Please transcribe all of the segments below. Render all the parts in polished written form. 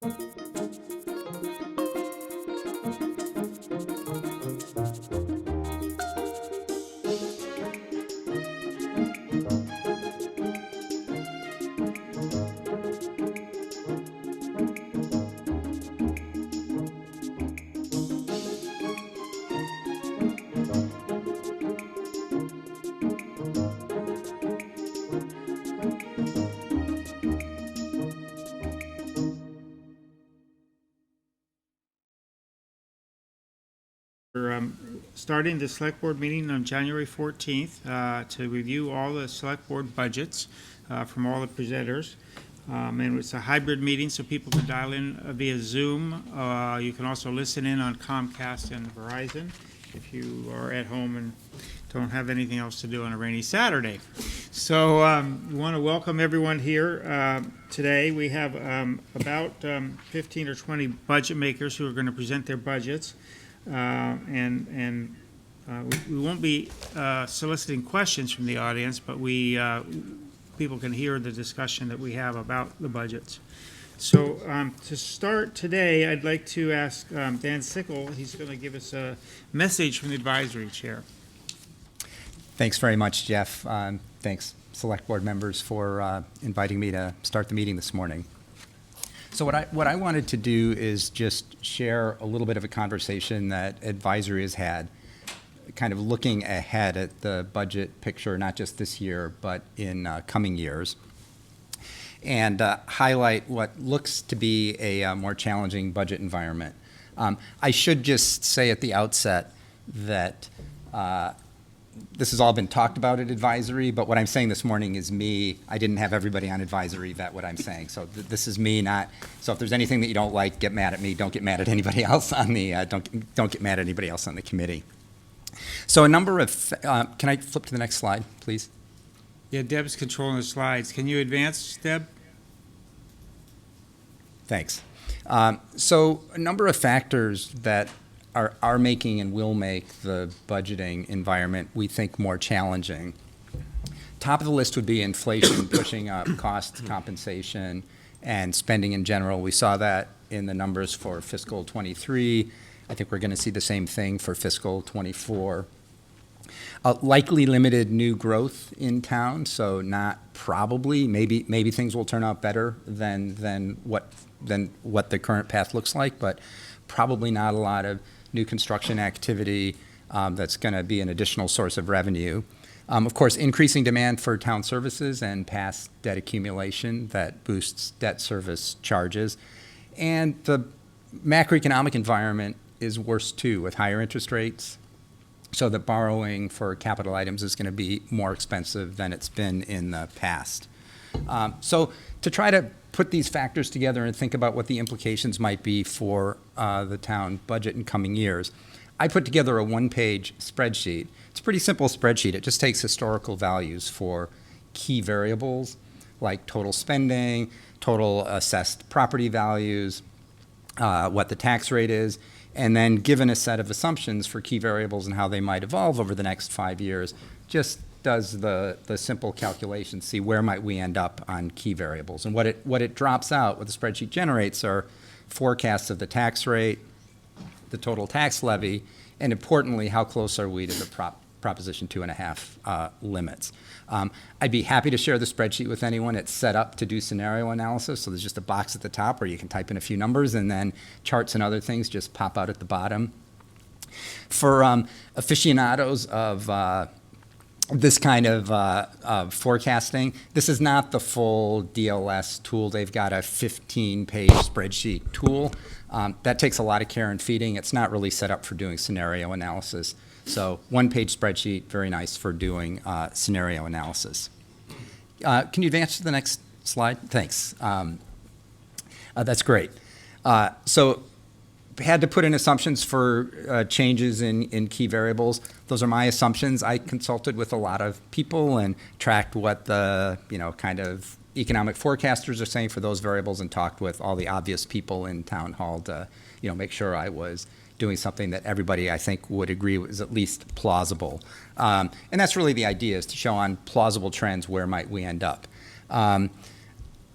We're starting the select board meeting on January 14th to review all the select board budgets from all the presenters. And it's a hybrid meeting, so people can dial in via Zoom. You can also listen in on Comcast and Verizon if you are at home and don't have anything else to do on a rainy Saturday. So we want to welcome everyone here today. We have about 15 or 20 budget makers who are going to present their budgets. We won't be soliciting questions from the audience, but people can hear the discussion that we have about the budgets. So to start today, I'd like to ask Dan Sickle. He's going to give us a message from the advisory chair. Thanks very much, Jeff. Thanks, select board members, for inviting me to start the meeting this morning. So what I wanted to do is just share a little bit of a conversation that advisory has had, kind of looking ahead at the budget picture, not just this year, but in coming years, and highlight what looks to be a more challenging budget environment. I should just say at the outset that this has all been talked about at advisory, but what I'm saying this morning is me. I didn't have everybody on advisory vet what I'm saying. So this is me, not. So if there's anything that you don't like, get mad at me. Don't get mad at anybody else on the. Don't get mad at anybody else on the committee. So a number of. Can I flip to the next slide, please? Yeah, Deb's controlling the slides. Can you advance, Deb? Thanks. So a number of factors that are making and will make the budgeting environment, we think, more challenging. Top of the list would be inflation pushing up cost compensation and spending in general. We saw that in the numbers for fiscal 23. I think we're going to see the same thing for fiscal 24. Likely limited new growth in town, so not probably. Maybe things will turn out better than what the current path looks like, but probably not a lot of new construction activity that's going to be an additional source of revenue. Of course, increasing demand for town services and past debt accumulation that boosts debt service charges. And the macroeconomic environment is worse too, with higher interest rates, so that borrowing for capital items is going to be more expensive than it's been in the past. So to try to put these factors together and think about what the implications might be for the town budget in coming years, I put together a one-page spreadsheet. It's a pretty simple spreadsheet. It just takes historical values for key variables like total spending, total assessed property values, what the tax rate is, and then given a set of assumptions for key variables and how they might evolve over the next 5 years, just does the simple calculation, see where might we end up on key variables. And what it drops out, what the spreadsheet generates, are forecasts of the tax rate, the total tax levy, and importantly, how close are we to the Proposition 2.5 limits. I'd be happy to share the spreadsheet with anyone. It's set up to do scenario analysis, so there's just a box at the top where you can type in a few numbers, and then charts and other things just pop out at the bottom. For aficionados of this kind of forecasting, this is not the full DLS tool. They've got a 15-page spreadsheet tool. That takes a lot of care and feeding. It's not really set up for doing scenario analysis. So one-page spreadsheet, very nice for doing scenario analysis. Can you advance to the next slide? Thanks. That's great. So had to put in assumptions for changes in key variables. Those are my assumptions. I consulted with a lot of people and tracked what the kind of economic forecasters are saying for those variables, and talked with all the obvious people in town hall to make sure I was doing something that everybody, I think, would agree was at least plausible. And that's really the idea, is to show on plausible trends where might we end up.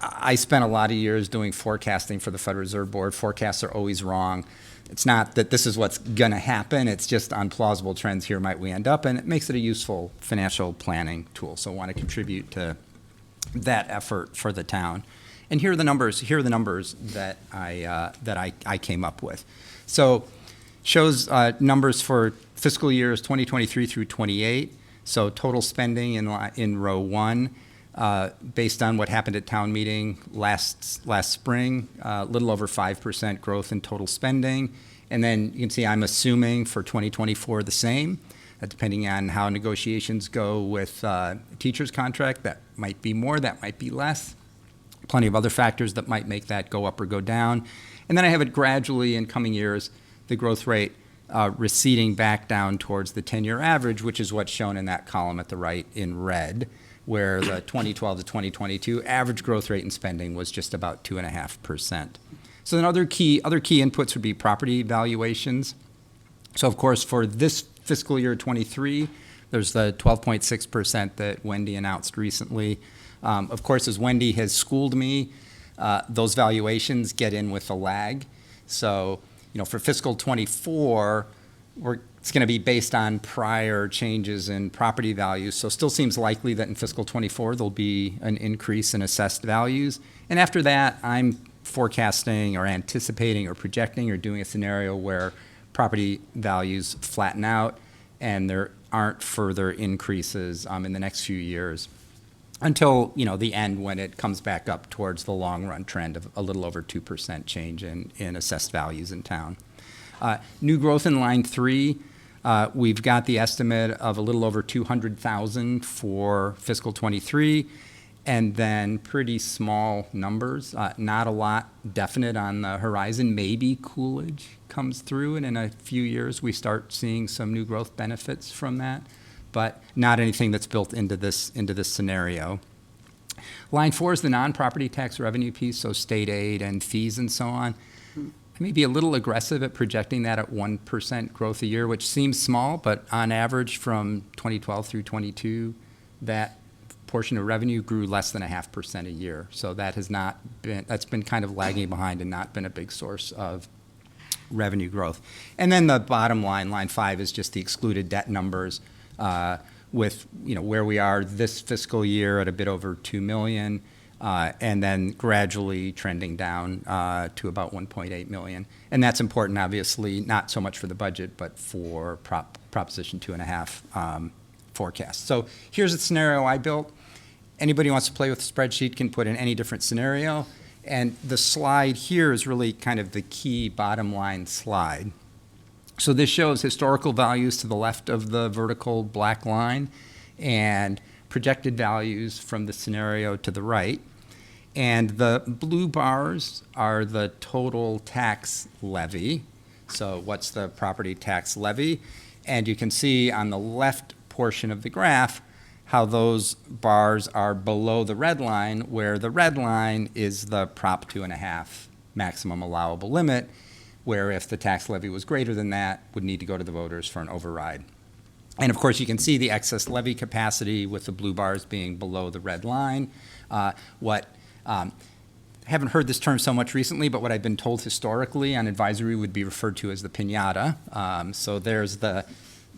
I spent a lot of years doing forecasting for the Federal Reserve Board. Forecasts are always wrong. It's not that this is what's going to happen. It's just on plausible trends, here might we end up. And it makes it a useful financial planning tool. So I want to contribute to that effort for the town. And here are the numbers. Here are the numbers that I came up with. So shows numbers for fiscal years 2023 through 28. So total spending in row 1, based on what happened at town meeting last spring, a little over 5% growth in total spending. And then you can see I'm assuming for 2024 the same, depending on how negotiations go with teacher's contract. That might be more, that might be less. Plenty of other factors that might make that go up or go down. And then I have it gradually in coming years, the growth rate receding back down towards the 10-year average, which is what's shown in that column at the right in red, where the 2012 to 2022 average growth rate in spending was just about 2.5%. So then other key inputs would be property valuations. So of course for this fiscal year 23, there's the 12.6% that Wendy announced recently. Of course, as Wendy has schooled me, those valuations get in with a lag. So, for fiscal 24, it's going to be based on prior changes in property values. So still seems likely that in fiscal 24, there'll be an increase in assessed values. And after that, I'm forecasting or anticipating or projecting or doing a scenario where property values flatten out and there aren't further increases in the next few years, until the end, when it comes back up towards the long run trend of a little over 2% change in assessed values in town. New growth in line 3, we've got the estimate of a little over 200,000 for fiscal 23, and then pretty small numbers, not a lot definite on the horizon. Maybe Coolidge comes through, and in a few years we start seeing some new growth benefits from that, but not anything that's built into this scenario. Line 4 is the non-property tax revenue piece, so state aid and fees and so on. I may be a little aggressive at projecting that at 1% growth a year, which seems small, but on average from 2012 through 22, that portion of revenue grew less than 0.5% a year. So that's been kind of lagging behind and not been a big source of revenue growth. And then the bottom line, line 5, is just the excluded debt numbers, with where we are this fiscal year at a bit over 2 million, and then gradually trending down to about 1.8 million. And that's important, obviously, not so much for the budget, but for Proposition 2.5 forecast. So here's a scenario I built. Anybody who wants to play with the spreadsheet can put in any different scenario. And the slide here is really kind of the key bottom line slide. So this shows historical values to the left of the vertical black line and projected values from the scenario to the right. And the blue bars are the total tax levy. So what's the property tax levy? And you can see on the left portion of the graph how those bars are below the red line, where the red line is the Prop 2.5 maximum allowable limit, where if the tax levy was greater than that, would need to go to the voters for an override. And of course, you can see the excess levy capacity with the blue bars being below the red line. Haven't heard this term so much recently, but what I've been told historically on advisory would be referred to as the piñata. So there's the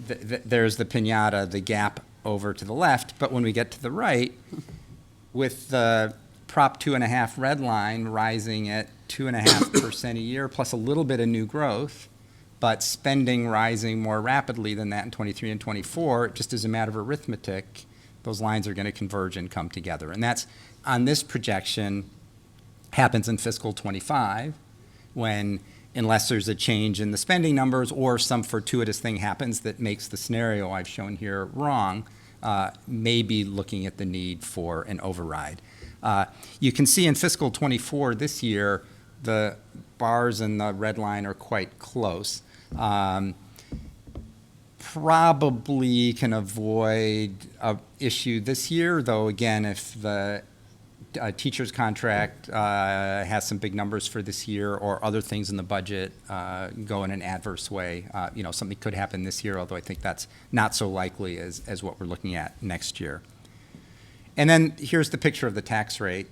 piñata, the gap over to the left, but when we get to the right, with the Prop 2.5 red line rising at 2.5% a year, plus a little bit of new growth, but spending rising more rapidly than that in 23 and 24, just as a matter of arithmetic, those lines are going to converge and come together. And that's, on this projection, happens in fiscal 25, when, unless there's a change in the spending numbers or some fortuitous thing happens that makes the scenario I've shown here wrong, maybe looking at the need for an override. You can see in fiscal 24 this year, the bars and the red line are quite close. Probably can avoid an issue this year, though again, if the teacher's contract has some big numbers for this year, or other things in the budget go in an adverse way, something could happen this year, although I think that's not so likely as what we're looking at next year. And then here's the picture of the tax rate.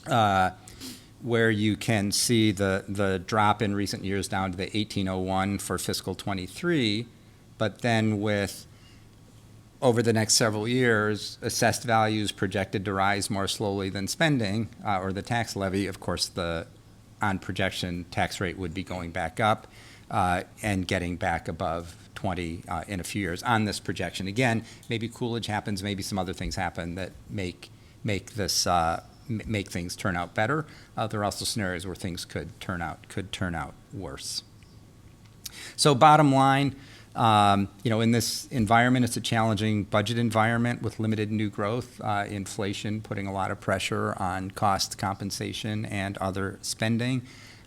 where you can see the drop in recent years down to the 1801 for fiscal 23, but then with over the next several years, assessed values projected to rise more slowly than spending or the tax levy. Of course, the on projection tax rate would be going back up and getting back above 20 in a few years on this projection. Again, maybe Coolidge happens, maybe some other things happen that make this make things turn out better. There are also scenarios where things could turn out worse. So bottom line, in this environment, it's a challenging budget environment with limited new growth, inflation putting a lot of pressure on cost compensation and other spending.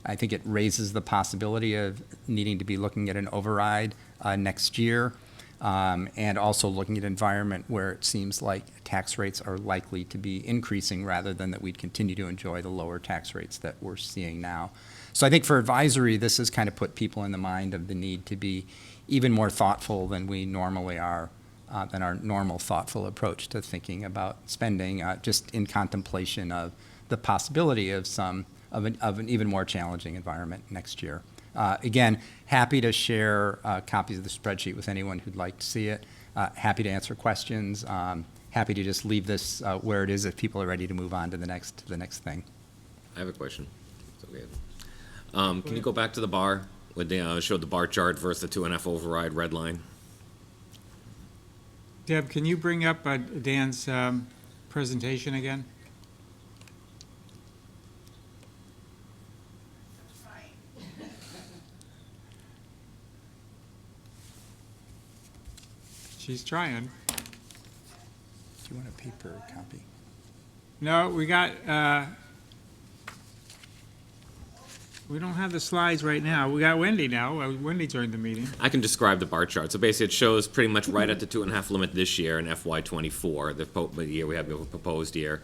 I think it raises the possibility of needing to be looking at an override next year, and also looking at an environment where it seems like tax rates are likely to be increasing rather than that we'd continue to enjoy the lower tax rates that we're seeing now. So I think for advisory, this has kind of put people in the mind of the need to be even more thoughtful than we normally are, than our normal thoughtful approach to thinking about spending, just in contemplation of the possibility of an even more challenging environment next year. Again, happy to share copies of the spreadsheet with anyone who'd like to see it. Happy to answer questions. Happy to just leave this where it is if people are ready to move on to the next thing. I have a question. It's okay. Can you go back to the bar? When they showed the bar chart versus the 2.5 override red line? Deb, can you bring up Dan's presentation again? She's trying. Do you want a paper copy? No, we don't have the slides right now. We got Wendy now. Wendy joined the meeting. I can describe the bar chart. So basically, it shows pretty much right at the 2.5 limit this year in FY24, the year we have the proposed year,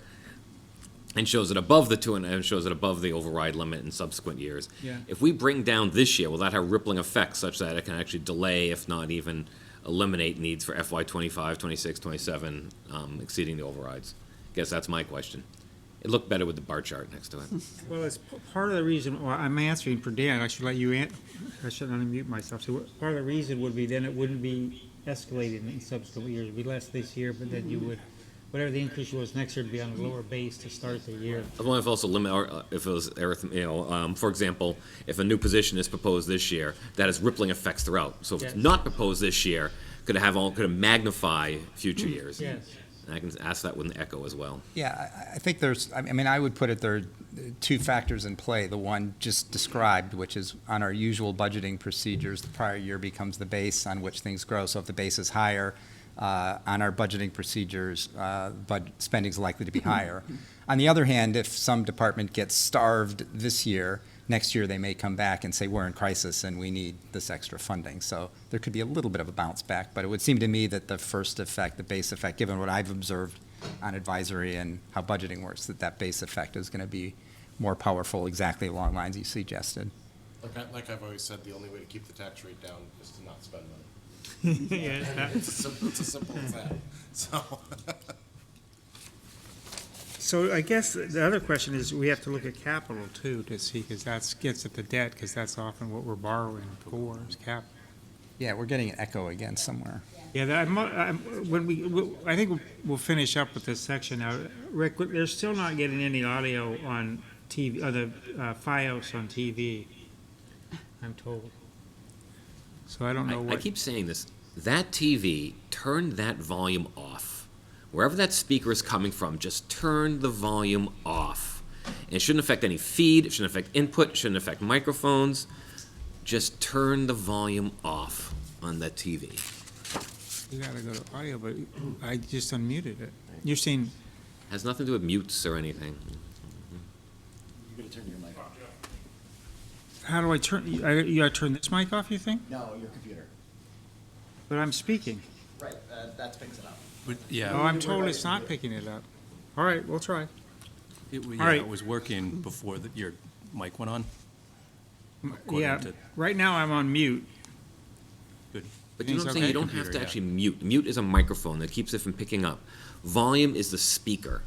and shows it above the 2.5, and shows it above the override limit in subsequent years. Yeah. If we bring down this year, will that have rippling effects such that it can actually delay, if not even eliminate needs for FY25, 26, 27, exceeding the overrides? I guess that's my question. It looked better with the bar chart next to it. Well, it's part of the reason, well, I'm answering for Dan. I should let you I should unmute myself. So part of the reason would be then it wouldn't be escalated in subsequent years. It'd be less this year, but then you would, whatever the increase was next year, would be on a lower base to start the year. I wonder if also limit, or if it was, for example, if a new position is proposed this year, that has rippling effects throughout. So if it's Yes. not proposed this year, could it magnify future years? Yes. And I can ask that with an echo as well. Yeah, I think I would put it there are two factors in play. The one just described, which is on our usual budgeting procedures, the prior year becomes the base on which things grow. So if the base is higher, on our budgeting procedures, spending is likely to be higher. On the other hand, if some department gets starved this year, next year they may come back and say, we're in crisis and we need this extra funding. So there could be a little bit of a bounce back, but it would seem to me that the first effect, the base effect, given what I've observed on advisory and how budgeting works, that base effect is going to be more powerful exactly along the lines you suggested. Like I've always said, the only way to keep the tax rate down is to not spend money. Yeah. It's as simple as that. So. So I guess the other question is we have to look at capital too to see, because that gets at the debt, because that's often what we're borrowing for is capital. Yeah, we're getting an echo again somewhere. Yeah, I think we'll finish up with this section now. Rick, they're still not getting any audio on TV, the FiOS on TV, I'm told. So I don't know I what. keep saying this. That TV, turn that volume off. Wherever that speaker is coming from, just turn the volume off. And it shouldn't affect any feed, it shouldn't affect input, it shouldn't affect microphones. Just turn the volume off on that TV. You gotta go to audio, but I just unmuted it. You're saying, Has nothing to do with mutes or anything. You gotta turn your mic off. how do I turn, you gotta turn this mic off, you think? No, your computer. But I'm speaking. Right, that picks it up. But, yeah. Oh, I'm told it's not picking it up. All right, we'll try. Yeah, right. it was working before your mic went on. Yeah, to- right now I'm on mute. Good. But you know what I'm It's saying? okay. You don't have Computer, to yeah. actually mute. Mute is a microphone that keeps it from picking up. Volume is the speaker.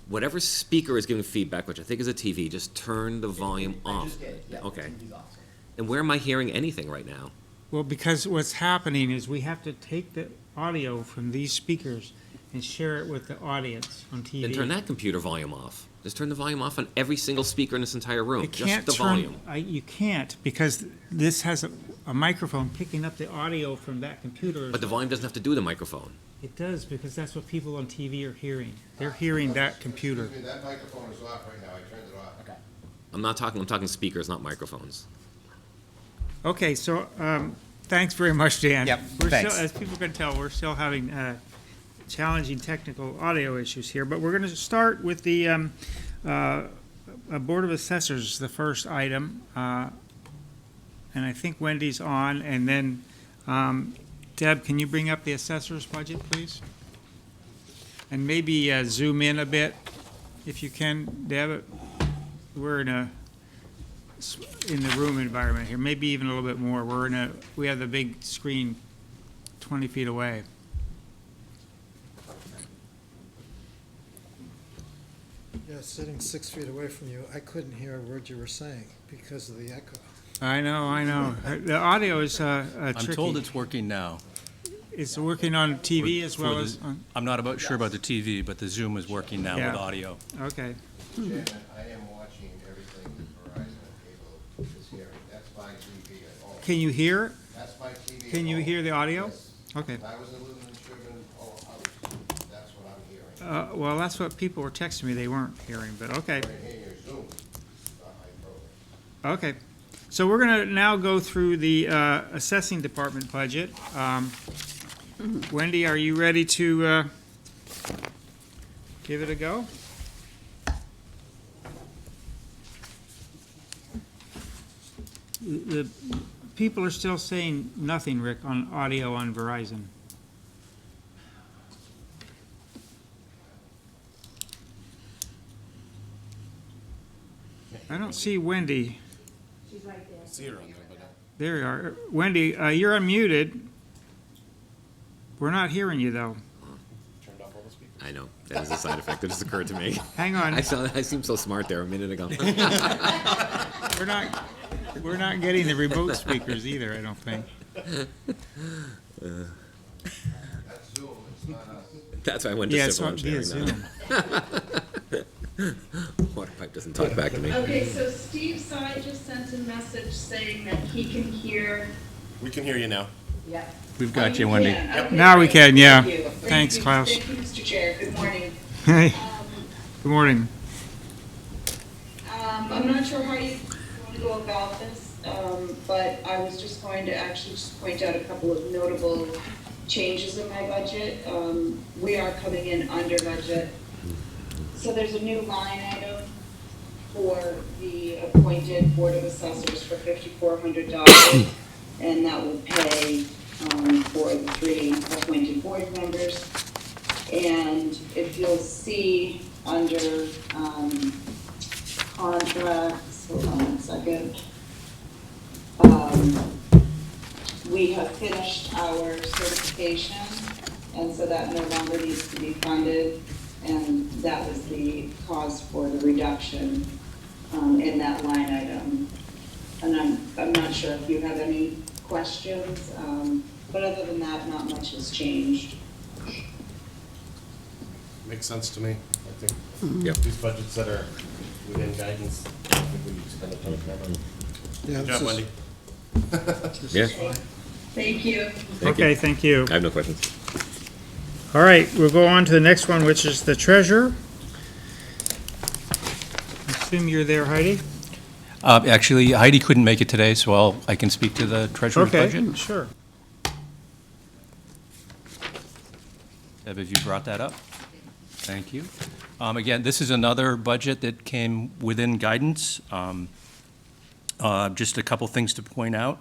whatever speaker is giving feedback, which I think is a TV, just turn the volume I off. just did, yeah. Okay. TV's off. And where am I hearing anything right now? Well, because what's happening is we have to take the audio from these speakers and share it with the audience on TV. Then turn that computer volume off. Just turn the volume off on every single speaker in this entire room. It Just can't the volume. You can't, because this has a microphone picking up the audio from that computer. But the volume doesn't have to do the microphone. It does, because that's what people on TV are hearing. They're hearing that computer. Excuse me, that microphone is off right now, I turned it off. Okay. I'm talking speakers, not microphones. Okay, so, thanks very much, Dan. Yep, We're thanks. still, as people can tell, we're still having challenging technical audio issues here, but we're going to start with the Board of Assessors, the first item. And I think Wendy's on, and then, Deb, can you bring up the assessor's budget, please? And maybe zoom in a bit, if you can, Deb. We're in the room environment here, maybe even a little bit more. We have the big screen 20 feet away. Yeah, sitting 6 feet away from you, I couldn't hear a word you were saying because of the echo. I know. The audio is tricky. I'm told it's working now. It's working on TV as well For as the- on, I'm not sure about the TV, but the Zoom is working now Yeah. with audio. okay. Chairman, I am watching everything that Verizon and cable is hearing. That's my TV at home. Can you hear? That's my TV at Can you home. hear the audio? Yes. Okay. If I was living in Sherborn or house, that's what I'm hearing. Well, that's what people were texting me they weren't hearing, but okay. Right here, your Zoom, not my program. Okay. So we're going to now go through the assessing department budget. Wendy, are you ready to give it a go? The people are still saying nothing, Rick, on audio on Verizon. I don't see Wendy. See her on there, but There you are. Wendy, you're unmuted. We're not hearing you, though. turned off all the speakers. I know. That was a side effect that just occurred to me. Hang on. I seemed so smart there a minute ago. We're not getting the remote speakers either, I don't think. That's Zoom, it's not us. That's why I went to Yeah, it's civil not via engineering Zoom. now. Water pipe doesn't talk back to me. Okay, so Steve Sy just sent a message saying that he can hear. We can hear you now. Yeah. We've got you, Wendy. Now we can, yeah. Thank you. Thanks, you. Klaus. Thank you, Mr. Chair. Good morning. Hey, Um, good morning. I'm not sure how you want to go about this, but I was just going to actually just point out a couple of notable changes in my budget. We are coming in under budget. So there's a new line item for the appointed Board of Assessors for $5,400, and that will pay for the 3 appointed board members. And if you'll see under contracts, hold on a second. We have finished our certification, and so that no longer needs to be funded. And that was the cause for the reduction in that line item. And I'm not sure if you have any questions, but other than that, not much has changed. Makes sense to me. I think Yep. these budgets that are within guidance, I don't think we need to spend a ton of time on. Yeah, Good this job, is- Wendy. Yeah, Thank you. Okay, thank you. I have no questions. All right, we'll go on to the next one, which is the treasurer. Assume you're there, Heidi? Actually, Heidi couldn't make it today, so I can speak to the treasurer's budget. Okay, sure. Deb, have you brought that up? Thank you. Again, this is another budget that came within guidance. Just a couple things to point out.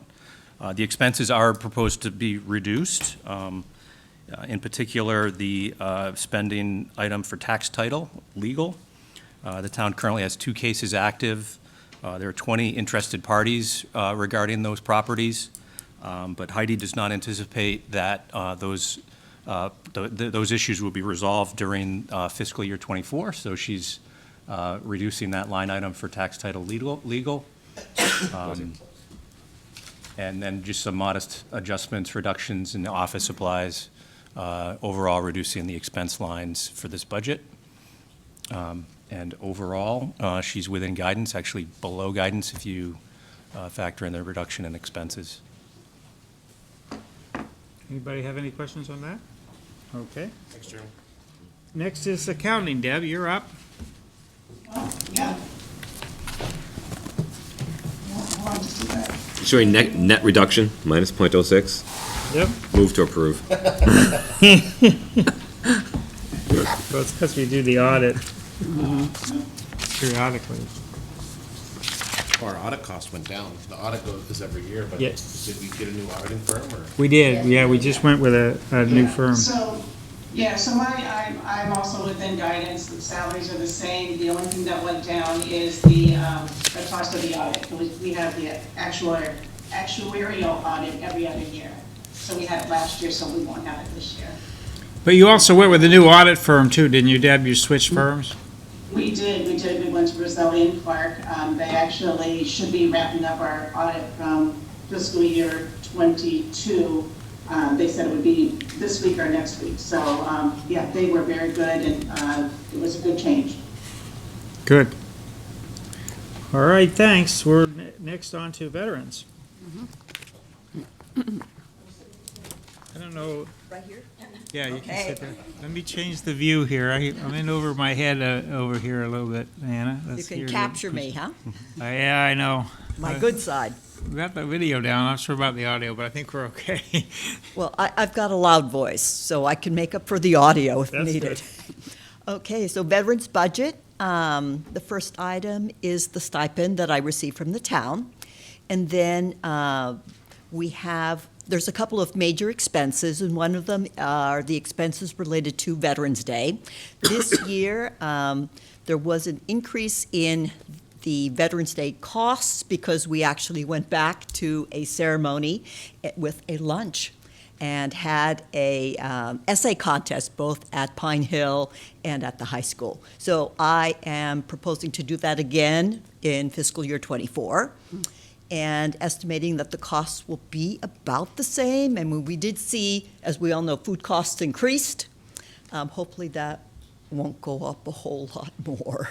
The expenses are proposed to be reduced. In particular, the spending item for tax title, legal. The town currently has 2 cases active. There are 20 interested parties regarding those properties, but Heidi does not anticipate that those those issues will be resolved during fiscal year '24, so she's reducing that line item for tax title legal. And then just some modest adjustments, reductions in the office supplies, overall reducing the expense lines for this budget. And overall, she's within guidance, actually below guidance if you factor in the reduction in expenses. Anybody have any questions on that? Okay. Thanks, Chairman. Next is accounting. Deb, you're up. Yeah. Showing net reduction, minus .06. Yep. Move to approve. Well, it's because we do the audit periodically. Our audit cost went down. The audit is every year, but did Yes. we get a new auditing firm or? We did, yeah, we just went with a new firm. So I'm also within guidance, the salaries are the same, the only thing that went down is the cost of the audit. We have the actuarial audit every other year. So we had it last year, so we won't have it this year. But you also went with a new audit firm too, didn't you, Deb? You switched firms? We did, we went to Roselli and Clark. They actually should be wrapping up our audit from fiscal year '22. They said it would be this week or next week. So, yeah, they were very good and it was a good change. Good. All right, thanks. We're next on to veterans. I don't know. Right here? Yeah, you can Okay. sit there. Let me change the view here. I'm in over my head over here a little bit, Anna. You Let's can hear capture me, huh? Yeah, I know. My good side. We got the video down. I'm not sure about the audio, but I think we're okay. Well, I've got a loud voice, so I can make up for the audio if That's needed. Okay, so veterans budget. The first item is the stipend that I receive from the town. And then there's a couple of major expenses, and one of them are the expenses related to Veterans Day. This year, there was an increase in the Veterans Day costs because we actually went back to a ceremony with a lunch and had a essay contest both at Pine Hill and at the high school. So I am proposing to do that again in fiscal year '24. And estimating that the costs will be about the same. And when we did see, as we all know, food costs increased, hopefully that won't go up a whole lot more.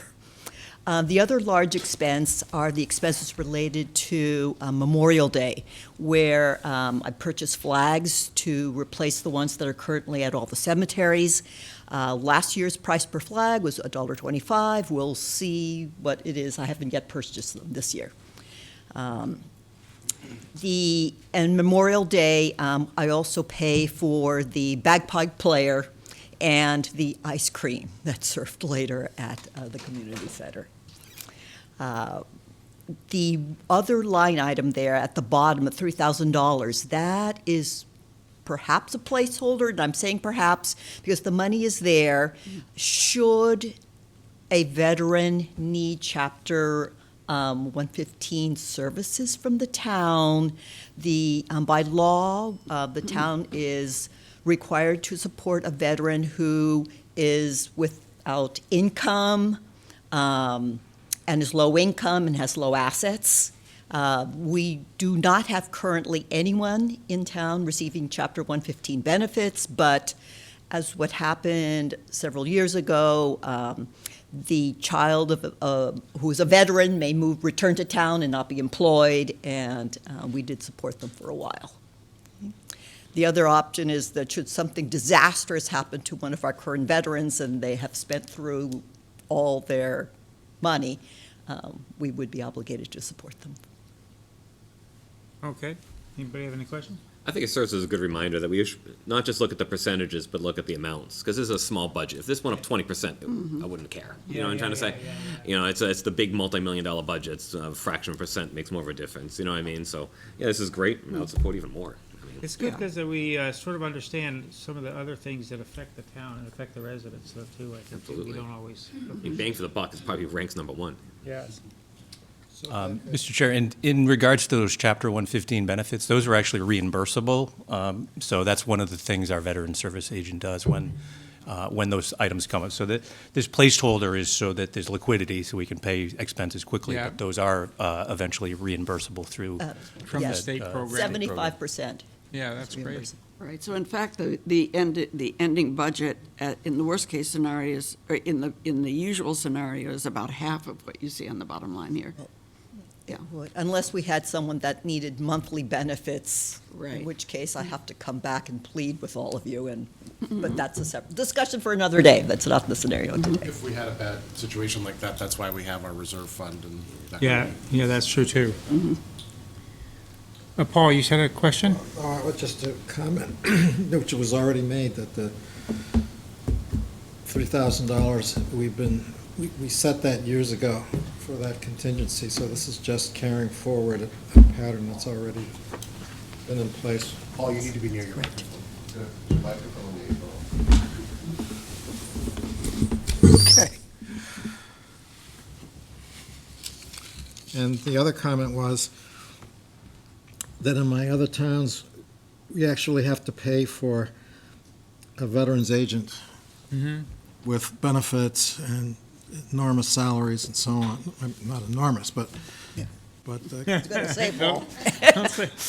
The other large expense are the expenses related to Memorial Day, where I purchased flags to replace the ones that are currently at all the cemeteries. Last year's price per flag was $1.25. We'll see what it is. I haven't yet purchased them this year. And Memorial Day, I also pay for the bagpipe player and the ice cream that's served later at the community center. The other line item there at the bottom at $3,000, that is perhaps a placeholder, and I'm saying perhaps because the money is there. Should a veteran need Chapter 115 services from the town, by law, the town is required to support a veteran who is without income and is low income and has low assets. We do not have currently anyone in town receiving Chapter 115 benefits, but as what happened several years ago, the child of who is a veteran may return to town and not be employed, and we did support them for a while. The other option is that should something disastrous happen to one of our current veterans and they have spent through all their money, we would be obligated to support them. Okay. Anybody have any questions? I think it serves as a good reminder that we should not just look at the percentages, but look at the amounts, because this is a small budget. If this went up 20%, I wouldn't care. You know what I'm trying to say? You know, it's the big multi-million-dollar budgets. A fraction of a percent makes more of a difference. You know what I mean? So, yeah, this is great. I would support even more. I mean, It's good because we sort of understand some of the other things that affect the town and affect the residents, though, too. I think that we Absolutely. don't always. I mean, bang for the buck is probably ranks number one. Yes. Mr. Chair, in regards to those Chapter 115 benefits, those are actually reimbursable. So that's one of the things our Veteran Service Agent does when those items come up. So that this placeholder is so that there's liquidity, so we can pay expenses quickly. Yeah. But those are eventually reimbursable through From the Yes. state program. 75%. Yeah, that's great. Right, so in fact, the ending budget in the worst-case scenarios, or in the usual scenario, is about half of what you see on the bottom line here. Yeah. Would, unless we had someone that needed monthly benefits, in Right. which case I have to come back and plead with all of you, but that's a separate discussion for another day. That's not the scenario today. If we had a bad situation like that, that's why we have our reserve fund and that. Yeah, yeah, that's true too. Paul, you said a question? Just a comment, which was already made, that the $3,000, we set that years ago for that contingency, so this is just carrying forward a pattern that's already been in place. Paul, you need to be near your microphone. The microphone needs Okay. And the other comment was that in my other towns, we actually have to pay for a veterans agent with benefits and enormous salaries and so on. Not enormous, but. I was going to say, Paul.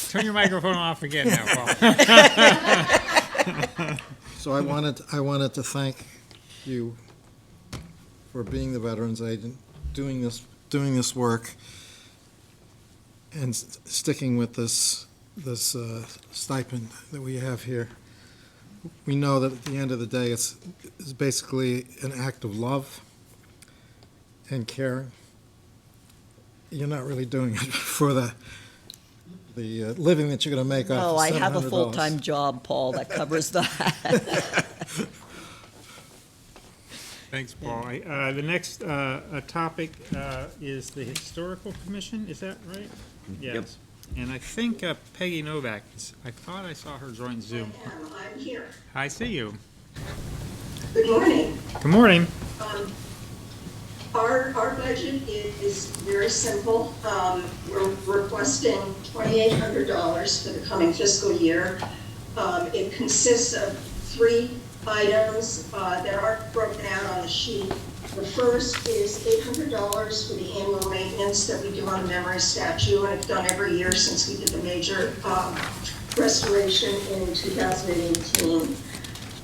Turn your microphone off again now, Paul. So I wanted to thank you for being the veterans agent, doing this work, and sticking with this stipend that we have here. We know that at the end of the day, it's basically an act of love and caring. You're not really doing it for the living that you're going to make off Oh, of I have a $700. full-time job, Paul, that covers that. Thanks, Paul. The next topic is the Historical Commission, is that right? Yes. And I think Peggy Novak, I thought I saw her join Zoom. I'm here. I see you. Good morning. Good morning. Our budget is very simple. We're requesting $2,800 for the coming fiscal year. It consists of 3 items that aren't broken out on the sheet. The first is $800 for the annual maintenance that we do on the memory statue, and it's done every year since we did the major restoration in 2018.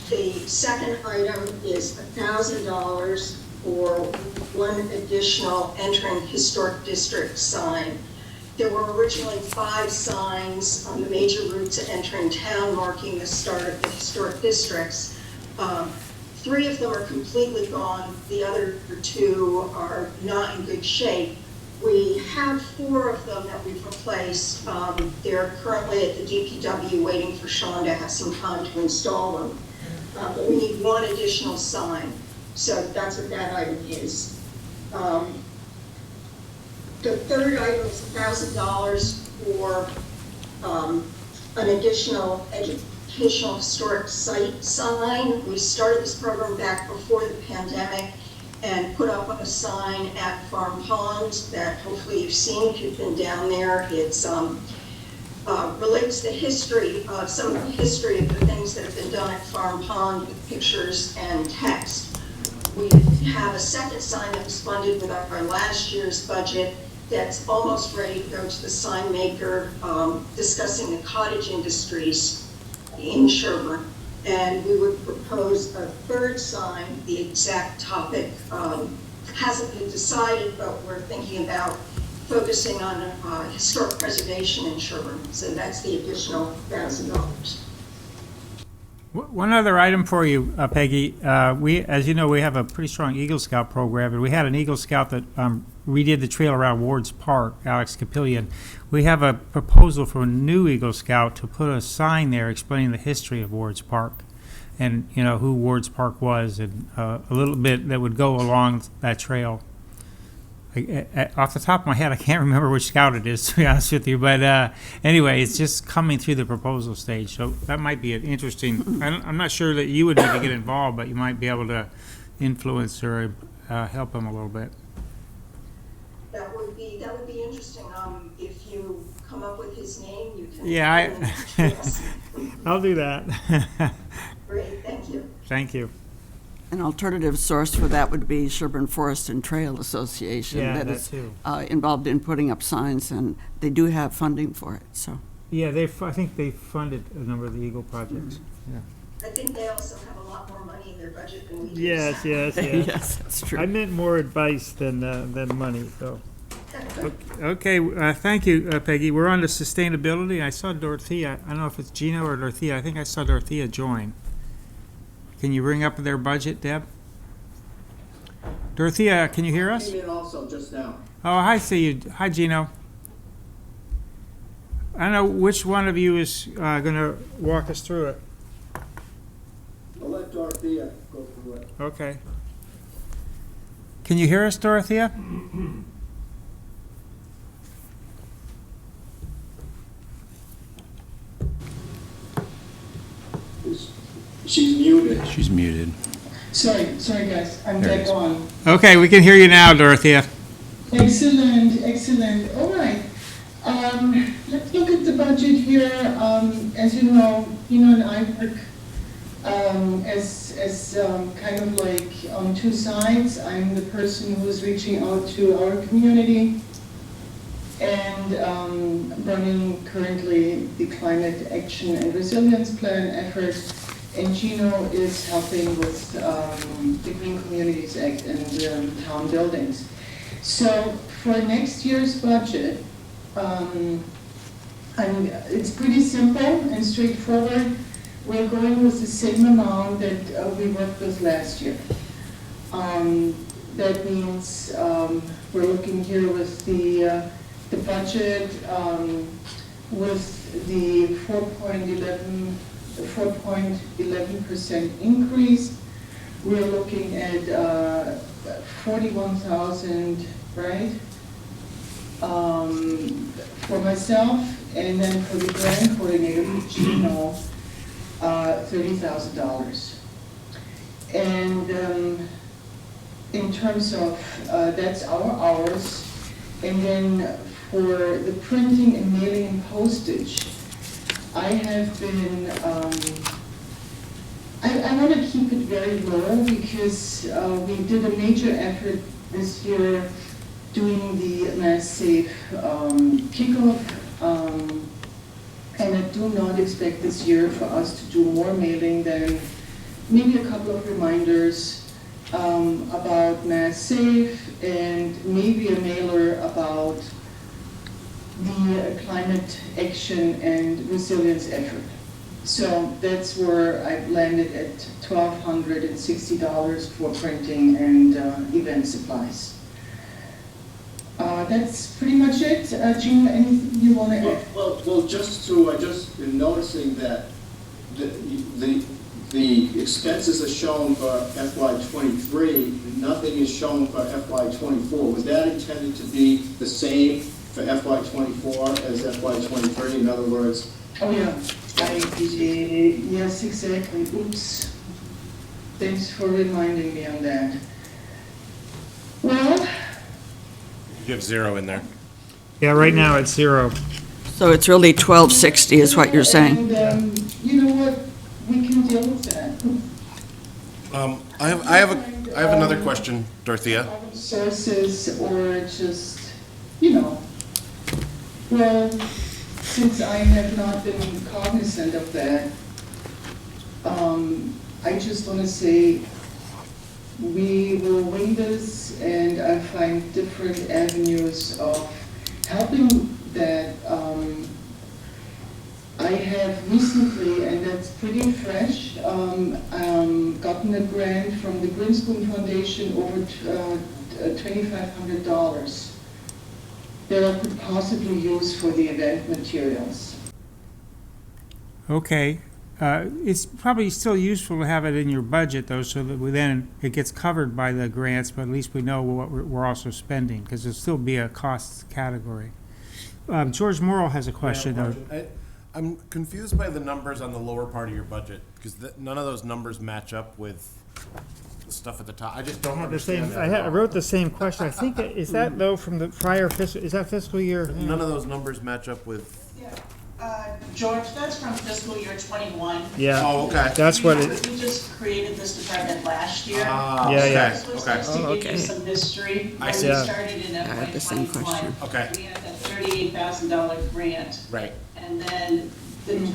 The second item is $1,000 for one additional entering historic district sign. There were originally 5 signs on the major routes entering town marking the start of the historic districts. 3 of them are completely gone. The other 2 are not in good shape. We have 4 of them that we've replaced. They're currently at the DPW waiting for Sean to have some time to install them. But we need 1 additional sign. So that's what that item is. The third item is $1,000 for an additional educational historic site sign. We started this program back before the pandemic and put up a sign at Farm Pond that hopefully you've seen if you've been down there. It's relates to history, some of the history of the things that have been done at Farm Pond with pictures and text. We have a second sign that was funded with our last year's budget that's almost ready to go to the sign maker, discussing the cottage industries in Sherborn. And we would propose a third sign. The exact topic hasn't been decided, but we're thinking about focusing on historic preservation in Sherborn. So that's the additional $1,000. One other item for you, Peggy. As you know, we have a pretty strong Eagle Scout program, and we had an Eagle Scout that redid the trail around Ward's Park, Alex Capillion. We have a proposal for a new Eagle Scout to put a sign there explaining the history of Ward's Park and, you know, who Ward's Park was, and a little bit that would go along that trail. Off the top of my head, I can't remember which scout it is, to be honest with you. But anyway, it's just coming through the proposal stage. So that might be an interesting, I'm not sure that you would need to get involved, but you might be able to influence or help them a little bit. That would that would be interesting. If you come up with his name, you can. Yeah, I'll do that. Great, thank you. Thank you. An alternative source for that would be Sherborn Forest and Trail Association. Yeah, that that is too. involved in putting up signs, and they do have funding for it, so. Yeah, I think they funded a number of the Eagle projects. Yeah. I think they also have a lot more money in their budget than we do. Yes, yes, yes. Yes, that's true. I meant more advice than money, so. Okay, thank you, Peggy. We're on to sustainability. I saw Dorothea. I don't know if it's Gino or Dorothea. I think I saw Dorothea join. Can you bring up their budget, Deb? Dorothea, can you hear us? Came in also just now. Oh, hi, see you. Hi, Gino. I don't know which one of you is going to walk us through it. I'll let Dorothea go through it. Okay. Can you hear us, Dorothea? She's muted. She's muted. Sorry guys, I'm There it back is. on. Okay, we can hear you now, Dorothea. Excellent. All right. Let's look at the budget here. As you know, and I work as kind of like on two sides. I'm the person who is reaching out to our community and running currently the Climate Action and Resilience Plan effort. And Gino is helping with the Green Communities Act and town buildings. So for next year's budget, it's pretty simple and straightforward. We're going with the same amount that we worked with last year. That means we're looking here with the budget with the 4.11% increase. We're looking at 41,000, right? For myself, and then for the grant coordinator, Gino, $30,000. And in terms of, that's our hours. And then for the printing and mailing and postage, I have been, I want to keep it very low because we did a major effort this year doing the Mass Safe kickoff, and I do not expect this year for us to do more mailing than maybe a couple of reminders about Mass Safe and maybe a mailer about the climate action and resilience effort. So that's where I've landed at $1,260 for printing and event supplies. That's pretty much it. Gino, anything you want to add? Well, just been noticing that the expenses are shown for FY23, nothing is shown for FY24. Was that intended to be the same for FY24 as FY23? In other words? Oh, yeah. Yes, exactly. Oops. Thanks for reminding me on that. Well, You have 0 in there. Yeah, right now it's 0. So it's really 1260 is what you're saying? and you know what? We can deal with that. I have another question, Dorothea. Sources or just, well, since I have not been cognizant of that, I just want to say we will wing this, and I find different avenues of helping that. I have recently, and that's pretty fresh, gotten a grant from the Grinspoon Foundation over $2,500 that I could possibly use for the event materials. Okay. It's probably still useful to have it in your budget, though, so that it gets covered by the grants, but at least we know what we're also spending, because it'll still be a cost category. George Morrill has a question, though. I'm confused by the numbers on the lower part of your budget, because none of those numbers match up with stuff at the top. I just don't I had the same, understand that. I wrote the same question. I think, is that though from the prior fiscal, is that fiscal year? None of those numbers match up with. George, that's from fiscal year '21. Yeah. Oh, okay. That's what it, We just created this department last year. Ah, Yeah, yeah. This was okay. just to Oh, give you okay. some history. I When see. we Yeah. started in I had the same FY question. '21, Okay. we had that $38,000 grant. Right. And then the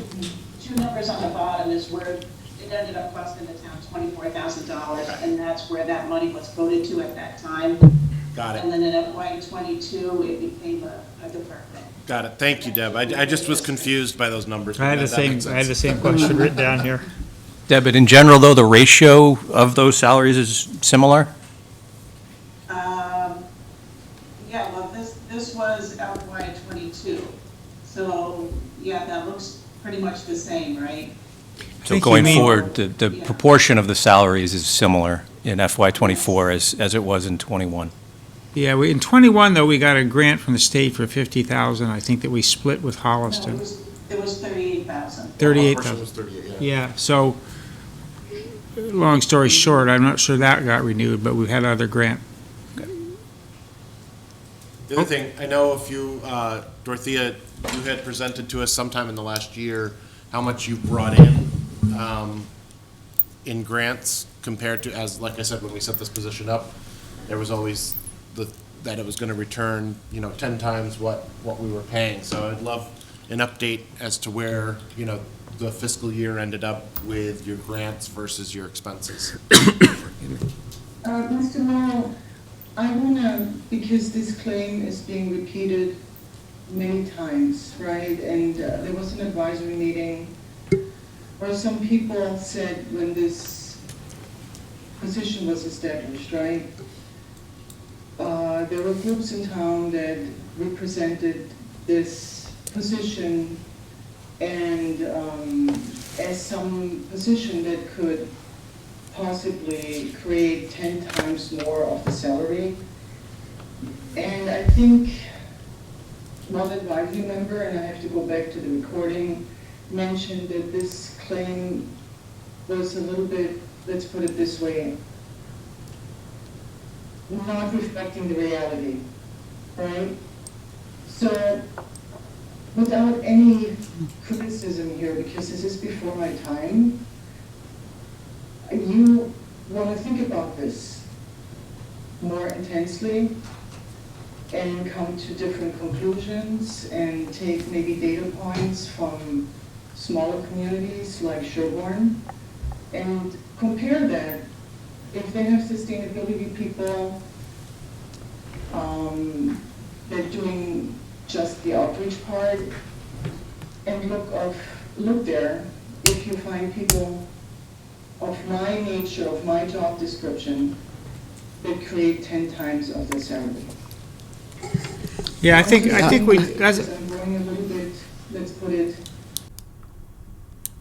two numbers on the bottom is where it ended up costing the town $24,000. Okay. And that's where that money was voted to at that time. Got it. And then in FY '22, it became a department. Got it. Thank you, Deb. I just was confused by those numbers. I had the That same, makes I had the sense. same question written down here. Deb, but in general, though, the ratio of those salaries is similar? Yeah, well, this was FY '22. So, yeah, that looks pretty much the same, right? So think you going mean- forward, the Yeah. proportion of the salaries is similar in FY '24 as it was in '21. Yeah, in '21 though, we got a grant from the state for 50,000, I think that we split with No, Holliston. it was 38,000. 38,000. Was 38, yeah. Yeah, so, long story short, I'm not sure that got renewed, but we've had other grant. The other thing, I know if you, Dorothea, you had presented to us sometime in the last year how much you brought in grants compared to, as, like I said, when we set this position up, there was always that it was gonna return, 10 times what we were paying. So I'd love an update as to where, the fiscal year ended up with your grants versus your expenses. Mr. Morrow, I wanna, because this claim is being repeated many times, right? And there was an advisory meeting where some people said when this position was established, right? There were groups in town that represented this position and as some position that could possibly create 10 times more of the salary. And I think one advisory member, and I have to go back to the recording, mentioned that this claim was a little bit, let's put it this way, not reflecting the reality, right? So, without any criticism here, because this is before my time, you want to think about this more intensely and come to different conclusions and take maybe data points from smaller communities like Sherborn and compare that. If they have sustainability people, they're doing just the outreach part, and look there, if you find people of my nature, of my job description, that create 10 times of their salary. Yeah, I think we, that's, I'm going a little bit, let's put it,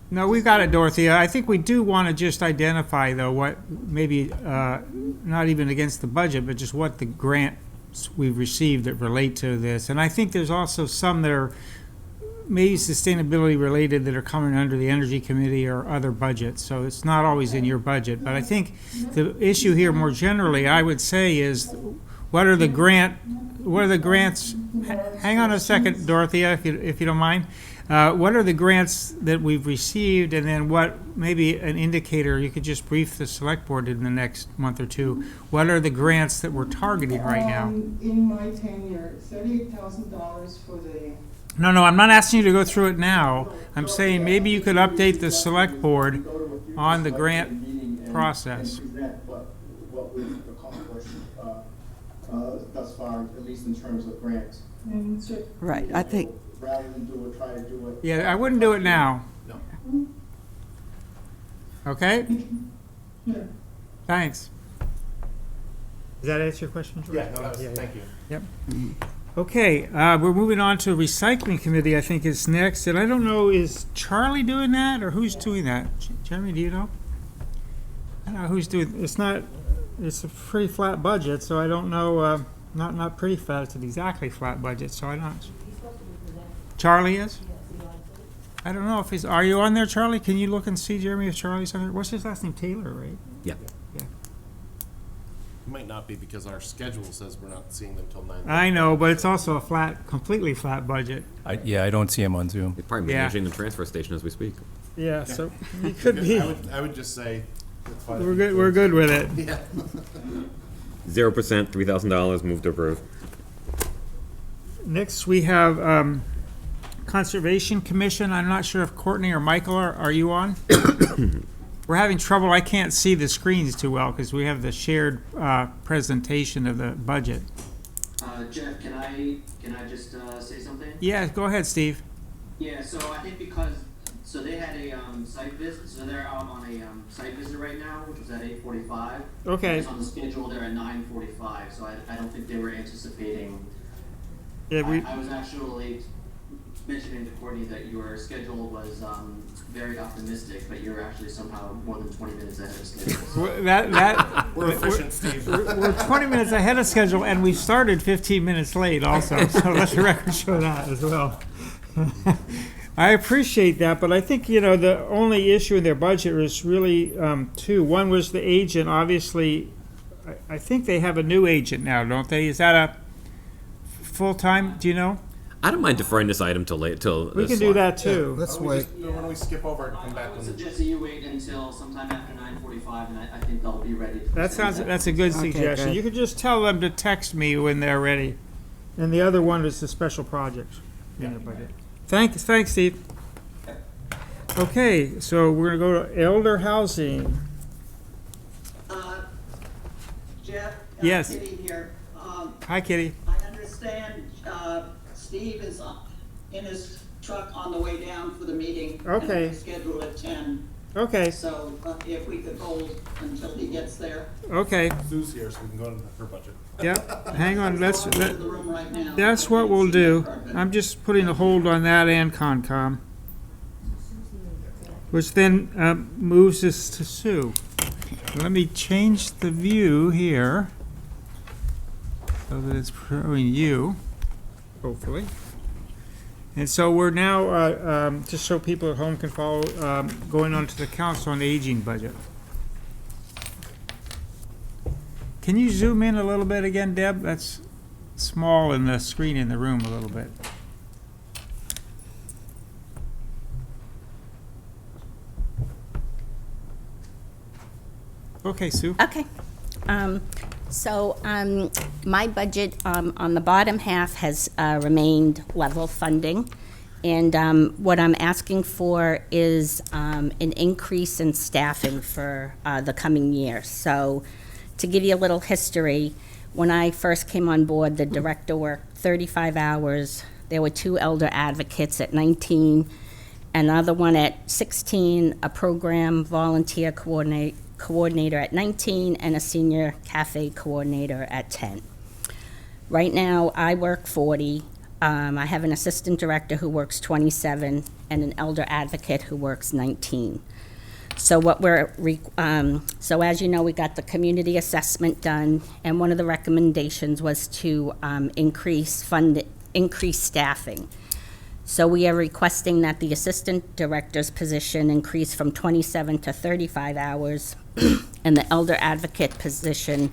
no, we got it, Dorothea. I think we do want to just identify, though, what maybe, not even against the budget, but just what the grants we've received that relate to this. And I think there's also some that are maybe sustainability related that are coming under the Energy Committee or other budgets. So it's not always in your budget. But I think the issue here more generally, I would say, is what are the grants? Hang on a second, Dorothea, if you don't mind. What are the grants that we've received, and then what, maybe an indicator, you could just brief the select board in the next month or two, what are the grants that we're targeting right now? in my tenure, $38,000 for the No, I'm not asking you to go through it now. I'm saying maybe you could update the select board on the grant process. And present what we've accomplished thus far, at least in terms of grants. Right, I think, Rather than try to do it. Yeah, I wouldn't do it now. No. Okay? Yeah. Thanks. Does that answer your question, George? Yeah, no, that was, thank you. Yep. Okay, we're moving on to Recycling Committee, I think is next. And I don't know, is Charlie doing that, or who's doing that? Jeremy, do you know? I don't know who's doing, it's a pretty flat budget, so I don't know, not pretty flat, it's an exactly flat budget, so I don't. Charlie is? I don't know if he's, are you on there, Charlie? Can you look and see, Jeremy, if Charlie's on there? What's his last name? Taylor, right? Yep. Yeah. Might not be because our schedule says we're not seeing them till 9. I know, but it's also a completely flat budget. Yeah, I don't see him on Zoom. They're probably Yeah. managing the transfer station as we speak. Yeah, so you could be, I would just say. it's fine. we're good with it. Yeah. 0%, $3,000, move to approve. Next, we have Conservation Commission. I'm not sure if Courtney or Michael are you on? We're having trouble. I can't see the screens too well because we have the shared presentation of the budget. Jeff, can I just say something? Yeah, go ahead, Steve. Yeah, so I think because, so they had a site visit, so they're out on a site visit right now, which was at 8:45. Okay. It's on the schedule, they're at 9:45, so I don't think they were anticipating. Yeah, I was actually mentioning to Courtney that your schedule was very optimistic, but you're actually somehow more than 20 minutes ahead of schedule. We're efficient, Steve. We're 20 minutes ahead of schedule, and we started 15 minutes late also, so let the record show that as well. I appreciate that, but I think, the only issue in their budget is really two. One was the agent. Obviously, I think they have a new agent now, don't they? Is that a full-time, do you know? I don't mind deferring this item till We this can do slot. that, too. Let's Why don't we wait. just- Why don't we skip over and come back I would when suggest that you wait until sometime after 9:45, and I think they'll be ready. to present That's a good Okay, suggestion. good. You could just tell them to text me when they're ready. And the other one is the special projects in their budget. Thanks, Steve. Okay, so we're gonna go to elder housing. Jeff? Yes. Kitty here. Hi, Kitty. I understand Steve is in his truck on the way down for the meeting. Okay. And it's scheduled at 10. Okay, So if we could hold until he gets there. okay, Sue's here, so we can go to her budget. yeah, hang on, Go into the room right now. that's I what can't we'll see do. the carpet. I'm just putting a hold on that and Concom. Which then moves us to Sue. Let me change the view here so that it's showing you, hopefully. And so we're now, just so people at home can follow, going on to the Council on Aging budget. Can you zoom in a little bit again, Deb? That's small in the screen in the room a little bit. Okay, Sue. Okay. My budget on the bottom half has remained level funding. And what I'm asking for is an increase in staffing for the coming year. So to give you a little history, when I first came on board, the director worked 35 hours. There were 2 elder advocates at 19, another one at 16, a program volunteer coordinator at 19, and a senior cafe coordinator at 10. Right now, I work 40. I have an assistant director who works 27 and an elder advocate who works 19. So so as you know, we got the community assessment done, and one of the recommendations was to increase staffing. So we are requesting that the assistant director's position increase from 27 to 35 hours, and the elder advocate position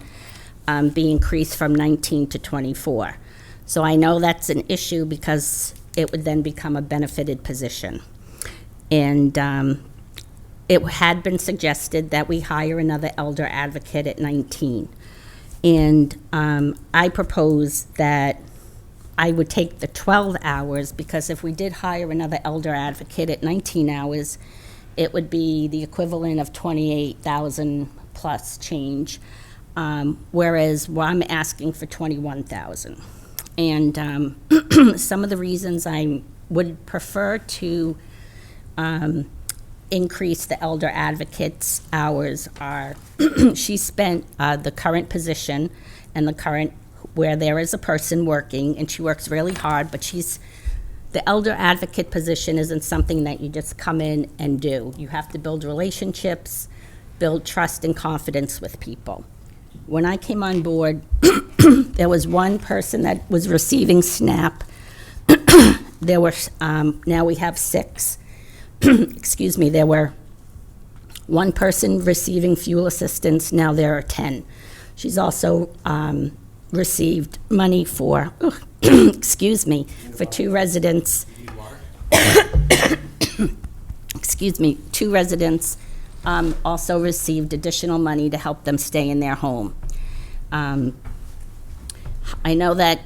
be increased from 19 to 24. So I know that's an issue because it would then become a benefited position. And it had been suggested that we hire another elder advocate at 19. And I propose that I would take the 12 hours, because if we did hire another elder advocate at 19 hours, it would be the equivalent of 28,000 plus change, whereas I'm asking for 21,000. And some of the reasons I would prefer to increase the elder advocate's hours are she spent the current position and the current where there is a person working, and she works really hard, but the elder advocate position isn't something that you just come in and do. You have to build relationships, build trust and confidence with people. When I came on board, there was one person that was receiving SNAP. There were, now we have 6. Excuse me, there were one person receiving fuel assistance, now there are 10. She's also received money for, excuse me, for two residents. Excuse me, two residents also received additional money to help them stay in their home. I know that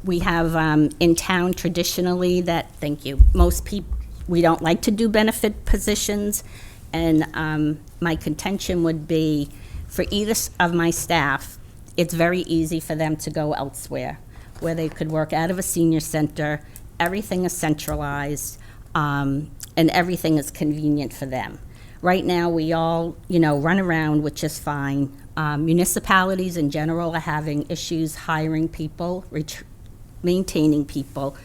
we have in town traditionally that, thank you, most people, we don't like to do benefit positions, and my contention would be for either of my staff, it's very easy for them to go elsewhere, where they could work out of a senior center, everything is centralized, and everything is convenient for them. Right now, we all, run around, which is fine. Municipalities in general are having issues hiring people, maintaining people,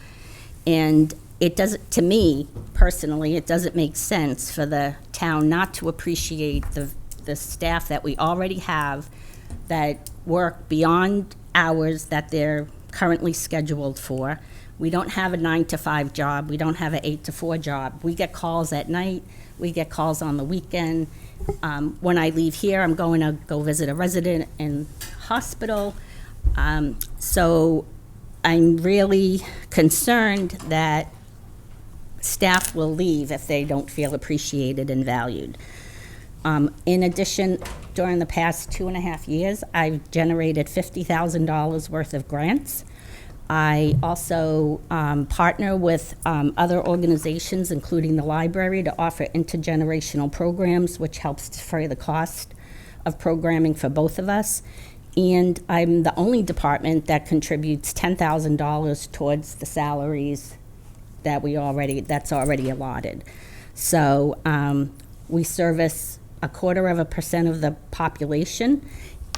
and it doesn't, to me personally, it doesn't make sense for the town not to appreciate the staff that we already have that work beyond hours that they're currently scheduled for. We don't have a 9-to-5 job. We don't have an 8-to-4 job. We get calls at night. We get calls on the weekend. When I leave here, I'm going to go visit a resident in hospital. So I'm really concerned that staff will leave if they don't feel appreciated and valued. In addition, during the past 2.5 years, I've generated $50,000 worth of grants. I also partner with other organizations, including the library, to offer intergenerational programs, which helps defray the cost of programming for both of us. And I'm the only department that contributes $10,000 towards the salaries that's already allotted. So we service 1/4% of the population,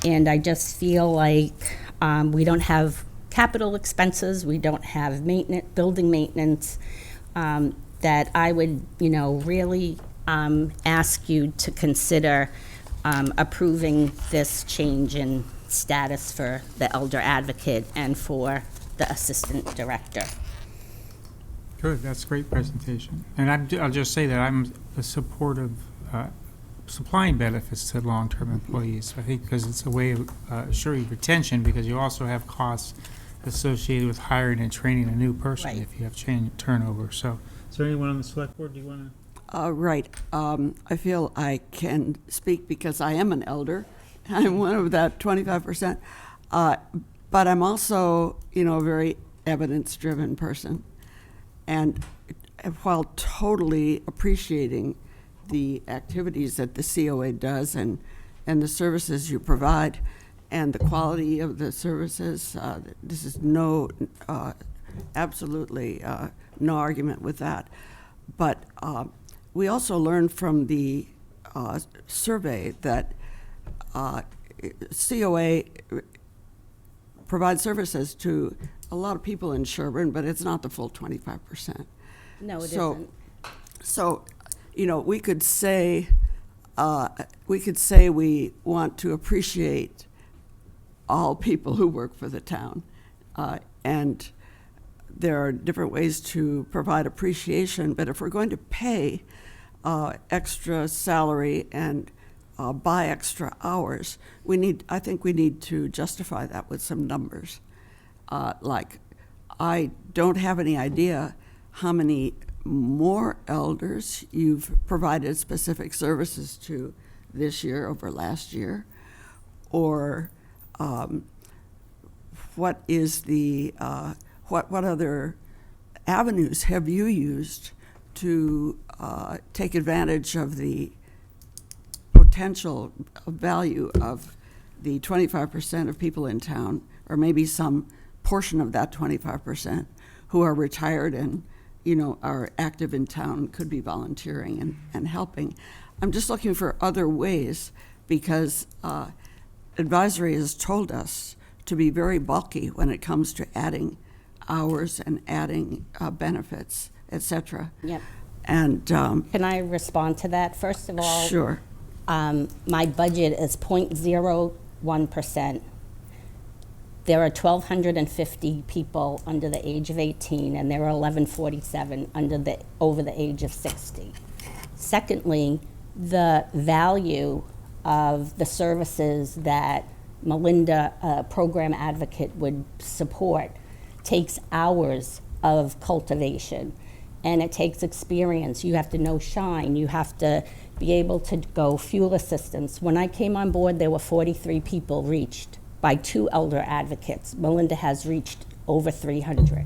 and I just feel like we don't have capital expenses, we don't have building maintenance, that I would, really ask you to consider approving this change in status for the elder advocate and for the assistant director. Good, that's a great presentation. And I'll just say that I'm a support of supplying benefits to long-term employees. I think because it's a way of assuring retention, because you also have costs associated with hiring and training a new person Right. if you have turnover. So, is there anyone on the select board, do you want to? Right. I feel I can speak because I am an elder. I'm one of that 25%. But I'm also, a very evidence-driven person. And while totally appreciating the activities that the COA does and the services you provide and the quality of the services, this is absolutely no argument with that. But we also learned from the survey that COA provides services to a lot of people in Sherborn, but it's not the full 25%. No, it isn't. So, we could say we want to appreciate all people who work for the town, and there are different ways to provide appreciation. But if we're going to pay extra salary and buy extra hours, I think we need to justify that with some numbers. Like, I don't have any idea how many more elders you've provided specific services to this year over last year, or what is the what other avenues have you used to take advantage of the potential value of the 25% of people in town, or maybe some portion of that 25% who are retired and are active in town, could be volunteering and helping. I'm just looking for other ways, because advisory has told us to be very bulky when it comes to adding hours and adding benefits, etc. Yep. And Can I respond to that? First of all, sure. My budget is 0.01%. There are 1,250 people under the age of 18, and there are 1,147 over the age of 60. Secondly, the value of the services that Melinda, a program advocate, would support takes hours of cultivation, and it takes experience. You have to know shine. You have to be able to go fuel assistance. When I came on board, there were 43 people reached by 2 elder advocates. Melinda has reached over 300.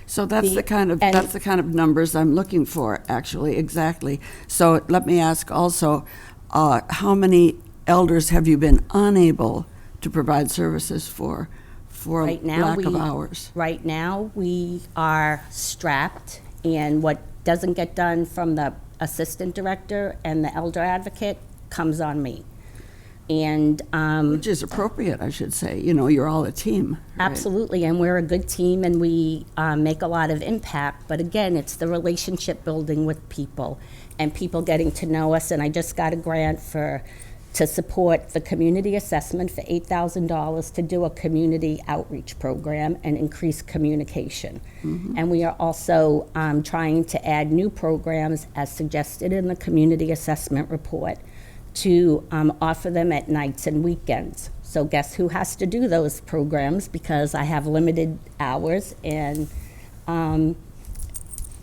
So that's The- the kind of and- that's the kind of numbers I'm looking for, actually, exactly. So let me ask also, how many elders have you been unable to provide services for Right now, lack of hours? Right now, we are strapped, and what doesn't get done from the assistant director and the elder advocate comes on me. And Which is appropriate, I should say. You know, you're all a team. right? absolutely, and we're a good team, and we make a lot of impact. But again, it's the relationship building with people, and people getting to know us. And I just got a grant to support the community assessment for $8,000 to do a community outreach program and increase communication. And we are also trying to add new programs as suggested in the community assessment report to offer them at nights and weekends. So guess who has to do those programs, because I have limited hours, and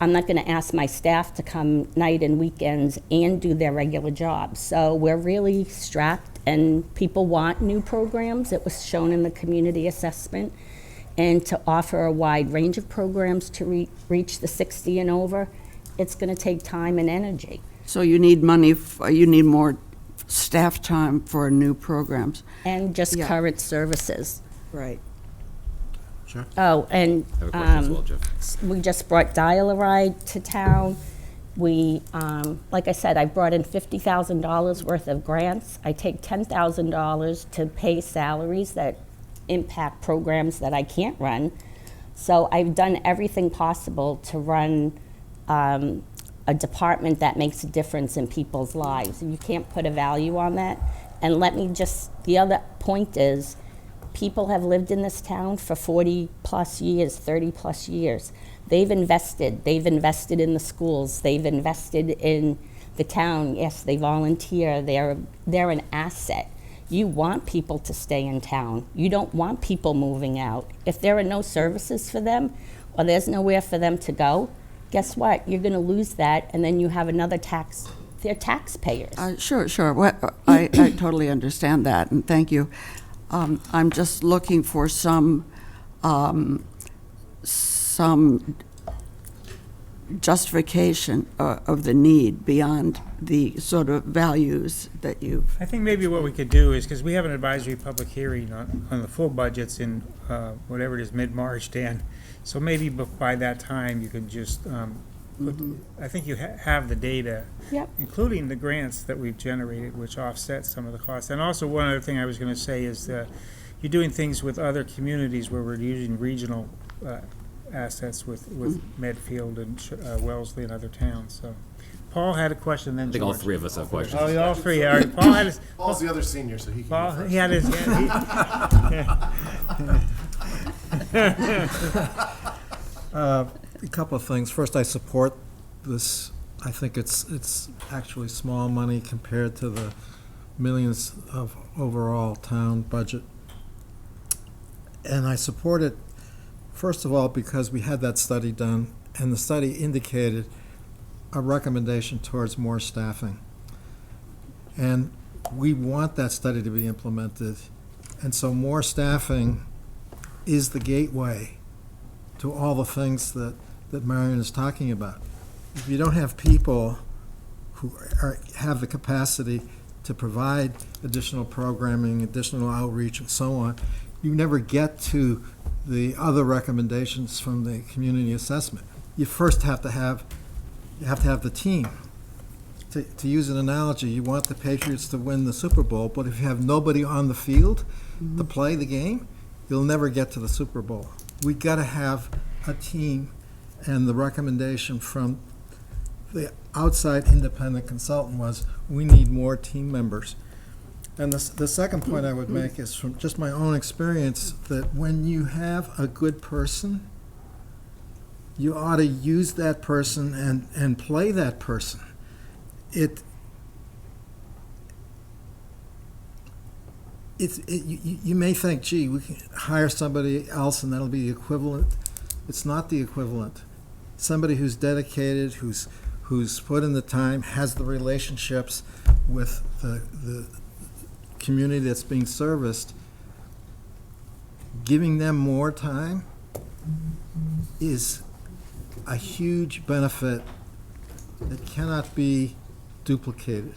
I'm not going to ask my staff to come night and weekends and do their regular jobs. So we're really strapped, and people want new programs. It was shown in the community assessment. And to offer a wide range of programs to reach the 60 and over, it's going to take time and energy. So you need money, you need more staff time for new programs. And just Yeah. current services. Right. Sure. Oh, and I have a question as well, Jeff. we just brought Dial-A-Ride to town. We, like I said, I brought in $50,000 worth of grants. I take $10,000 to pay salaries that impact programs that I can't run. So I've done everything possible to run a department that makes a difference in people's lives. You can't put a value on that. And let me just, the other point is, people have lived in this town for 40-plus years, 30-plus years. They've invested in the schools, they've invested in the town. Yes, they volunteer, they're an asset. You want people to stay in town. You don't want people moving out. If there are no services for them, or there's nowhere for them to go, guess what? You're gonna lose that, and then you have another tax, they're taxpayers. Sure. I totally understand that, and thank you. I'm just looking for some justification of the need beyond the sort of values that you've. I think maybe what we could do is, because we have an advisory public hearing on the full budgets in whatever it is, mid-March, Dan. So maybe by that time, you can just, I think you have the data, Yep. including the grants that we've generated, which offset some of the costs. And also, one other thing I was going to say is you're doing things with other communities where we're using regional assets with Medfield and Wellesley and other towns. So, Paul had a question, then I think George. all three of us have questions. Oh, all three. All right. Paul had his. Paul's the other senior, so he can Paul, go first. he had his. A couple of things. First, I support this. I think it's actually small money compared to the millions of overall town budget. And I support it, first of all, because we had that study done, and the study indicated a recommendation towards more staffing. And we want that study to be implemented. And so more staffing is the gateway to all the things that Marion is talking about. If you don't have people who have the capacity to provide additional programming, additional outreach, and so on, you never get to the other recommendations from the community assessment. You first have to have the team. To use an analogy, you want the Patriots to win the Super Bowl, but if you have nobody on the field to play the game, you'll never get to the Super Bowl. We got to have a team, and the recommendation from the outside independent consultant was, we need more team members. And the second point I would make is from just my own experience, that when you have a good person, you ought to use that person and play that person. you may think, gee, we can hire somebody else and that'll be the equivalent. It's not the equivalent. Somebody who's dedicated, who's put in the time, has the relationships with the community that's being serviced, giving them more time is a huge benefit that cannot be duplicated.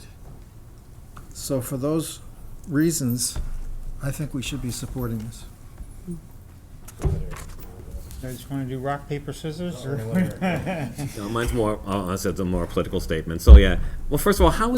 So for those reasons, I think we should be supporting this. I just want to do rock, paper, scissors? Or No, mine's more, I said, a more political statement. So, yeah. Well, first of all, how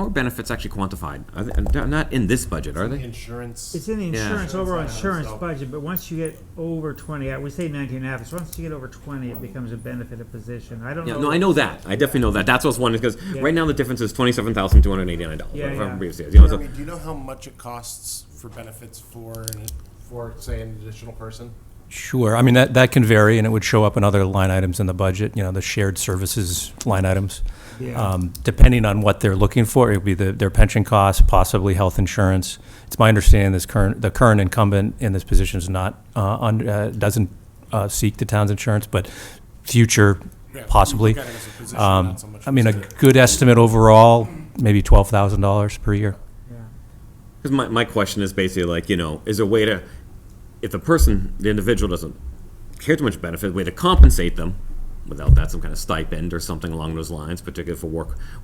are benefits actually quantified? They're not in this budget, are they? Insurance. It's in the Yeah. insurance, overall insurance So- budget, but once you get over 20, we say 19.5, so once you get over 20, it becomes a benefited position. I don't Yeah, know. no, I know that. I definitely know that. That's what's one, because Yeah. right now the difference is $27,289. Yeah, from yeah. previous years. You know, so- Jeremy, do you know how much it costs for benefits for say, an additional person? Sure. I mean, that can vary, and it would show up in other line items in the budget, the shared services line items. Yeah. Depending on what they're looking for, it would be their pension costs, possibly health insurance. It's my understanding the current incumbent in this position is not, doesn't seek the town's insurance, but future, Yeah, possibly. look at it as a position, not so much I mean, a as a- good estimate overall, maybe $12,000 per year. Because my question is basically like, is there a way to, if the individual doesn't care too much benefit, way to compensate them without that, some kind of stipend or something along those lines, particularly for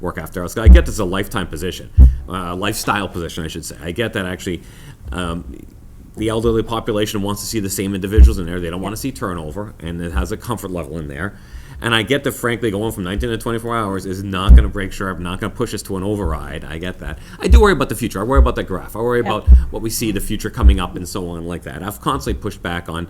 work after hours. I get this is a lifetime position, lifestyle position, I should say. I get that actually the elderly population wants to see the same individuals in there. They don't want to see turnover, and it has a comfort level in there. And I get that, frankly, going from 19 to 24 hours is not going to break sharp, not going to push us to an override. I get that. I do worry about the future. I worry about that graph. I worry about what we see the future coming up and so on like that. I've constantly pushed back on,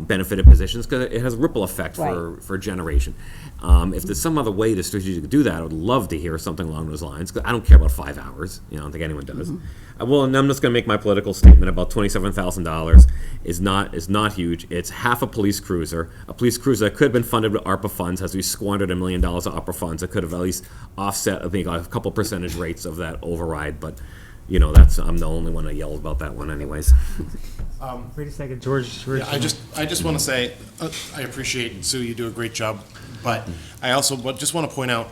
benefited positions because it has a ripple effect for a generation. If there's some other way to strategically do that, I would love to hear something along those lines, because I don't care about 5 hours. I don't think anyone does. Well, and I'm just going to make my political statement about $27,000 is not huge. It's half a police cruiser that could have been funded with ARPA funds, as we squandered $1 million of ARPA funds that could have at least offset, I think, a couple percentage rates of that override. But, I'm the only one that yelled about that one, anyways. Wait a second, George. Yeah, I just want to say, I appreciate, Sue, you do a great job, but I also just want to point out,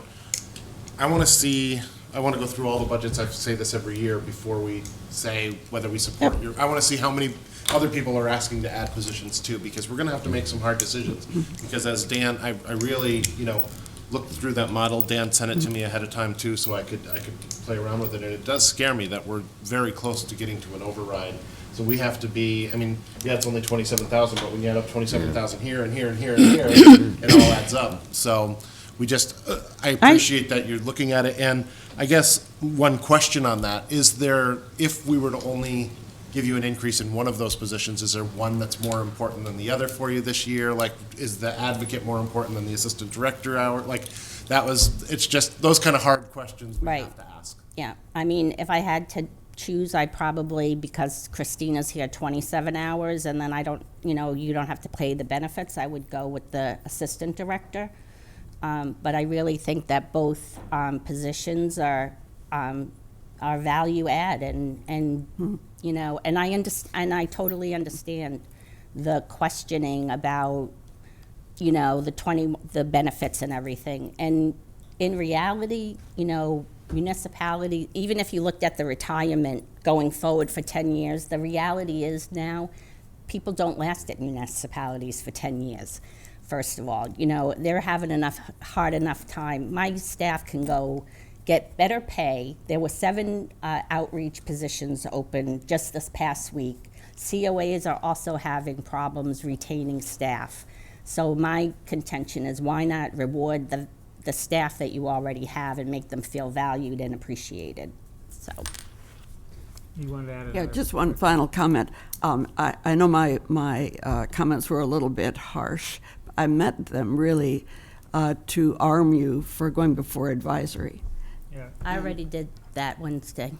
I want to go through all the budgets. I say this every year before we say whether we support I want to see how many other people are asking to add positions too, because we're going to have to make some hard decisions. Because as Dan, I really, looked through that model. Dan sent it to me ahead of time too, so I could play around with it. And it does scare me that we're very close to getting to an override. So we have to be, it's only 27,000, but when you add up 27,000 here and here and here and here, it all adds up. So we I appreciate that you're looking at it. And I guess one question on that, is there, if we were to only give you an increase in one of those positions, is there one that's more important than the other for you this year? Like, is the advocate more important than the assistant director hour? Like, it's just those kind of hard questions we have to ask. Yeah, if I had to choose, I'd probably, because Christina's here 27 hours, and then I don't, you don't have to pay the benefits, I would go with the assistant director. But I really think that both positions are value add, and I totally understand the questioning about, the benefits and everything. And in reality, municipality, even if you looked at the retirement going forward for 10 years, the reality is now people don't last at municipalities for 10 years. First of all, they're having hard enough time. My staff can go get better pay. There were 7 outreach positions open just this past week. COAs are also having problems retaining staff. So my contention is, why not reward the staff that you already have and make them feel valued and appreciated? So. You wanted to add Yeah, another- just one final comment. I know my comments were a little bit harsh. I meant them really to arm you for going before advisory. Yeah. I already did that Wednesday.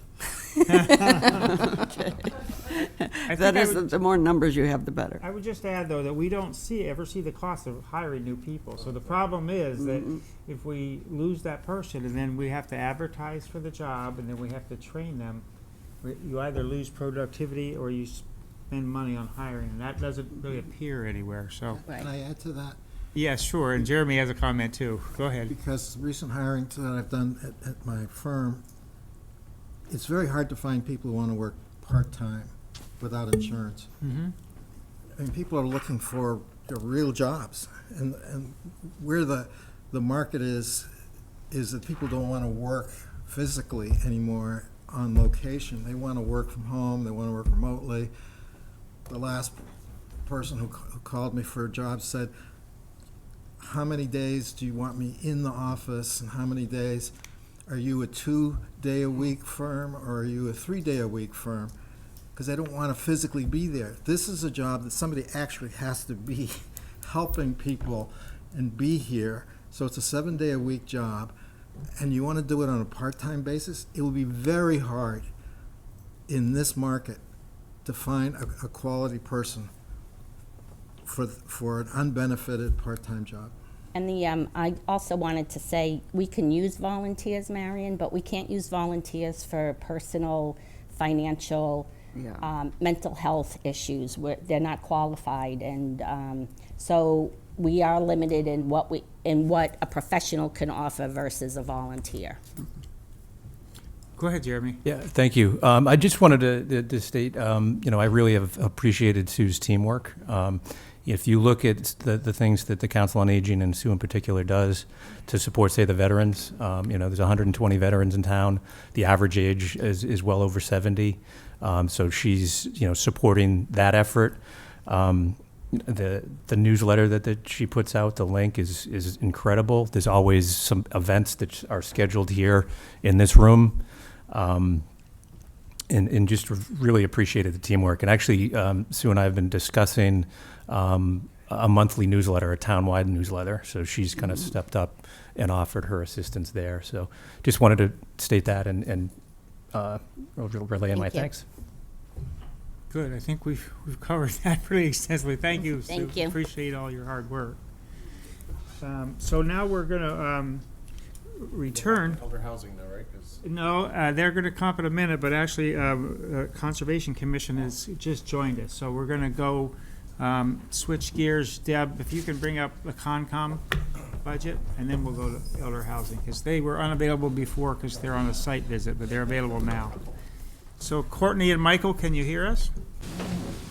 That is, the more numbers you have, the better. I would just add, though, that we don't ever see the cost of hiring new people. So the problem is that if we lose that person, and then we have to advertise for the job, and then we have to train them, you either lose productivity or you spend money on hiring, and that doesn't really appear anywhere, so. Can I add to that? Yeah, sure, and Jeremy has a comment too. Go ahead. Because recent hiring that I've done at my firm, it's very hard to find people who want to work part-time without insurance. Mm-hmm. I mean, people are looking for real jobs, and where the market is that people don't want to work physically anymore on location. They want to work from home, they want to work remotely. The last person who called me for a job said, how many days do you want me in the office, and how many days? Are you a 2-day-a-week firm, or are you a 3-day-a-week firm? Because they don't want to physically be there. This is a job that somebody actually has to be helping people and be here. So it's a 7-day-a-week job, and you want to do it on a part-time basis. It will be very hard in this market to find a quality person for an unbenefited part-time job. And I also wanted to say, we can use volunteers, Marion, but we can't use volunteers for personal, financial, mental health issues. They're not qualified, and so we are limited in what a professional can offer versus a volunteer. Go ahead, Jeremy. Yeah, thank you. I just wanted to state, I really have appreciated Sue's teamwork. If you look at the things that the Council on Aging, and Sue in particular, does to support, say, the veterans, there's 120 veterans in town. The average age is well over 70. So she's, supporting that effort. The newsletter that she puts out, the link is incredible. There's always some events that are scheduled here in this room. And just really appreciated the teamwork. And actually, Sue and I have been discussing a monthly newsletter, a townwide newsletter. So she's kind of stepped up and offered her assistance there. So just wanted to state that and relay my thanks. Good. I think we've covered that pretty extensively. Thank you, Sue. Thank you. Appreciate all your hard work. So now we're going to return. Elder housing though, right? 'Cause No, they're going to come up in a minute, but actually, Conservation Commission has just joined us. So we're going to go switch gears. Deb, if you can bring up the Concom budget, and then we'll go to elder housing, because they were unavailable before because they're on a site visit, but they're available now. So Courtney and Michael, can you hear us?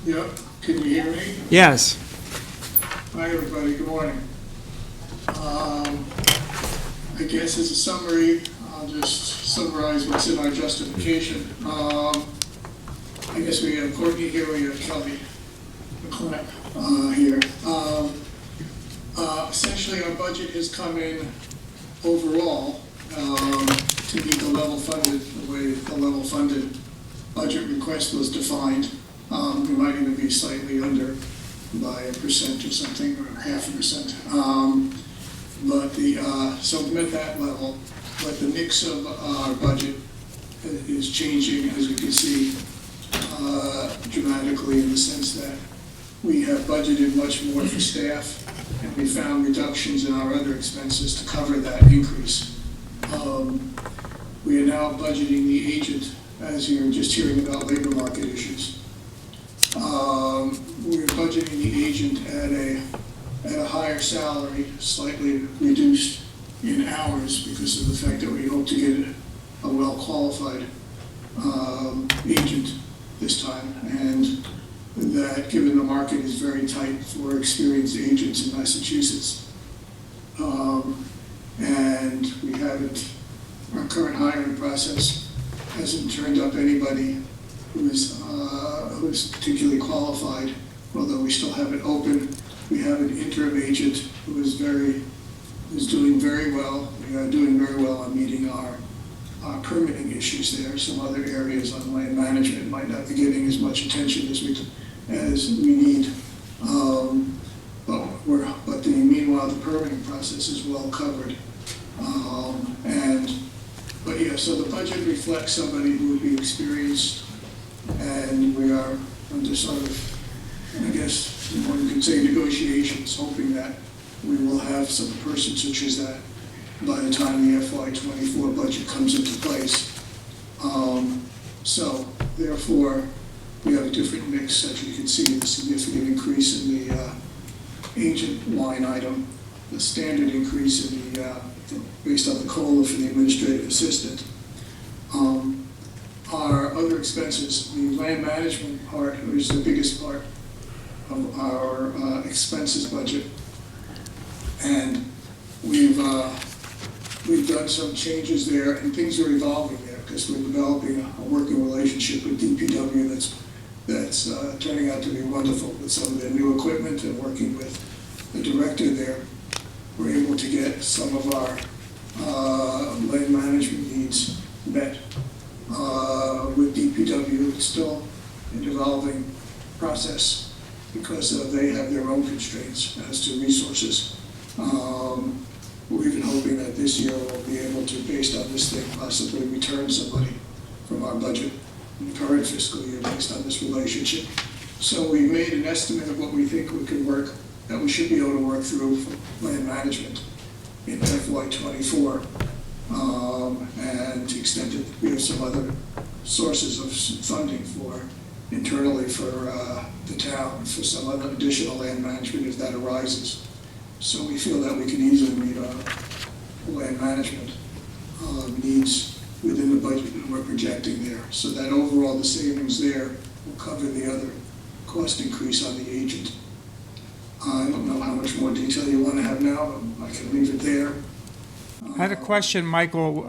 Yep, can you hear me? Yes. Hi, everybody, good morning. I guess as a summary, I'll just summarize what's in our justification. I guess we have Courtney here, we have Kelly McClain here. Essentially, our budget has come in overall to meet the level funded, the way the level funded budget request was defined. We might even be slightly under by 1% or something, or 0.5%. So we're at that level, but the mix of our budget is changing, as you can see, dramatically, in the sense that we have budgeted much more for staff, and we found reductions in our other expenses to cover that increase. We are now budgeting the agent, as you're just hearing about labor market issues. We're budgeting the agent at a higher salary, slightly reduced in hours, because of the fact that we hope to get a well-qualified agent this time, and that given the market is very tight for experienced agents in Massachusetts, and we haven't, our current hiring process hasn't turned up anybody who's particularly qualified, although we still have it open. We have an interim agent who is doing very well. We are doing very well on meeting our permitting issues there. Some other areas on land management might not be getting as much attention as we need. But meanwhile, the permitting process is well covered. So the budget reflects somebody who would be experienced, and we are under sort of, I guess one could say, negotiations, hoping that we will have some person such as that by the time the FY24 budget comes into place. So therefore, we have a different mix. As you can see, the significant increase in the agent line item, the standard increase in the, based on the COLA for the administrative assistant. Our other expenses, the land management part, which is the biggest part of our expenses budget. And we've done some changes there, and things are evolving there because we're developing a working relationship with DPW that's turning out to be wonderful with some of their new equipment, and working with the director there. We're able to get some of our land management needs met with DPW. It's still a developing process because they have their own constraints as to resources. We're even hoping that this year we'll be able to, based on this thing, possibly return somebody from our budget in the current fiscal year based on this relationship. So we made an estimate of what we think we could work, that we should be able to work through for land management in FY24. And to the extent that we have some other sources of funding for internally for the town, for some other additional land management if that arises. So we feel that we can easily meet our land management needs within the budget that we're projecting there. So that overall the savings there will cover the other cost increase on the agent. I don't know how much more detail you want to have now, but I can leave it there. I had a question, Michael.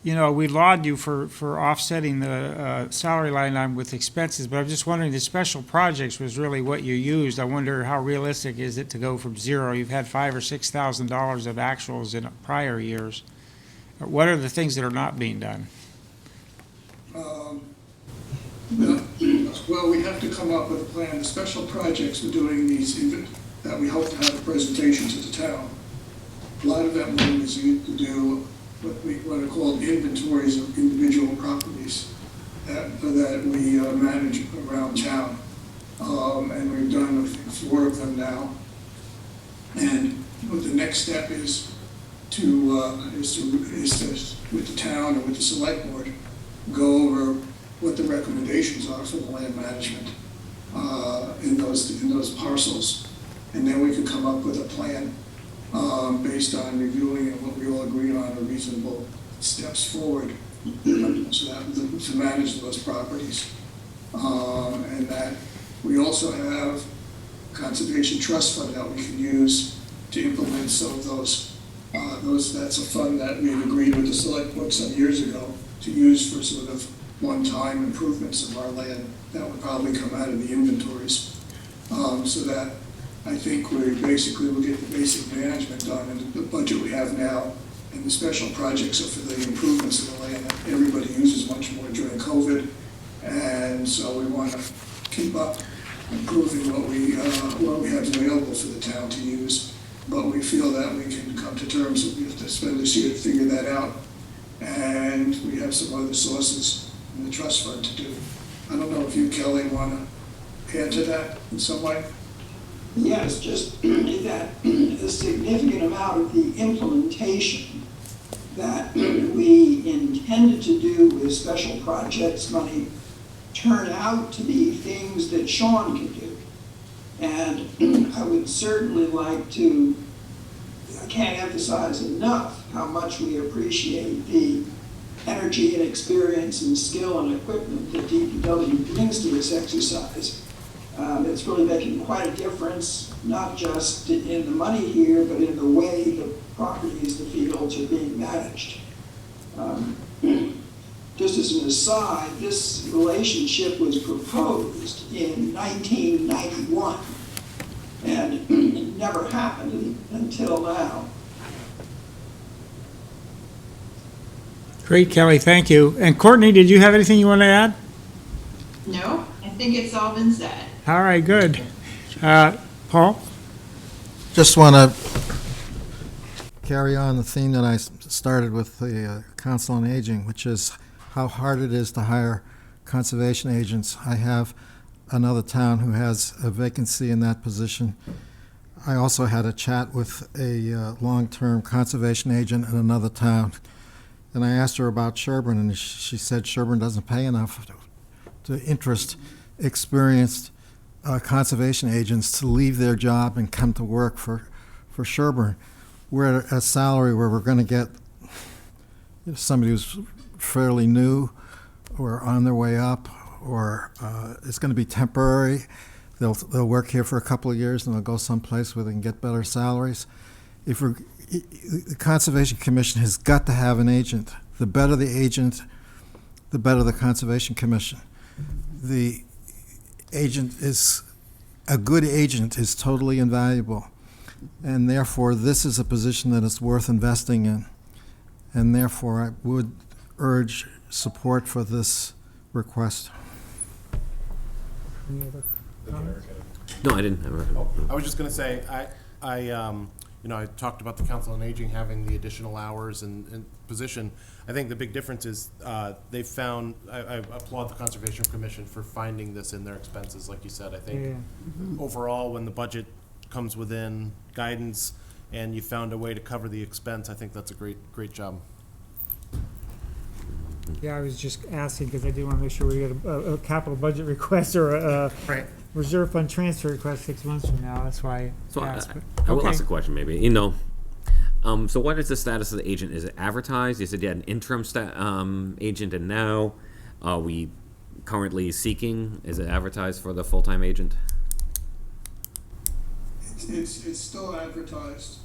You know, we laud you for offsetting the salary line item with expenses, but I'm just wondering, the special projects was really what you used. I wonder how realistic is it to go from zero? You've had $5,000 or $6,000 of actuals in prior years. What are the things that are not being done? Well, we have to come up with a plan. The special projects we're doing these that we hope to have a presentation to the town. A lot of that money is used to do what are called inventories of individual properties that we manage around town. And we've done, I think, 4 of them now. And what the next step is to with the town and with the select board, go over what the recommendations are for the land management in those parcels. And then we could come up with a plan based on reviewing and what we all agree on are reasonable steps forward to manage those properties. And that we also have conservation trust fund that we can use to implement some of those. That's a fund that we agreed with the select board some years ago to use for sort of one-time improvements of our land that would probably come out of the inventories. So that I think we basically will get the basic management done, and the budget we have now and the special projects are for the improvements of the land that everybody uses much more during COVID. And so we want to keep up improving what we have available for the town to use. But we feel that we can come to terms that we have to spend this year to figure that out. And we have some other sources in the trust fund to do. I don't know if you, Kelly, want to add to that in some way? Yes, just that a significant amount of the implementation that we intended to do with special projects money turn out to be things that Sean can do. And I would certainly like to, I can't emphasize enough how much we appreciate the energy and experience and skill and equipment that DPW brings to this exercise. It's really making quite a difference, not just in the money here, but in the way the properties, the fields are being managed. Just as an aside, this relationship was proposed in 1991, and it never happened until now. Great, Kelly, thank you. And Courtney, did you have anything you want to add? No, I think it's all been said. All right, good. Paul? Just want to carry on the theme that I started with the Council on Aging, which is how hard it is to hire conservation agents. I have another town who has a vacancy in that position. I also had a chat with a long-term conservation agent in another town, And I asked her about Sherborn, and she said Sherborn doesn't pay enough to interest experienced conservation agents to leave their job and come to work for Sherborn. We're at a salary where we're going to get somebody who's fairly new or on their way up, or it's going to be temporary. They'll work here for a couple of years and they'll go someplace where they can get better salaries. The Conservation Commission has got to have an agent. The better the agent, the better the Conservation Commission. The agent is, a good agent is totally invaluable. And therefore, this is a position that is worth investing in. And therefore, I would urge support for this request. Any other comments? No, I didn't. I was just gonna say, I talked about the Council on Aging having the additional hours and position. I think the big difference is, they've found, I applaud the Conservation Commission for finding this in their expenses, like you said. I think overall, when the budget comes within guidance and you found a way to cover the expense, I think that's a great job. Yeah, I was just asking because I do want to make sure we get a capital budget request or a reserve fund transfer request 6 months from now. That's why I asked. I will ask a question maybe. So what is the status of the agent? Is it advertised? You said you had an interim agent, and now are we currently seeking? Is it advertised for the full-time agent? It's still advertised.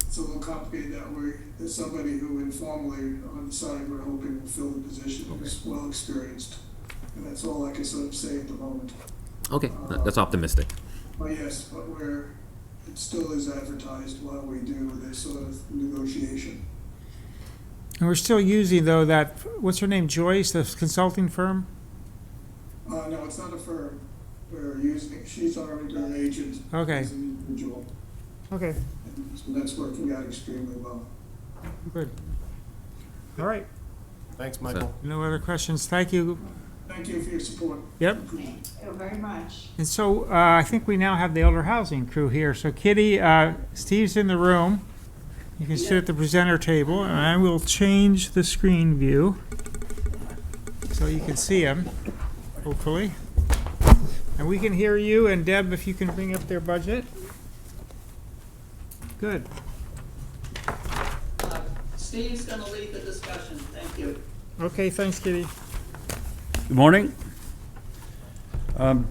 It's a little complicated that way. There's somebody who informally on the side we're hoping will fill the position, who's well experienced. And that's all I can sort of say at the moment. Okay, that's optimistic. But yes, but it still is advertised while we do this sort of negotiation. And we're still using, though, what's her name, Joyce, the consulting firm? No, it's not a firm. We're using, she's already our agent. Okay. As an individual. Okay. And that's working out extremely well. Good. All right. Thanks, Michael. No other questions. Thank you. Thank you for your support. Yep. Thank you very much. And so I think we now have the elder housing crew here. So Kitty, Steve's in the room. You can sit at the presenter table, and I will change the screen view so you can see him, hopefully. And we can hear you, and Deb, if you can bring up their budget. Good. Steve's gonna lead the discussion. Thank you. Okay, thanks, Kitty. Good morning. All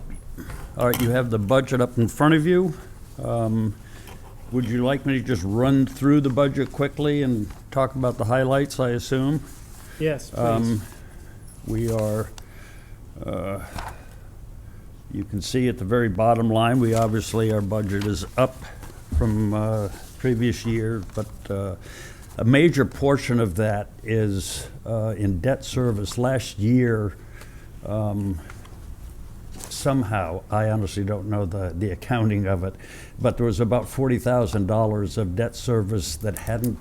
right, you have the budget up in front of you. Would you like me to just run through the budget quickly and talk about the highlights, I assume? Yes, please. We are, you can see at the very bottom line, our budget is up from previous year, but a major portion of that is in debt service. Last year, somehow, I honestly don't know the accounting of it, but there was about $40,000 of debt service that hadn't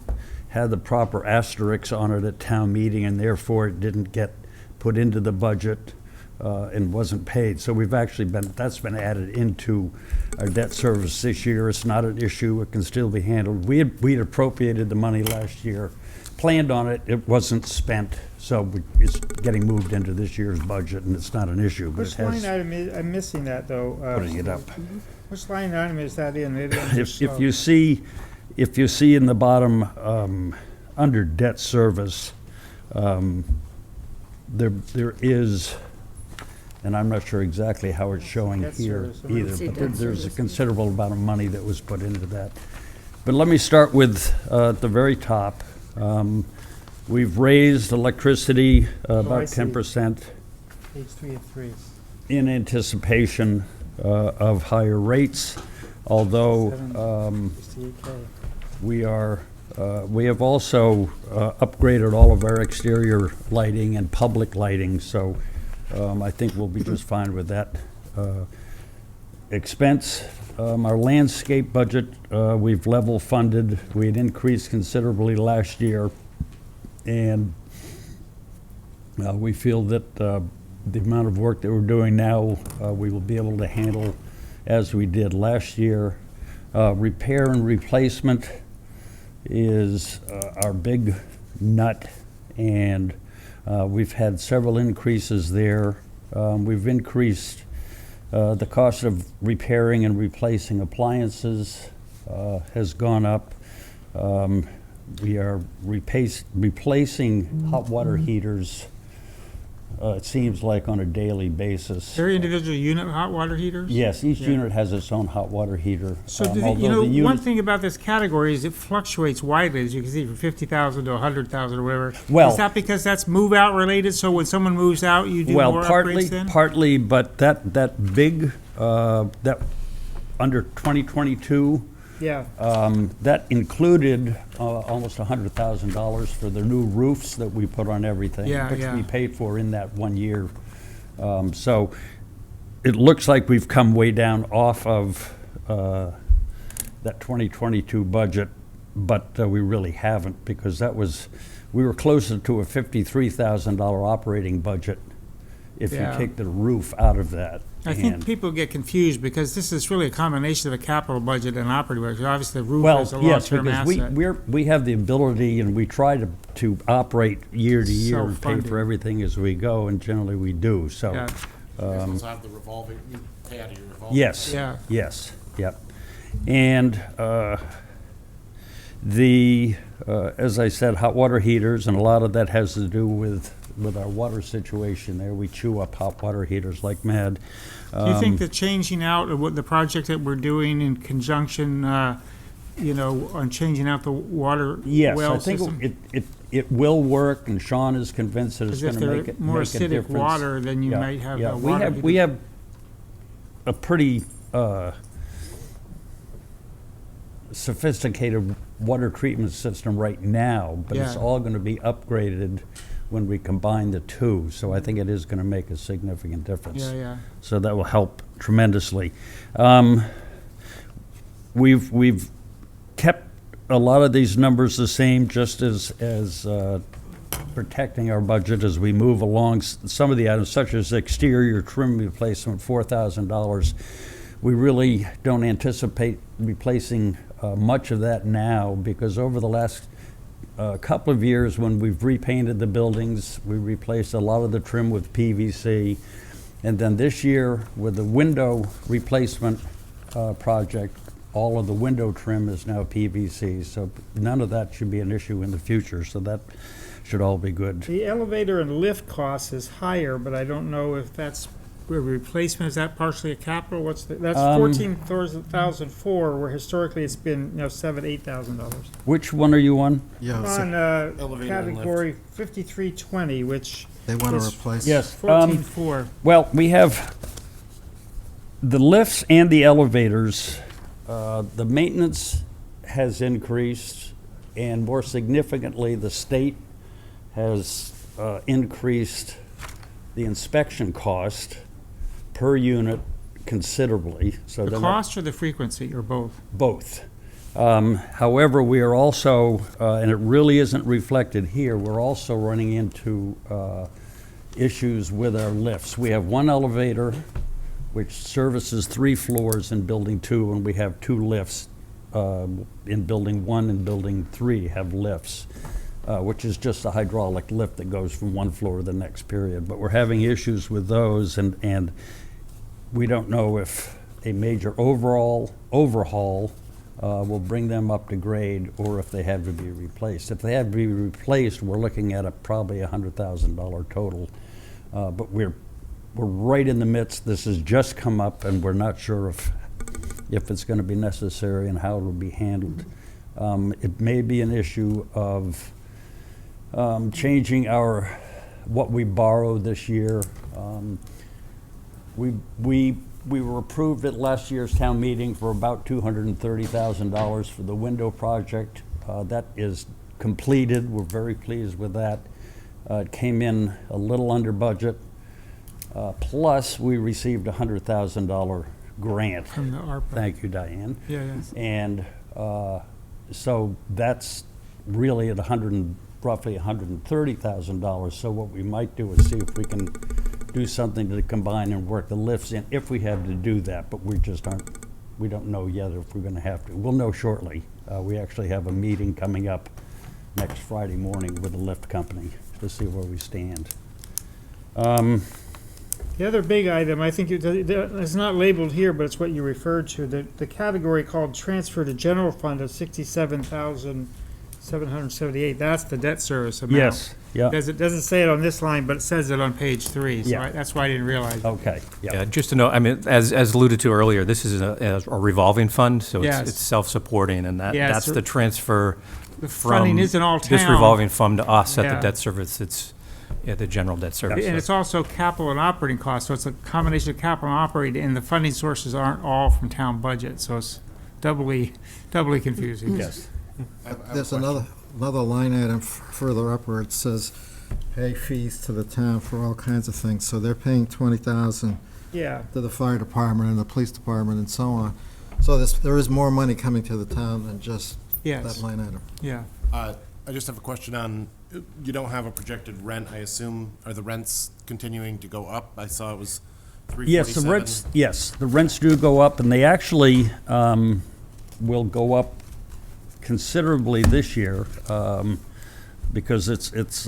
had the proper asterisks on it at town meeting, and therefore it didn't get put into the budget and wasn't paid. So that's been added into our debt service this year. It's not an issue. It can still be handled. We'd appropriated the money last year, planned on it. It wasn't spent, so it's getting moved into this year's budget, and it's not an issue. But Which line item is, I'm missing that, though. Putting it up. Which line item is that in? Maybe I'm just If you see in the bottom under debt service, there is, and I'm not sure exactly how it's showing Debt here service, either, but there's a considerable amount of money that was put into that. But let me start with at the very top. We've raised electricity about 10%. Page 3 of 3. In anticipation of higher rates, although 68K. we have also upgraded all of our exterior lighting and public lighting, so I think we'll be just fine with that expense. Our landscape budget, we've level funded. We had increased considerably last year, and we feel that the amount of work that we're doing now, we will be able to handle as we did last year. Repair and replacement, is our big nut, and we've had several increases there. We've increased the cost of repairing and replacing appliances has gone up. We are replacing hot water heaters, it seems like on a daily basis. Every individual unit hot water heaters? Yes, each Yeah. unit has its own hot water heater. So, Although the one unit- thing about this category is it fluctuates widely, as you can see, from 50,000 to 100,000 or whatever. Well- Is that because that's move-out related, so when someone moves out, you do Well, more partly, upgrades then? partly, but that big, that under 2022, Yeah. that included almost $100,000 for the new roofs that we put on everything, Yeah, which yeah. we paid for in that 1 year. So it looks like we've come way down off of that 2022 budget, but we really haven't, because we were closer to a $53,000 operating budget if you Yeah. take the roof out of that. I think And- people get confused because this is really a combination of a capital budget and operating budget. Obviously, the roof Well, is a yes, long-term because asset. we have the ability, and we try to operate year to year and pay Self-funding. for everything as we go, and generally we do, so. Yeah. You guys also have the revolving, you pay out of your revolving. Yes. Yeah. Yes, yep. And as I said, hot water heaters, and a lot of that has to do with our water situation there. We chew up hot water heaters like mad. Do you think that changing out of what the project that we're doing in conjunction, on changing out the water Yes, well I think system? it will work, and Sean is convinced that it's Because going if to they're make more a acidic difference. water, then you Yeah, might have yeah. a We water have, we heater. have a pretty sophisticated water treatment system right now, but it's Yeah. all going to be upgraded when we combine the two. So I think it is going to make a significant difference. Yeah, yeah. So that will help tremendously. We've kept a lot of these numbers the same, just as protecting our budget as we move along. Some of the items, such as exterior trim replacement, $4,000. We really don't anticipate replacing much of that now, because over the last couple of years, when we've repainted the buildings, we replaced a lot of the trim with PVC. And then this year, with the window replacement project, all of the window trim is now PVC. So none of that should be an issue in the future. So that should all be good. The elevator and lift cost is higher, but I don't know if that's a replacement. Is that partially a capital? That's 14,004, where historically it's been, $7,000-8,000. Which one are you on? Yeah, On Elevator and lift. category 5320, which they want to is replace. Yes. 14,400. Well, we have the lifts and the elevators. The maintenance has increased, and more significantly, the state has increased the inspection cost per unit considerably. So The then cost or the frequency, or both? both. However, we are also, and it really isn't reflected here, we're also running into issues with our lifts. We have one elevator which services 3 floors in Building 2, and we have 2 lifts in Building 1 and Building 3 have lifts, which is just a hydraulic lift that goes from one floor to the next, period. But we're having issues with those, and we don't know if a major overhaul will bring them up to grade, or if they have to be replaced. If they have to be replaced, we're looking at probably $100,000 total. But we're right in the midst. This has just come up, and we're not sure if it's going to be necessary and how it will be handled. It may be an issue of changing what we borrow this year. We were approved at last year's town meeting for about $230,000 for the window project. That is completed. We're very pleased with that. It came in a little under budget. Plus, we received a $100,000 grant. From the ARPA. Thank you, Diane. Yeah, yeah. And so that's really at roughly $130,000. So what we might do is see if we can do something to combine and work the lifts in, if we have to do that. But we don't know yet if we're going to have to. We'll know shortly. We actually have a meeting coming up next Friday morning with the lift company to see where we stand. The other big item, I think it's not labeled here, but it's what you referred to, the category called transfer to general fund of 67,778. That's the debt service amount. Yes, yeah. It doesn't say it on this line, but it says it on page 3, so Yeah. that's why I didn't realize it. Okay, yeah. Yeah, just to know, I mean, as alluded to earlier, this is a revolving fund, so Yes. it's self-supporting, and Yeah, that's so the transfer the funding from isn't all this town. revolving fund to offset the Yeah. debt service. It's the general debt service. And it's also capital and operating costs, so it's a combination of capital and operating, and the funding sources aren't all from town budget, so it's doubly confusing. Yes. There's another line item further up where it says pay fees to the town for all kinds of things. So they're paying $20,000 Yeah, to the fire department and the police department and so on. So there is more money coming to the town than just yes, that line item. yeah. I just have a question on, you don't have a projected rent, I assume, are the rents continuing to go up? I saw it was Yes, $347. the rents do go up, and they actually will go up considerably this year, because it's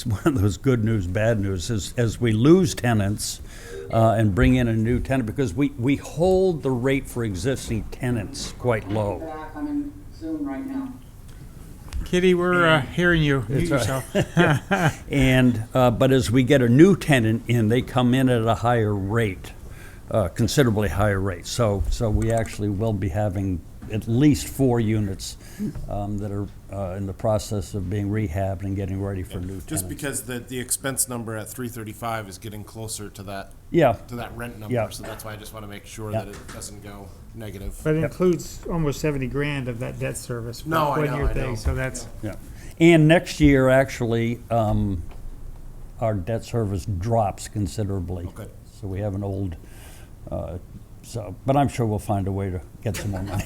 one of those good news, bad news. As we lose tenants and bring in a new tenant, because we hold the rate for existing tenants quite low. I'm in Zoom right now. Kitty, we're hearing you. Mute It's yourself. And, but as we get a new tenant in, they come in at a higher rate, considerably higher rate. So we actually will be having at least 4 units that are in the process of being rehabbed and getting ready for new tenants. Just because the expense number at 335 is getting closer to that. Yeah. To that rent number, Yeah. so that's why I just want to make sure Yeah. that it doesn't go negative. But it includes almost 70 grand of that debt service. for No, I know, one-year I thing, know. So that's, Yeah. And next year, actually, our debt service drops considerably. Okay. So we have an old, but I'm sure we'll find a way to get some more money.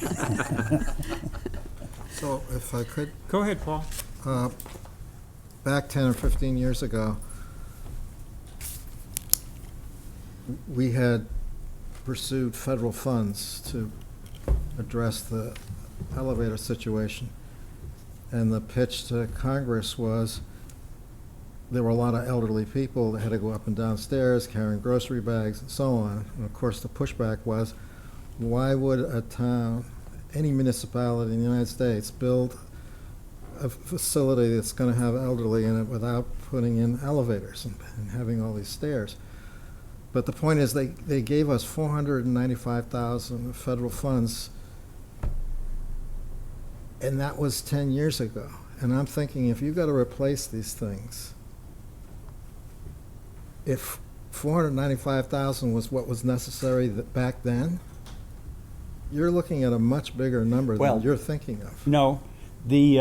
So if I could, go ahead, Paul. back 10 or 15 years ago, we had pursued federal funds to address the elevator situation. And the pitch to Congress was there were a lot of elderly people that had to go up and down stairs carrying grocery bags and so on. And of course, the pushback was, why would a town, any municipality in the United States, build a facility that's going to have elderly in it without putting in elevators and having all these stairs? But the point is, they gave us $495,000 of federal funds, and that was 10 years ago. And I'm thinking, if you've got to replace these things, if $495,000 was what was necessary back then, you're looking at a much bigger number Well, than you're thinking of. No, the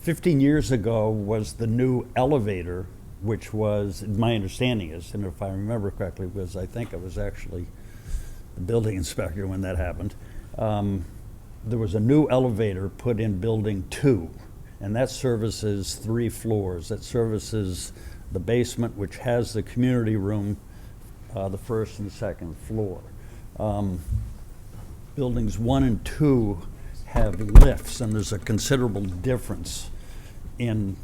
15 years ago was the new elevator, which was, my understanding is, and if I remember correctly, was I think it was actually the building inspector when that happened. There was a new elevator put in Building 2, and that services 3 floors. That services the basement, which has the community room, the first and second floor. Buildings 1 and 2 have lifts, and there's a considerable difference in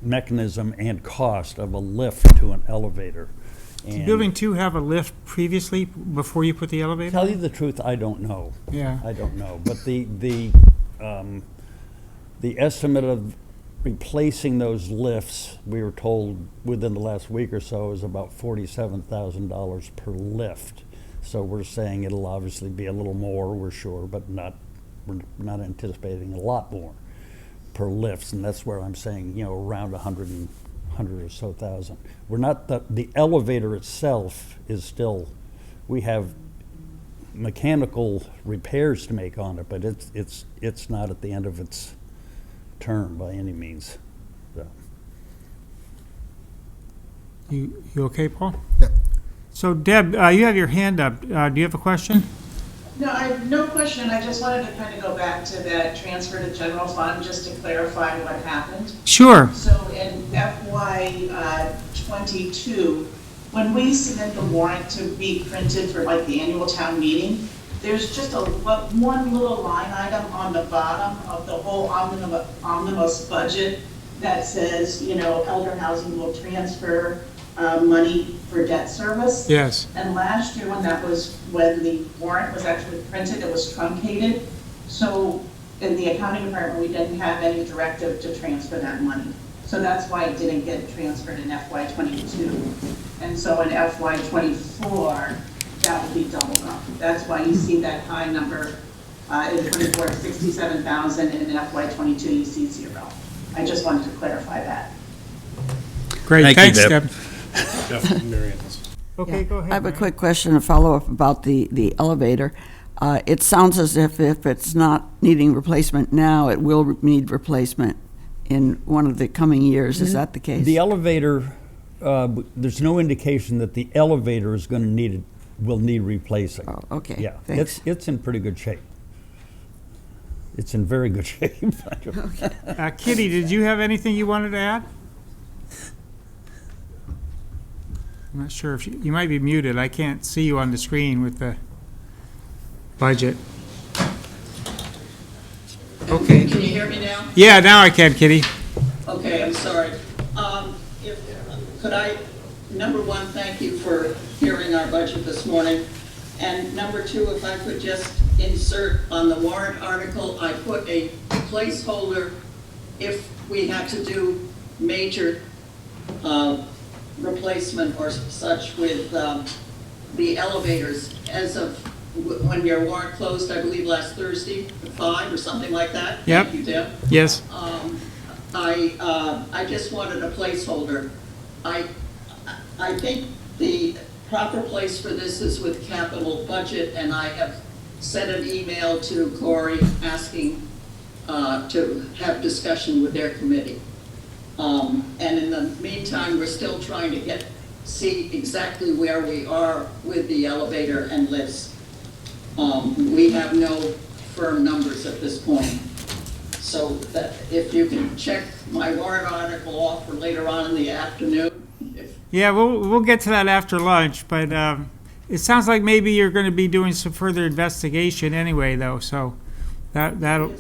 mechanism and cost of a lift to an elevator. Did And Building 2 have a lift previously, before you put the elevator? tell you the truth, I don't know. Yeah. I don't know, but the estimate of replacing those lifts, we were told within the last week or so, is about $47,000 per lift. So we're saying it'll obviously be a little more, we're sure, but we're not anticipating a lot more per lifts, and that's where I'm saying, around 100 or so thousand. We're not, the elevator itself is still, we have mechanical repairs to make on it, but it's not at the end of its term by any means. So. You okay, Paul? Yep. So Deb, you have your hand up. Do you have a question? No, I have no question. I just wanted to kind of go back to that transfer to general fund, just to clarify what happened. Sure. So in FY '22, when we submit the warrant to be printed for like the annual town meeting, there's just one little line item on the bottom of the whole omnibus budget that says, elder housing will transfer money for debt service. Yes. And last year when the warrant was actually printed, it was truncated. So in the accounting department, we didn't have any directive to transfer that money. So that's why it didn't get transferred in FY '22. And so in FY '24, that would be doubled up. That's why you see that high number in '24, 67,000, and in FY '22, you see 0. I just wanted to clarify that. Great, Thank you, thanks, Deb. Deb. Mary Ann. Okay, go ahead. I have a Mary. quick question, a follow-up about the elevator. It sounds as if it's not needing replacement now, it will need replacement in one of the coming years. Is that the case? The elevator, there's no indication that the elevator is going to will need replacing. Oh, okay, Yeah, thanks. it's in pretty good shape. It's in very good shape. Kitty, did you have anything you wanted to add? I'm not sure if you might be muted. I can't see you on the screen with the budget. Okay. Can you hear me now? Yeah, now I can, Kitty. Okay, I'm sorry. Could I, number one, thank you for hearing our budget this morning. And number two, if I could just insert on the warrant article, I put a placeholder if we have to do major replacement or such with the elevators as of when your warrant closed, I believe last Thursday at 5 or something like that. Yep. Thank you, Deb. Yes. I just wanted a placeholder. I think the proper place for this is with capital budget, and I have sent an email to Corey asking to have discussion with their committee. And in the meantime, we're still trying to see exactly where we are with the elevator and lifts. We have no firm numbers at this point. So that if you can check my warrant article off for later on in the afternoon. Yeah, we'll get to that after lunch, but it sounds like maybe you're going to be doing some further investigation anyway, though. So that'll.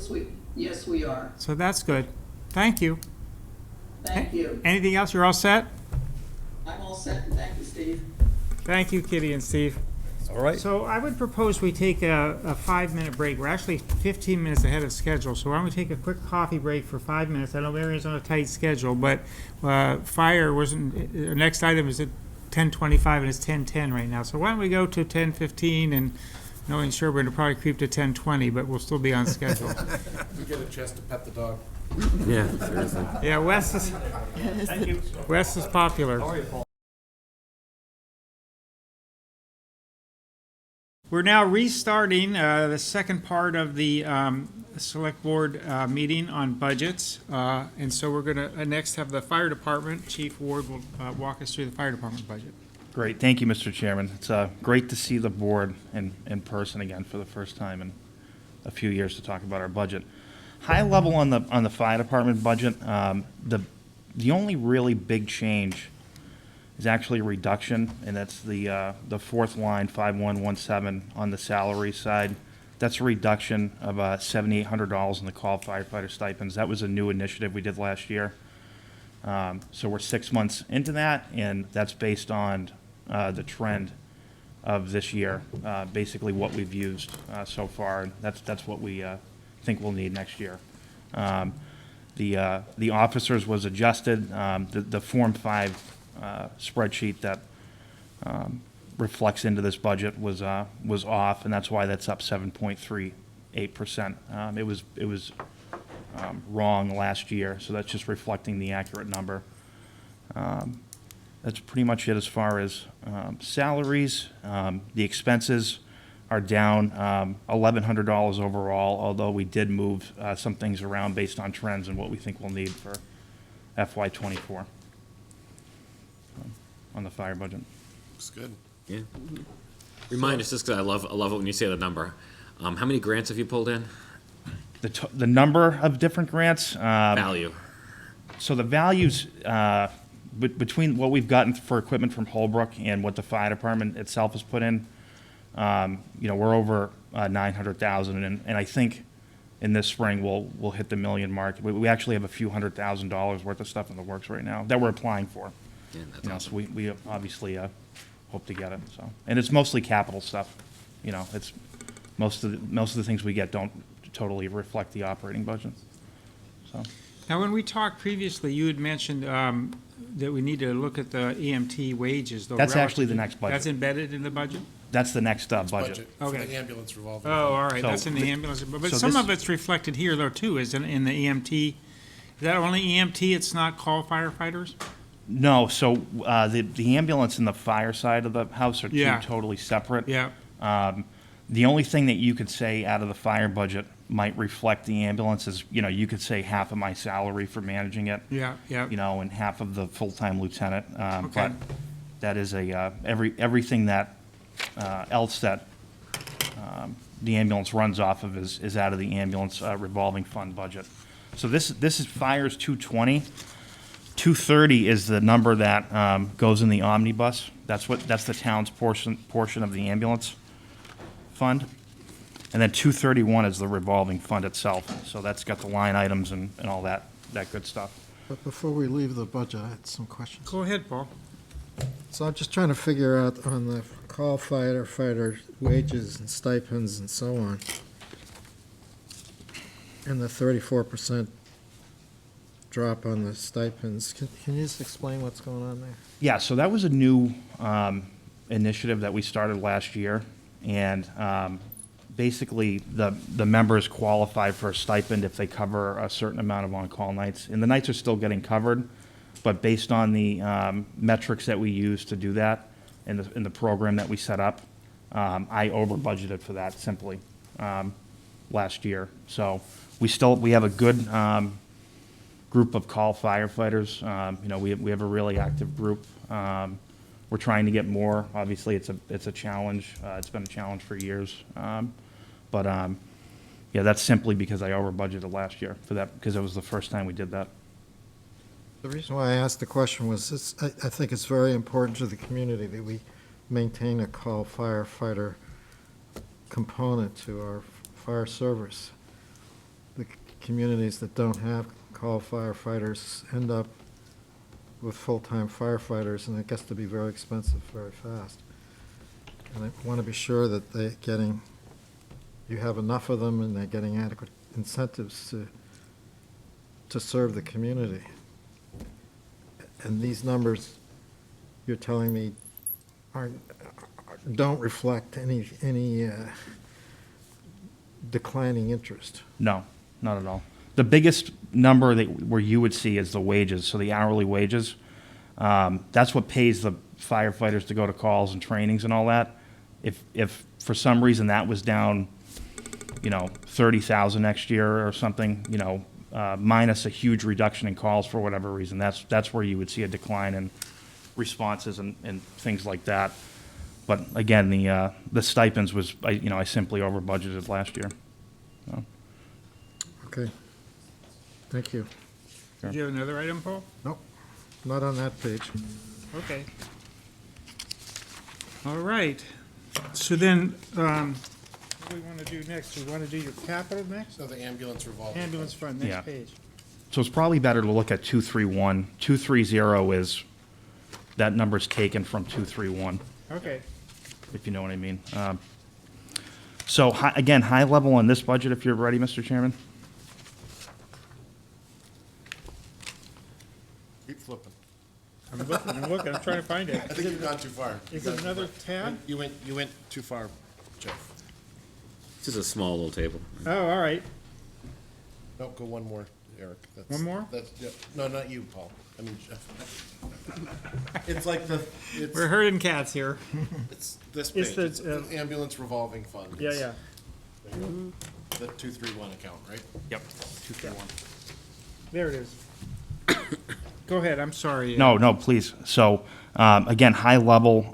Yes, we are. So that's good. Thank you. Thank you. Anything else? You're all set? I'm all set, and thank you, Steve. Thank you, Kitty and Steve. All right. So I would propose we take a 5-minute break. We're actually 15 minutes ahead of schedule, so why don't we take a quick coffee break for 5 minutes? I know Marion's on a tight schedule, but fire wasn't. Our next item is at 10:25 and it's 10:10 right now. So why don't we go to 10:15 and knowing Sherborn will probably creep to 10:20, but we'll still be on schedule. We get a chance to pet the dog. Yeah, seriously. Yeah, Wes is. Thank you. Wes is popular. We're now restarting the second part of the select board meeting on budgets. And so we're going to next have the fire department. Chief Ward will walk us through the fire department budget. Great. Thank you, Mr. Chairman. It's great to see the board in person again for the first time in a few years to talk about our budget. High level on the fire department budget, the only really big change is actually a reduction, and that's the fourth line, 5117, on the salary side. That's a reduction of $7,800 in the call firefighter stipends. That was a new initiative we did last year. So we're 6 months into that, and that's based on the trend of this year, basically what we've used so far. And that's what we think we'll need next year. The officers was adjusted. The Form 5 spreadsheet that reflects into this budget was off, and that's why that's up 7.38%. It was wrong last year, so that's just reflecting the accurate number. That's pretty much it as far as salaries. The expenses are down $1,100 overall, although we did move some things around based on trends and what we think we'll need for FY24 on the fire budget. Looks good. Yeah. Remind us, just because I love it when you say the number. How many grants have you pulled in? The number of different grants. Value. So the values between what we've gotten for equipment from Holbrook and what the fire department itself has put in, we're over 900,000, and I think in this spring we'll hit the million mark. We actually have a few $100,000 worth of stuff in the works right now that we're applying for. Yeah, that's You know, awesome. so we obviously hope to get it. So, and it's mostly capital stuff. You know, it's most of the things we get don't totally reflect the operating budget. So. Now, when we talked previously, you had mentioned that we need to look at the EMT wages. Though, That's relative actually the to- next budget. That's embedded in the budget? That's the next budget. For Okay. the ambulance revolving. Oh, all right, So that's in the thi- ambulance, but so some this- of it's reflected here though too, is in the EMT. Is that only EMT, it's not call firefighters? No, so the ambulance and the fire side of the house are two Yeah. totally separate. Yeah. The only thing that you could say out of the fire budget might reflect the ambulance is, you know, you could say half of my salary for managing it. Yeah, yeah. You know, and half of the full-time lieutenant. Okay. But that is everything that else that the ambulance runs off of is out of the ambulance revolving fund budget. So this is fire's 220. 230 is the number that goes in the omnibus. That's the town's portion of the ambulance fund. And then 231 is the revolving fund itself. So that's got the line items and all that good stuff. But before we leave the budget, I had some questions. Go ahead, Paul. So I'm just trying to figure out on the call fighter wages and stipends and so on, and the 34% drop on the stipends. Can you just explain what's going on there? Yeah, so that was a new initiative that we started last year, and basically the members qualify for a stipend if they cover a certain amount of on-call nights, and the nights are still getting covered, but based on the metrics that we use to do that in the program that we set up, I over budgeted for that simply last year. So we have a good group of call firefighters. You know, we have a really active group. We're trying to get more. Obviously, it's a challenge. It's been a challenge for years. But yeah, that's simply because I over budgeted last year for that, because it was the first time we did that. The reason why I asked the question was, I think it's very important to the community that we maintain a call firefighter component to our fire service. The communities that don't have call firefighters end up with full-time firefighters, and it gets to be very expensive very fast. And I want to be sure that you have enough of them and they're getting adequate incentives to serve the community. And these numbers, you're telling me, don't reflect any declining interest. No, not at all. The biggest number where you would see is the wages, so the hourly wages. That's what pays the firefighters to go to calls and trainings and all that. If for some reason that was down, you know, 30,000 next year or something, you know, minus a huge reduction in calls for whatever reason, that's where you would see a decline in responses and things like that. But again, the stipends was, I simply over budgeted last year. So. Okay. Thank you. Did you have another item, Paul? Nope, not on that page. Okay. All right. So then, what do we want to do next? Do we want to do your capital next? So the ambulance revolving. Ambulance fund, Yeah. next page. So it's probably better to look at 231. 230 is, that number's taken from 231, Okay. if you know what I mean. So again, high level on this budget, if you're ready, Mr. Chairman. Keep flipping. I'm looking, I'm trying to find it. I think you've gone too far. Is it another tab? You went too far, Jeff. This is a small little table. Oh, all right. No, go one more, Eric. That's- One more? That's, yeah. No, not you, Paul. I mean, Jeff. It's like We're herding cats here. It's this It's page. the, It's the ambulance revolving fund. Yeah, It's- yeah. there you go. The 231 account, right? Yep, 231. There it is. Go ahead, I'm sorry. No, please. So, again, high level,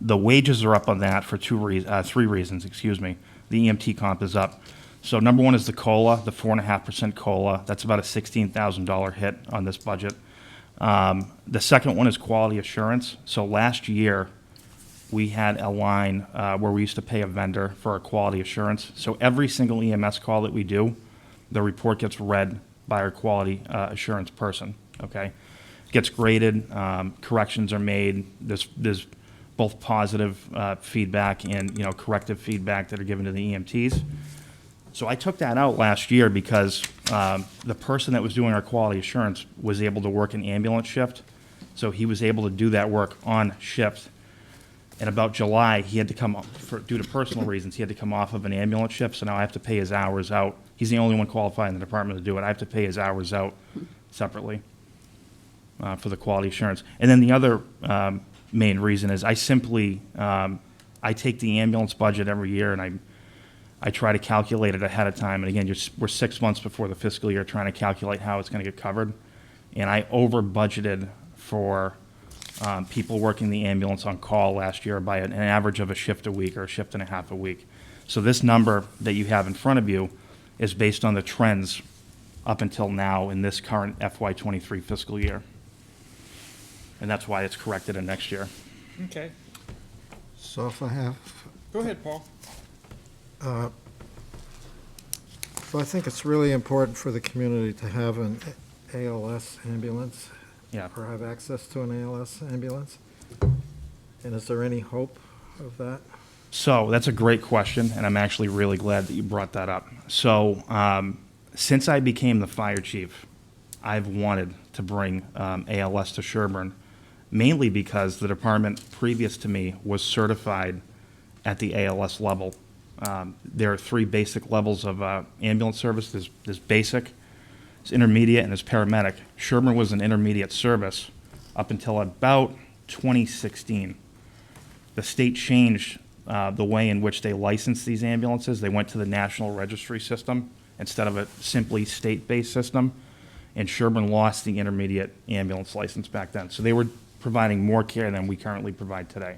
the wages are up on that for three reasons, excuse me. The EMT comp is up. So number one is the COLA, the 4.5% COLA. That's about a $16,000 hit on this budget. The second one is quality assurance. So last year, we had a line where we used to pay a vendor for our quality assurance. So every single EMS call that we do, the report gets read by our quality assurance person, okay? Gets graded, corrections are made, there's both positive feedback and, corrective feedback that are given to the EMTs. So I took that out last year because the person that was doing our quality assurance was able to work an ambulance shift, so he was able to do that work on shift. And about July, he had to come, due to personal reasons, he had to come off of an ambulance shift, so now I have to pay his hours out. He's the only one qualified in the department to do it. I have to pay his hours out separately for the quality assurance. And then the other main reason is I simply, I take the ambulance budget every year and I try to calculate it ahead of time. And again, we're 6 months before the fiscal year trying to calculate how it's going to get covered. And I over budgeted for people working the ambulance on call last year by an average of a shift a week or a shift and a half a week. So this number that you have in front of you is based on the trends up until now in this current FY23 fiscal year. And that's why it's corrected in next year. Okay. So if I have, Go ahead, Paul. so I think it's really important for the community to have an ALS ambulance. Yeah. Or have access to an ALS ambulance. And is there any hope of that? So that's a great question, and I'm actually really glad that you brought that up. So since I became the fire chief, I've wanted to bring ALS to Sherborn, mainly because the department previous to me was certified at the ALS level. There are 3 basic levels of ambulance service. There's basic, there's intermediate, and there's paramedic. Sherborn was an intermediate service up until about 2016. The state changed the way in which they license these ambulances. They went to the national registry system instead of a simply state-based system, and Sherborn lost the intermediate ambulance license back then. So they were providing more care than we currently provide today.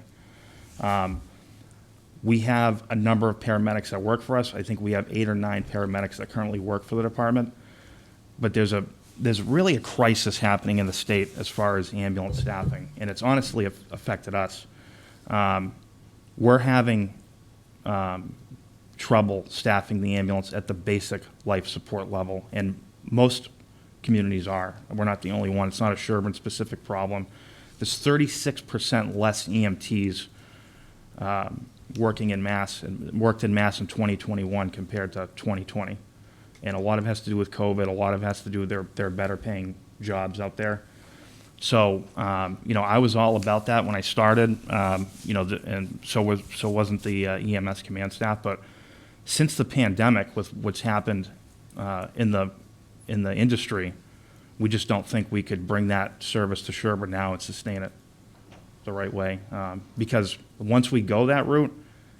We have a number of paramedics that work for us. I think we have 8 or 9 paramedics that currently work for the department. But there's really a crisis happening in the state as far as ambulance staffing, and it's honestly affected us. We're having trouble staffing the ambulance at the basic life support level, and most communities are. We're not the only one. It's not a Sherborn-specific problem. There's 36% less EMTs worked in mass in 2021 compared to 2020. And a lot of it has to do with COVID. A lot of it has to do with their better paying jobs out there. So, I was all about that when I started, and so wasn't the EMS command staff. But since the pandemic, with what's happened in the industry, we just don't think we could bring that service to Sherborn now and sustain it the right way. Because once we go that route,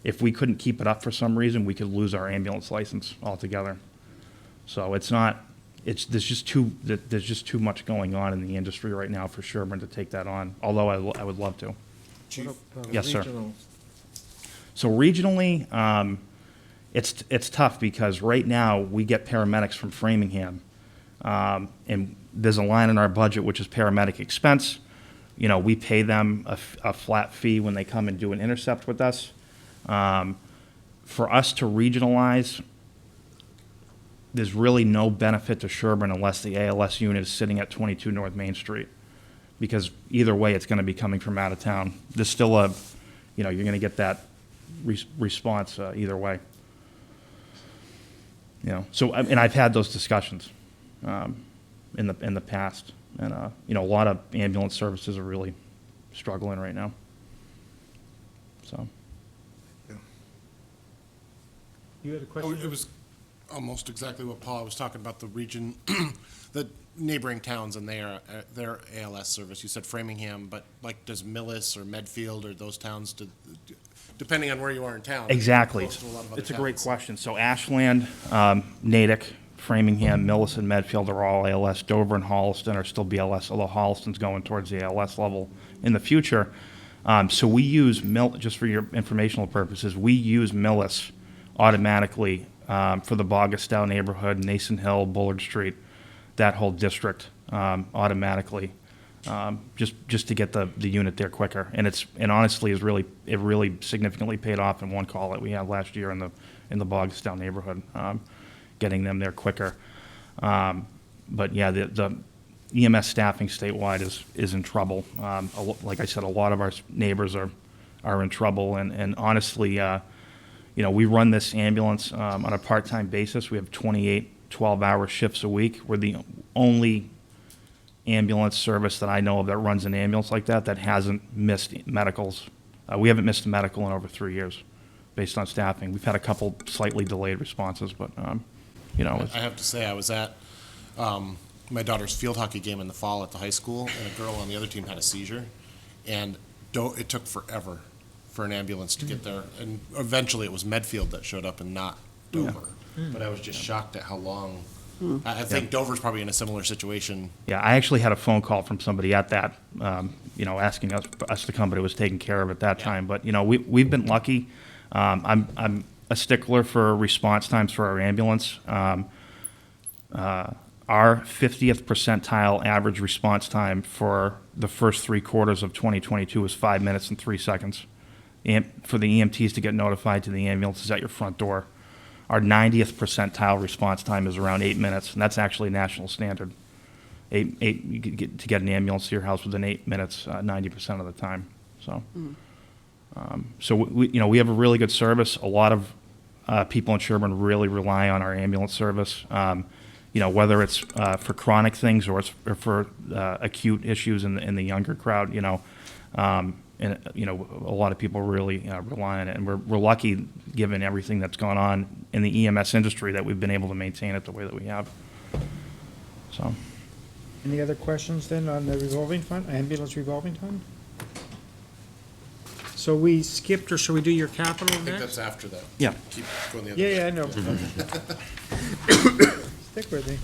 if we couldn't keep it up for some reason, we could lose our ambulance license altogether. So there's just too much going on in the industry right now for Sherborn to take that on, although I would love to. Chief? Yes, sir. Regional. So regionally, it's tough because right now we get paramedics from Framingham, and there's a line in our budget which is paramedic expense. We pay them a flat fee when they come and do an intercept with us. For us to regionalize, there's really no benefit to Sherborn unless the ALS unit is sitting at 22 North Main Street, because either way, it's going to be coming from out of town. There's still you're going to get that response either way. So, and I've had those discussions in the past, and a lot of ambulance services are really struggling right now. So. You had a question? It was almost exactly what Paul was talking about, the region, the neighboring towns and their ALS service. You said Framingham, but does Millis or Medfield or those towns, depending on where you are in town? Exactly. Close to a lot of other It's a great towns. question. So Ashland, Natick, Framingham, Millis, and Medfield are all ALS. Dover and Holliston are still BLS, although Holliston's going towards the ALS level in the future. So we use, just for your informational purposes, we use Millis automatically for the Bogastow neighborhood, Nason Hill, Bullard Street, that whole district automatically. just to get the unit there quicker. And honestly, it really significantly paid off in one call that we had last year in the Bogstown neighborhood, getting them there quicker. But yeah, the EMS staffing statewide is in trouble. Like I said, a lot of our neighbors are in trouble, and honestly, we run this ambulance on a part-time basis. We have 28 12-hour shifts a week. We're the only ambulance service that I know of that runs an ambulance like that hasn't missed medicals. We haven't missed a medical in over 3 years based on staffing. We've had a couple slightly delayed responses, but, I have to say, I was at my daughter's field hockey game in the fall at the high school, and a girl on the other team had a seizure, and it took forever for an ambulance to get there, and eventually it was Medfield that showed up and not Dover. But I was just shocked at how long. I think Dover's probably in a similar situation. Yeah, I actually had a phone call from somebody at that, asking us to come, but it was taken care of at that time. But, we've been lucky. I'm a stickler for response times for our ambulance. Our 50th percentile average response time for the first 3 quarters of 2022 was 5 minutes and 3 seconds. For the EMTs to get notified to the ambulances at your front door. Our 90th percentile response time is around 8 minutes, and that's actually national standard. You to get an ambulance to your house within 8 minutes, 90% of the time. So, so we have a really good service. A lot of people in Sherborn really rely on our ambulance service. Whether it's for chronic things or it's for acute issues in the younger crowd. And a lot of people really rely on it, and we're lucky, given everything that's gone on in the EMS industry, that we've been able to maintain it the way that we have. So, Any other questions then on the revolving fund, ambulance revolving fund? So we skipped, or should we do your capital I think next? that's after that. Yeah. Keep going the other Yeah, I way. know. Stick with me.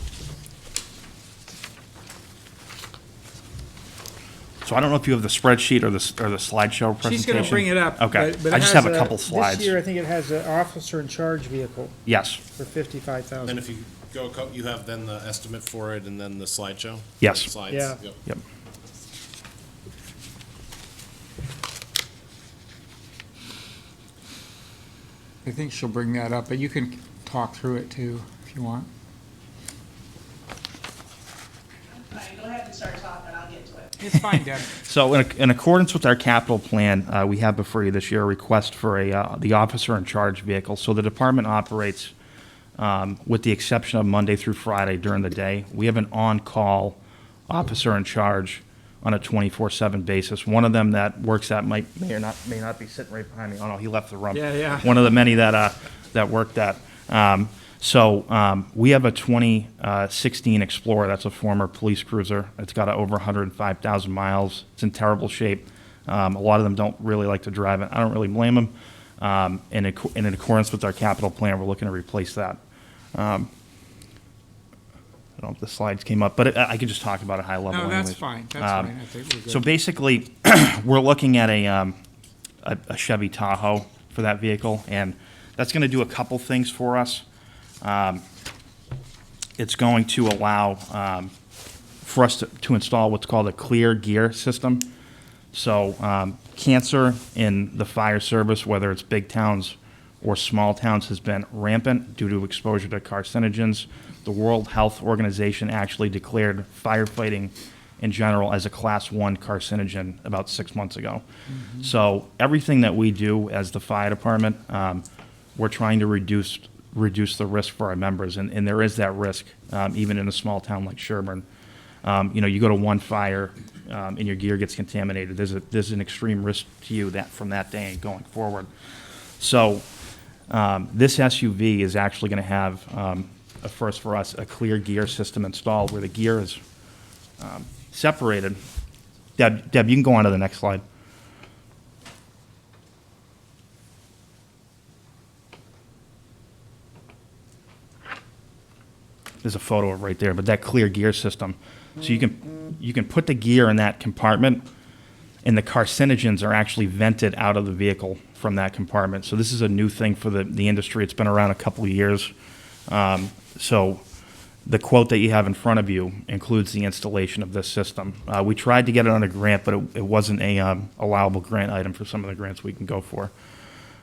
so I don't know if you have the spreadsheet or the slideshow presentation. She's gonna bring it up. Okay, but I it just has have a couple slides. This year, I think it has an officer in charge vehicle Yes. for 55,000. Then if you go, you have then the estimate for it and then the slideshow? Yes. Slides, Yeah. yep. Yep. I think she'll bring that up, but you can talk through it too, if you want. Fine, go ahead and start talking, I'll get to it. It's fine, Deb. So in accordance with our capital plan, we have before you this year a request for the officer in charge vehicle. So the department operates, with the exception of Monday through Friday during the day. We have an on-call officer in charge on a 24/7 basis. One of them that works that may not be sitting right behind me. Oh no, he left the room. Yeah. One of the many that work that. So we have a 2016 Explorer. That's a former police cruiser. It's got over 105,000 miles. It's in terrible shape. A lot of them don't really like to drive it. I don't really blame them. And in accordance with our capital plan, we're looking to replace that. I don't know if the slides came up, but I could just talk about it high level. No, that's anyways. fine. That's fine. I think we're good. So basically, we're looking at a Chevy Tahoe for that vehicle, and that's going to do a couple things for us. It's going to allow for us to install what's called a clear gear system. So cancer in the fire service, whether it's big towns or small towns, has been rampant due to exposure to carcinogens. The World Health Organization actually declared firefighting in general as a class 1 carcinogen about 6 months ago. Mm-hmm. So everything that we do as the fire department, we're trying to reduce the risk for our members, and there is that risk even in a small town like Sherborn. You go to one fire and your gear gets contaminated. There's an extreme risk to you from that day and going forward. So this SUV is actually going to have a first for us, a clear gear system installed where the gear is separated. Deb, you can go on to the next slide. There's a photo of it right there, but that clear gear system. So you can put the gear in that compartment, and the carcinogens are actually vented out of the vehicle from that compartment. So this is a new thing for the industry. It's been around a couple of years. So The quote that you have in front of you includes the installation of this system. We tried to get it on a grant, but it wasn't a allowable grant item for some of the grants we can go for.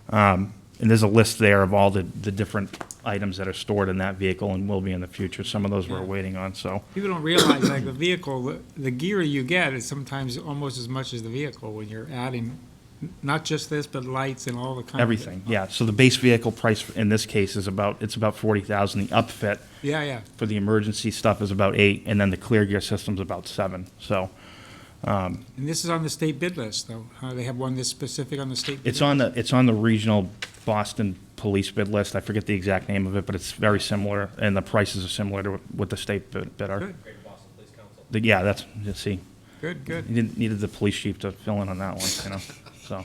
And there's a list there of all the different items that are stored in that vehicle and will be in the future. Some of those we're waiting on, so. People don't realize, like, the vehicle, the gear you get is sometimes almost as much as the vehicle when you're adding, not just this, but lights and all the kind of. Everything, yeah. So the base vehicle price in this case is about $40,000. The upfit Yeah. for the emergency stuff is about $8,000, and then the clear gear system's about $7,000. So And this is on the state bid list, though. They have one that's specific on the state bid it's list? on the regional Boston police bid list. I forget the exact name of it, but it's very similar, and the prices are similar to what the state bid are. Good. Yeah, that's, you see. Good. You needed the police chief to fill in on that one, you know, so.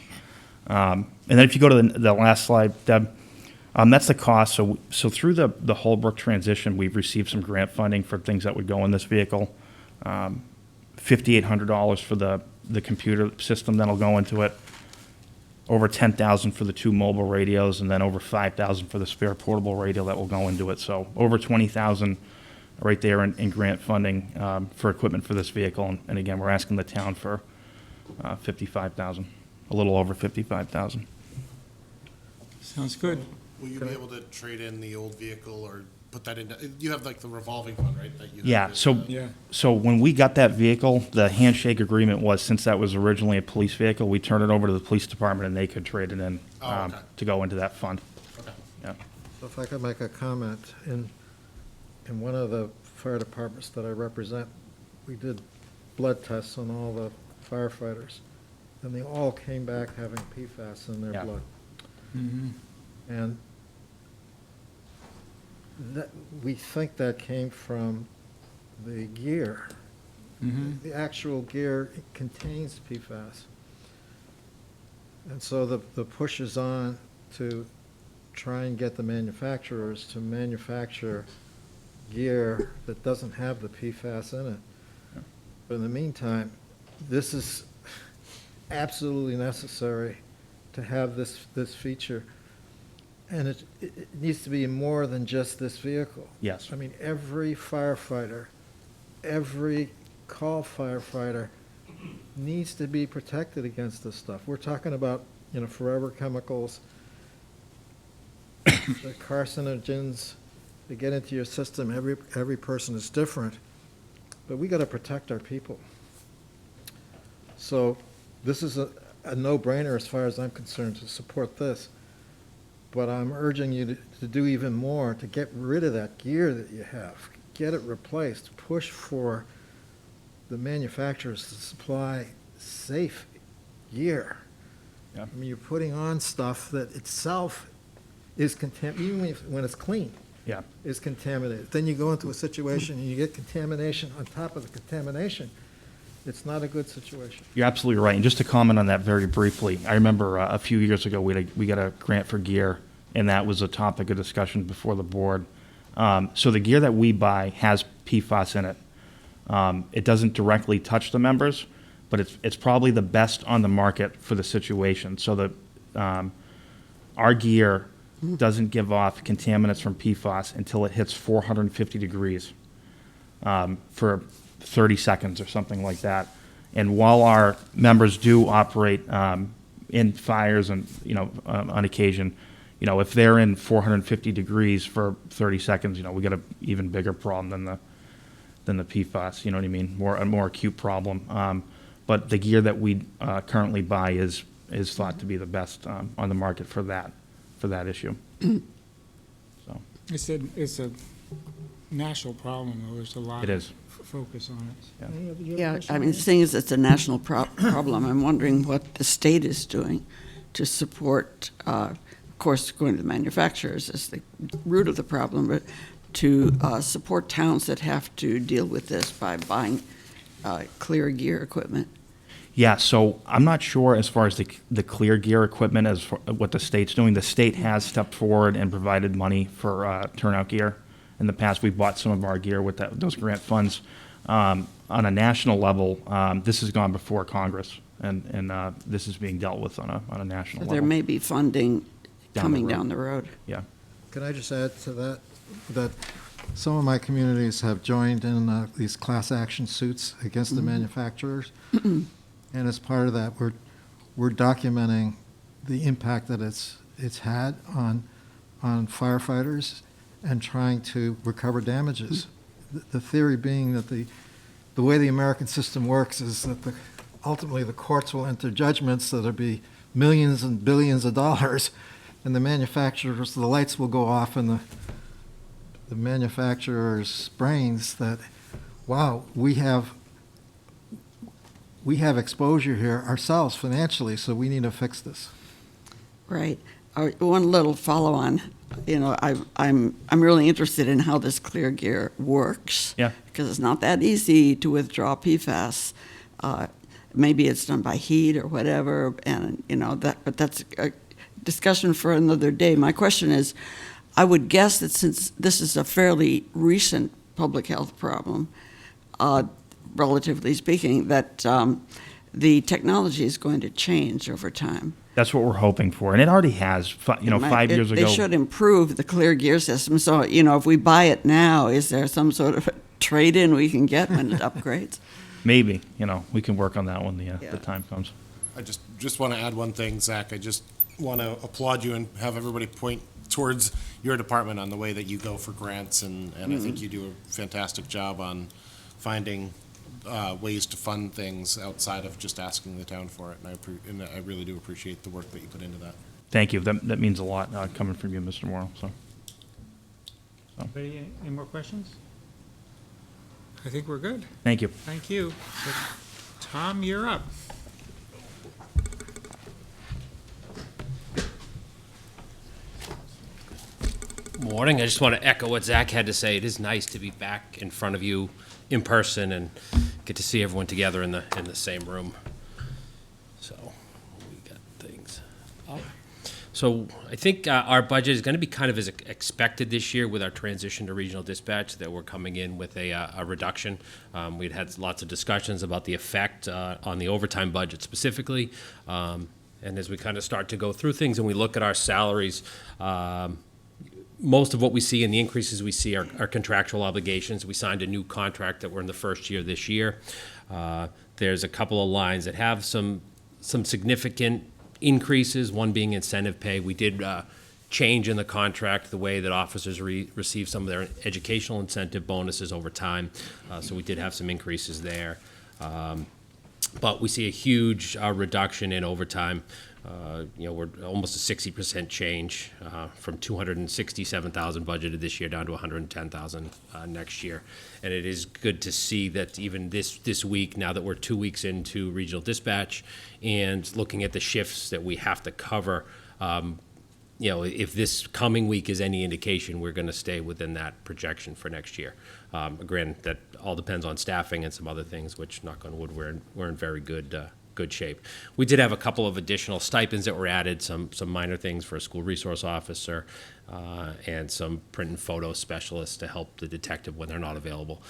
And then if you go to the last slide, Deb, that's the cost. So through the Holbrook transition, we've received some grant funding for things that would go in this vehicle. $5,800 for the computer system that'll go into it, over $10,000 for the 2 mobile radios, and then over $5,000 for the spare portable radio that will go into it. So over $20,000 right there in grant funding for equipment for this vehicle. And again, we're asking the town for $55,000, a little over $55,000. Sounds good. Will you be able to trade in the old vehicle or put that in? You have like the revolving fund, right? That you Yeah, have so when we got that vehicle, the handshake agreement was, since that was originally a police vehicle, we turned it over to the police department and they could trade it in to go into that fund. Okay. Yeah. So if I could make a comment, in one of the fire departments that I represent, we did blood tests on all the firefighters, and they all came back having PFAS in their Yeah. blood. Mhm. And that, we think that came from the gear. Mhm. The actual gear contains PFAS. And so the push is on to try and get the manufacturers to manufacture gear that doesn't have the PFAS in it. But in the meantime, this is absolutely necessary to have this feature. And it needs to be more than just this vehicle. Yes. I mean, every firefighter, every call firefighter needs to be protected against this stuff. We're talking about, forever chemicals, the carcinogens that get into your system. Every person is different, but we got to protect our people. So this is a no-brainer as far as I'm concerned to support this. But I'm urging you to do even more, to get rid of that gear that you have. Get it replaced. Push for the manufacturers to supply safe gear. Yeah. I mean, you're putting on stuff that itself is even when it's clean. Yeah. Is contaminated. Then you go into a situation and you get contamination on top of the contamination. It's not a good situation. You're absolutely right. And just to comment on that very briefly, I remember a few years ago, we got a grant for gear, and that was a topic of discussion before the board. So the gear that we buy has PFAS in it. It doesn't directly touch the members, but it's probably the best on the market for the situation. So our gear doesn't give off contaminants from PFAS until it hits 450 degrees for 30 seconds or something like that. And while our members do operate in fires and, on occasion, if they're in 450 degrees for 30 seconds, we got an even bigger problem than the PFAS, you know what I mean? A more acute problem. But the gear that we currently buy is thought to be the best on the market for that issue. So It's a national problem, though. There's a lot It is. of focus on it. Yeah. You have a Yeah, question I mean, there? seeing as it's a national problem, I'm wondering what the state is doing to support, of course, going to the manufacturers is the root of the problem, but to support towns that have to deal with this by buying clear gear equipment. Yeah, so I'm not sure as far as the clear gear equipment as for what the state's doing. The state has stepped forward and provided money for turnout gear. In the past, we've bought some of our gear with those grant funds. On a national level, this has gone before Congress, and this is being dealt with on a national So level. there may be funding Down the coming road. down the road. Yeah. Can I just add to that some of my communities have joined in these class action suits against the Mhm. manufacturers. And as part of that, we're documenting the impact that it's had on firefighters and trying to recover damages. The theory being that the way the American system works is that ultimately the courts will enter judgments that'll be millions and billions of dollars, and the manufacturers, the lights will go off in the manufacturer's brains that, wow, we have exposure here ourselves financially, so we need to fix this. Right. One little follow-on. I'm really interested in how this clear gear works. Yeah. Because it's not that easy to withdraw PFAS. Maybe it's done by heat or whatever, and but that's a discussion for another day. My question is, I would guess that since this is a fairly recent public health problem, relatively speaking, that the technology is going to change over time. That's what we're hoping for, and it already has. 5 years ago. They should improve the clear gear system. So, if we buy it now, is there some sort of a trade-in we can get when it upgrades? Maybe, we can work on that when the time comes. I just want to add one thing, Zach. I just want to applaud you and have everybody point towards your department on the way that you go for grants, and I think you do a fantastic job on finding ways to fund things outside of just asking the town for it, and I really do appreciate the work that you put into that. Thank you. That means a lot coming from you, Mr. Morrow. So. Anybody, any more questions? I think we're good. Thank you. Thank you. So, Tom, you're up. Morning. I just want to echo what Zach had to say. It is nice to be back in front of you in person and get to see everyone together in the same room. So we got things up. So I think our budget is going to be kind of as expected this year with our transition to regional dispatch, that we're coming in with a reduction. We'd had lots of discussions about the effect on the overtime budget specifically. And as we kind of start to go through things and we look at our salaries, most of what we see and the increases we see are contractual obligations. We signed a new contract that we're in the first year this year. There's a couple of lines that have some significant increases, one being incentive pay. We did change in the contract the way that officers receive some of their educational incentive bonuses over time. So we did have some increases there. But we see a huge reduction in overtime. We're almost a 60% change from 267,000 budgeted this year down to 110,000 next year. And it is good to see that even this week, now that we're 2 weeks into regional dispatch and looking at the shifts that we have to cover, if this coming week is any indication, we're going to stay within that projection for next year. Again, that all depends on staffing and some other things, which, knock on wood, we're in very good shape. We did have a couple of additional stipends that were added, some minor things for a school resource officer, and some print and photo specialists to help the detective when they're not available.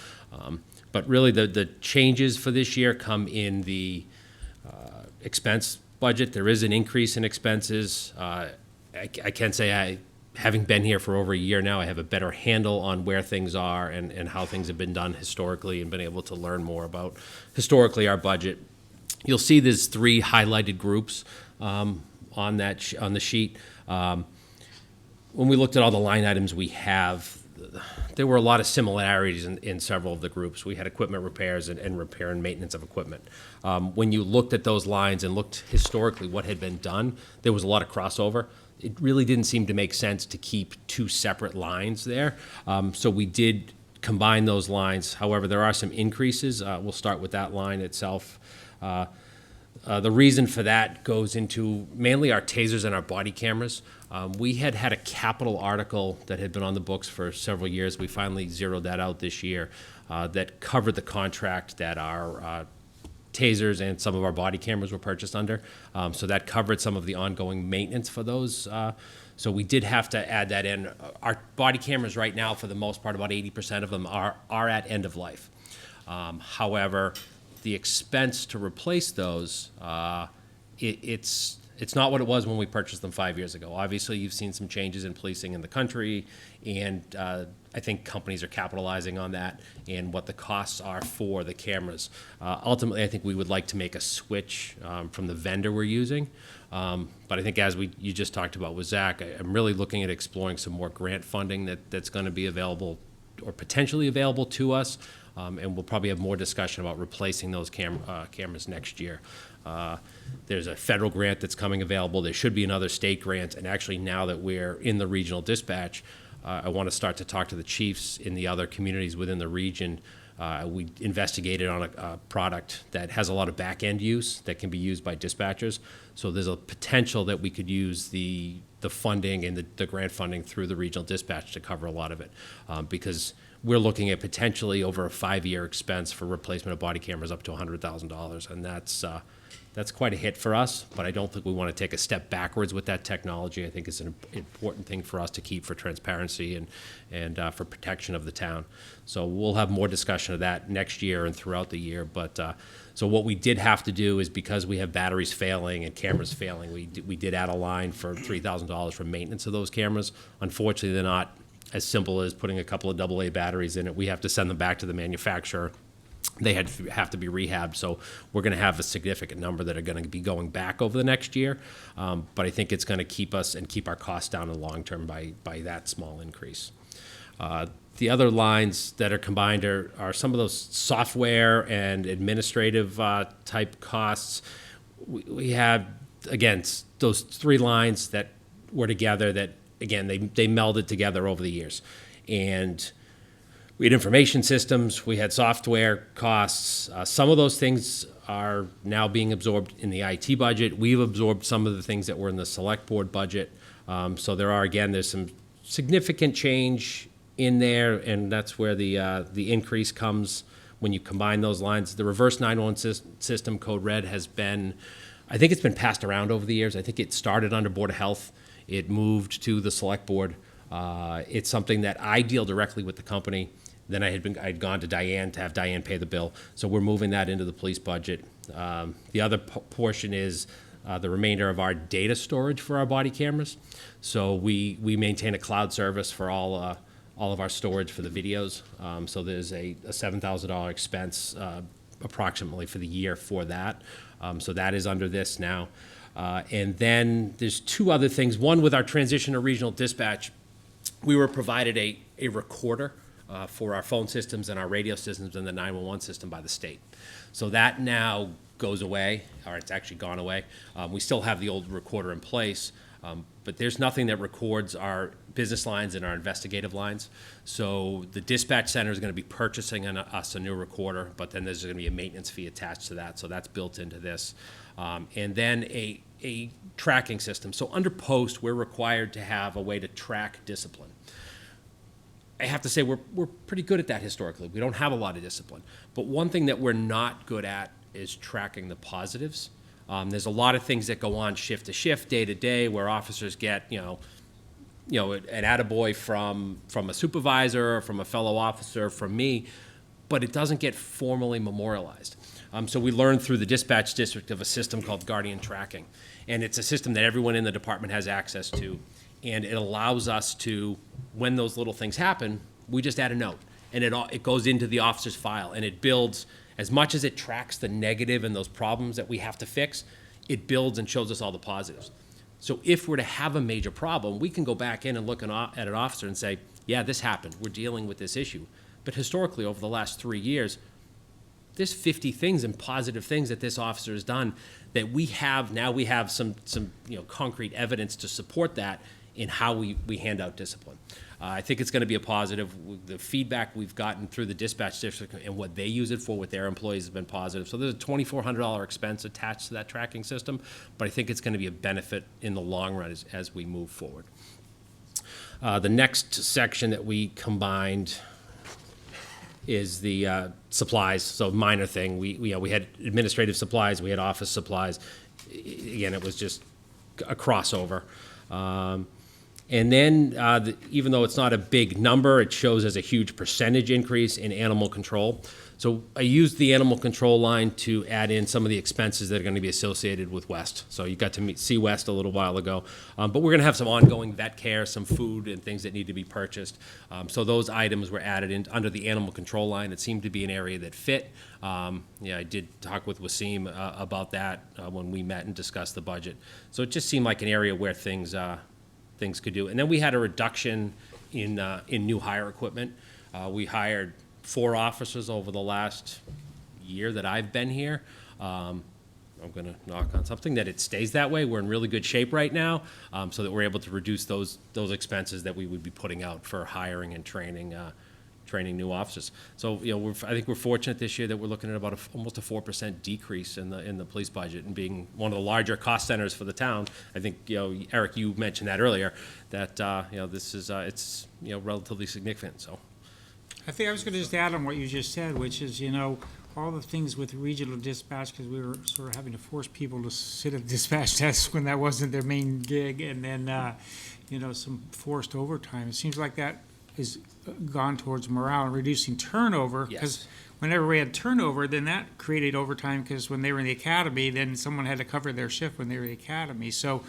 But really, the changes for this year come in the expense budget. There is an increase in expenses. I can say, having been here for over a year now, I have a better handle on where things are and how things have been done historically, and been able to learn more about historically our budget. You'll see there's 3 highlighted groups on the sheet. When we looked at all the line items we have, there were a lot of similarities in several of the groups. We had equipment repairs and repair and maintenance of equipment. When you looked at those lines and looked historically what had been done, there was a lot of crossover. It really didn't seem to make sense to keep 2 separate lines there. So we did combine those lines. However, there are some increases. We'll start with that line itself. The reason for that goes into mainly our tasers and our body cameras. We had a capital article that had been on the books for several years. We finally zeroed that out this year, that covered the contract that our tasers and some of our body cameras were purchased under. So that covered some of the ongoing maintenance for those. So we did have to add that in. Our body cameras right now, for the most part, about 80% of them are at end of life. However, the expense to replace those, it's It's not what it was when we purchased them 5 years ago. Obviously, you've seen some changes in policing in the country, and I think companies are capitalizing on that and what the costs are for the cameras. Ultimately, I think we would like to make a switch from the vendor we're using. But I think as you just talked about with Zach, I'm really looking at exploring some more grant funding that's going to be available or potentially available to us. And we'll probably have more discussion about replacing those cameras next year. There's a federal grant that's coming available. There should be another state grant. And actually, now that we're in the regional dispatch, I want to start to talk to the chiefs in the other communities within the region. We investigated on a product that has a lot of back-end use that can be used by dispatchers. So there's a potential that we could use the funding and the grant funding through the regional dispatch to cover a lot of it. Because we're looking at potentially over a 5-year expense for replacement of body cameras up to $100,000. And that's quite a hit for us, but I don't think we want to take a step backwards with that technology. I think it's an important thing for us to keep for transparency and for protection of the town. So we'll have more discussion of that next year and throughout the year. But so what we did have to do is, because we have batteries failing and cameras failing, we did add a line for $3,000 for maintenance of those cameras. Unfortunately, they're not as simple as putting a couple of AA batteries in it. We have to send them back to the manufacturer. They have to be rehabbed, so we're going to have a significant number that are going to be going back over the next year. But I think it's going to keep us and keep our costs down in the long term by that small increase. The other lines that are combined are some of those software and administrative type costs. We have, again, those 3 lines that were together that, again, they melded together over the years. And we had information systems, we had software costs. Some of those things are now being absorbed in the IT budget. We've absorbed some of the things that were in the select board budget. So there's some significant change in there, and that's where the increase comes when you combine those lines. The reverse 911 system, Code Red, I think it's been passed around over the years. I think it started under Board of Health. It moved to the select board. It's something that I deal directly with the company. Then I'd gone to Diane to have Diane pay the bill. So we're moving that into the police budget. The other portion is the remainder of our data storage for our body cameras. So we maintain a cloud service for all of our storage for the videos. So there's a $7,000 expense approximately for the year for that. So that is under this now. And then there's 2 other things. One, with our transition to regional dispatch, we were provided a recorder for our phone systems and our radio systems and the 911 system by the state. So that now goes away, or it's actually gone away. We still have the old recorder in place, but there's nothing that records our business lines and our investigative lines. So the dispatch center is going to be purchasing us a new recorder, but then there's going to be a maintenance fee attached to that, so that's built into this. And then a tracking system. So under post, we're required to have a way to track discipline. I have to say we're pretty good at that historically. We don't have a lot of discipline. But one thing that we're not good at is tracking the positives. There's a lot of things that go on shift to shift, day to day, where officers get, an attaboy from a supervisor, from a fellow officer, from me, but it doesn't get formally memorialized. So we learned through the dispatch district of a system called Guardian Tracking. And it's a system that everyone in the department has access to. And it allows us to, when those little things happen, we just add a note. And it goes into the officer's file. And it builds, as much as it tracks the negative and those problems that we have to fix, it builds and shows us all the positives. So if we're to have a major problem, we can go back in and look at an officer and say, yeah, this happened. We're dealing with this issue. But historically, over the last 3 years, there's 50 things and positive things that this officer has done that we have some concrete evidence to support that in how we hand out discipline. I think it's going to be a positive. The feedback we've gotten through the dispatch district and what they use it for with their employees has been positive. So there's a $2,400 expense attached to that tracking system, but I think it's going to be a benefit in the long run as we move forward. The next section that we combined is the supplies, so minor thing. We had administrative supplies, we had office supplies. Again, it was just a crossover. And then, even though it's not a big number, it shows as a huge percentage increase in animal control. So I used the animal control line to add in some of the expenses that are going to be associated with West. So you got to see West a little while ago. But we're going to have some ongoing vet care, some food and things that need to be purchased. So those items were added in under the animal control line. It seemed to be an area that fit. I did talk with Wasim about that when we met and discussed the budget. So it just seemed like an area where things could do. And then we had a reduction in new hire equipment. We hired 4 officers over the last year that I've been here. I'm going to knock on something that it stays that way. We're in really good shape right now, so that we're able to reduce those expenses that we would be putting out for hiring and training new officers. So I think we're fortunate this year that we're looking at about almost a 4% decrease in the police budget, and being one of the larger cost centers for the town. I think Eric, you mentioned that earlier, that this is it's relatively significant. So I think I was going to just add on what you just said, which is, all the things with regional dispatch, because we were sort of having to force people to sit at dispatch desks when that wasn't their main gig, and then, some forced overtime. It seems like that is gone towards morale and reducing turnover. Because whenever we had turnover, then that created overtime, because when they were in the academy, then someone had to cover their shift when they were in the academy. So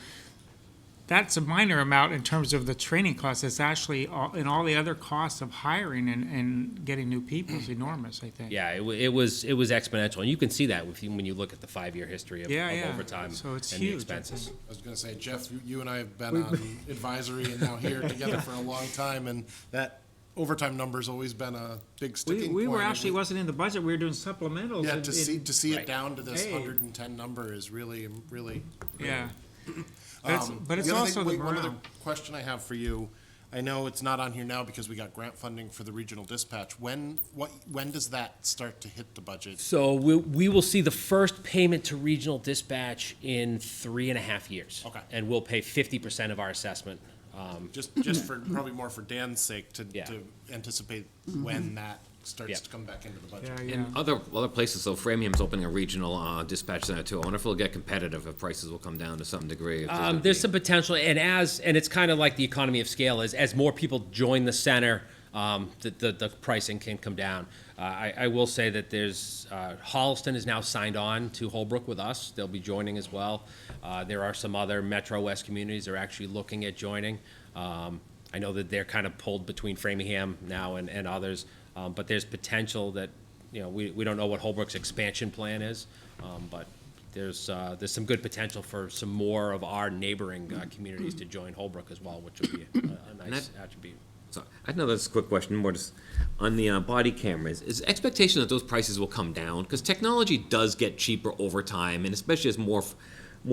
that's a minor amount in terms of the training costs. It's actually, in all the other costs of hiring and getting new people is enormous, I think. yeah, it was exponential, and you can see that when you look at the 5-year history of overtime So it's and huge, the expenses. I was going to say, Jeff, you and I have been on advisory and now here together for a long time, and that overtime number's always been a big sticking point. We were actually, wasn't in the budget, we were doing supplementals. Yeah, and- to see Right. it down to this Hey. 110 number is really. Yeah. But it's the other also the one other morale. question I have for you, I know it's not on here now because we got grant funding for the regional dispatch. When does that start to hit the budget? So we will see the first payment to regional dispatch in 3.5 years. Okay. And we'll pay 50% of our assessment. Just for, probably more for Dan's sake, to Yeah. anticipate when that starts to come back into the budget. Yeah. And other places, so Framingham's opening a regional dispatch center too. I wonder if it'll get competitive, if prices will come down to some degree. if gonna There's be- some potential, and it's kind of like the economy of scale. As more people join the center, the pricing can come down. I will say that there's Holliston is now signed on to Holbrook with us. They'll be joining as well. There are some other Metro West communities that are actually looking at joining. I know that they're kind of pulled between Framingham now and others, but there's potential that we don't know what Holbrook's expansion plan is, but there's some good potential for some more of our neighboring communities to join Holbrook as well, which will be a nice attribute. So I know that's a quick question, more just on the body cameras. Is the expectation that those prices will come down? Because technology does get cheaper over time, and especially as more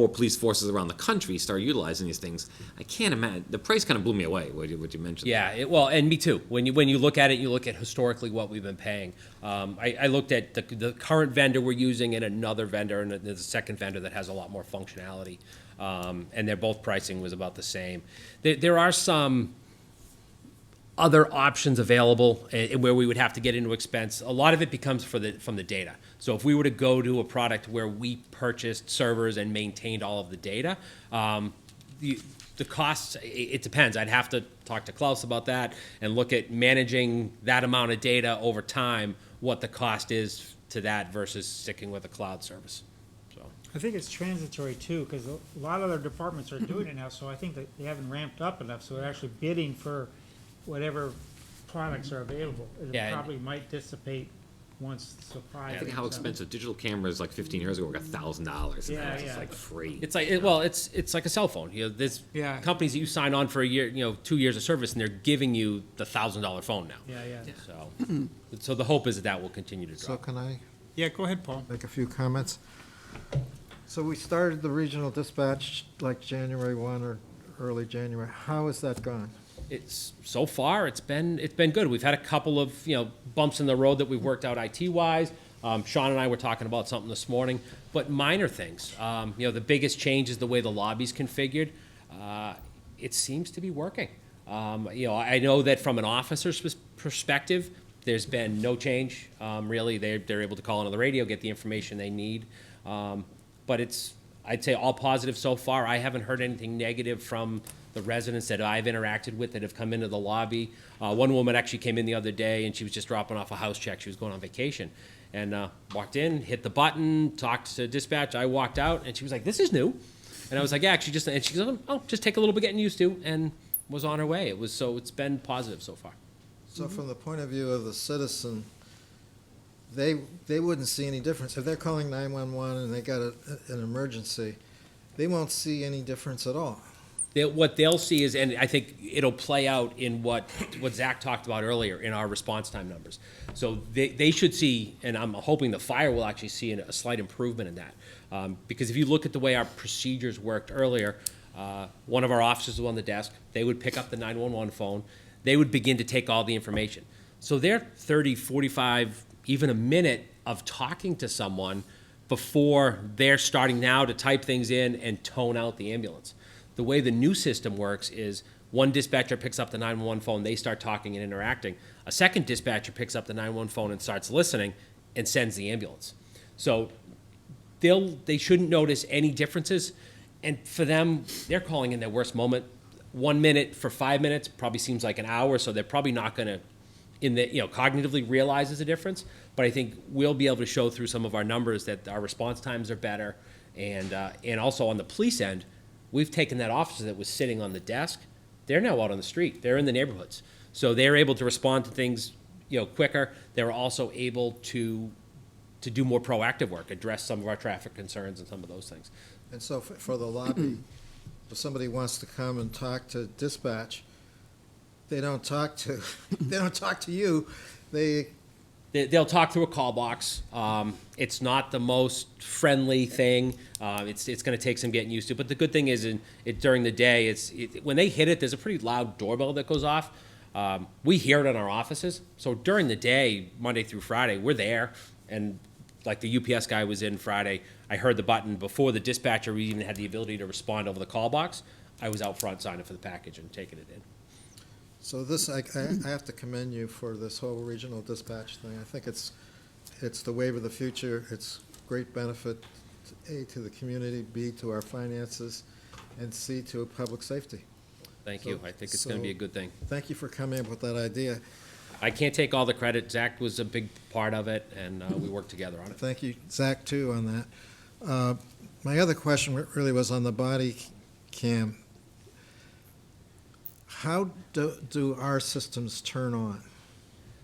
police forces around the country start utilizing these things. I can't imagine, the price kind of blew me away, what you mentioned. Yeah, and me too. When you look at it, you look at historically what we've been paying. I looked at the current vendor we're using and another vendor, and there's a second vendor that has a lot more functionality, and their both pricing was about the same. There are some other options available where we would have to get into expense. A lot of it becomes from the data. So if we were to go to a product where we purchased servers and maintained all of the data, the costs, it depends. I'd have to talk to Klaus about that and look at managing that amount of data over time, what the cost is to that versus sticking with a cloud service. So I think it's transitory too, because a lot of other departments are doing it now, so I think that they haven't ramped up enough, so they're actually bidding for whatever products are available. It Yeah, and- probably might dissipate once supply. I think how picks up. expensive digital cameras like 15 years ago were $1,000, and now it's Yeah, just yeah. like free. it's like it's like a cell phone. There's Yeah. companies that you sign on for a year, 2 years of service, and they're giving you the $1,000 phone now. Yeah. So the hope is that will continue to So drop. can I Yeah, go ahead, Paul. make a few comments? So we started the regional dispatch like January 1 or early January. How has that gone? It's so far it's been good. We've had a couple of bumps in the road that we've worked out IT wise. Sean and I were talking about something this morning, but minor things. The biggest change is the way the lobby's configured. It seems to be working. I know that from an officer's perspective, there's been no change. Really, they're able to call in on the radio, get the information they need. But I'd say all positive so far. I haven't heard anything negative from the residents that I've interacted with that have come into the lobby. One woman actually came in the other day, and she was just dropping off a house check. She was going on vacation. And walked in, hit the button, talked to dispatch. I walked out, and she was like, "This is new." And I was like, "Yeah, actually, just..." And she goes, "Oh, just take a little bit getting used to," and was on her way. It's been positive so far. So from the point of view of the citizen, they wouldn't see any difference. If they're calling 911 and they got an emergency, they won't see any difference at all. What they'll see is, and I think it'll play out in what Zach talked about earlier in our response time numbers. So they should see, and I'm hoping the fire will actually see a slight improvement in that. Because if you look at the way our procedures worked earlier, one of our officers was on the desk. They would pick up the 911 phone. They would begin to take all the information. So they're 30, 45, even a minute of talking to someone before they're starting now to type things in and tone out the ambulance. The way the new system works is one dispatcher picks up the 911 phone, they start talking and interacting. A second dispatcher picks up the 911 phone and starts listening and sends the ambulance. So they shouldn't notice any differences. And for them, they're calling in their worst moment. 1 minute for 5 minutes probably seems like an hour, so they're probably not going to, cognitively realize there's a difference. But I think we'll be able to show through some of our numbers that our response times are better. And also on the police end, we've taken that officer that was sitting on the desk. They're now out on the street. They're in the neighborhoods. So they're able to respond to things, quicker. They're also able to do more proactive work, address some of our traffic concerns and some of those things. And so for the lobby, if somebody wants to come and talk to dispatch, they don't talk to you. They'll talk through a call box. It's not the most friendly thing. It's going to take some getting used to. But the good thing is, during the day, when they hit it, there's a pretty loud doorbell that goes off. We hear it in our offices. So during the day, Monday through Friday, we're there. And like the UPS guy was in Friday, I heard the button before the dispatcher even had the ability to respond over the call box. I was out front signing for the package and taking it in. So this, I have to commend you for this whole regional dispatch thing. I think it's the wave of the future. It's great benefit, A, to the community, B, to our finances, and C, to public safety. Thank you. I think it's going to be a good thing. Thank you for coming up with that idea. I can't take all the credit. Zach was a big part of it, and we worked together on it. Thank you, Zach, too, on that. My other question really was on the body cam. How do our systems turn on?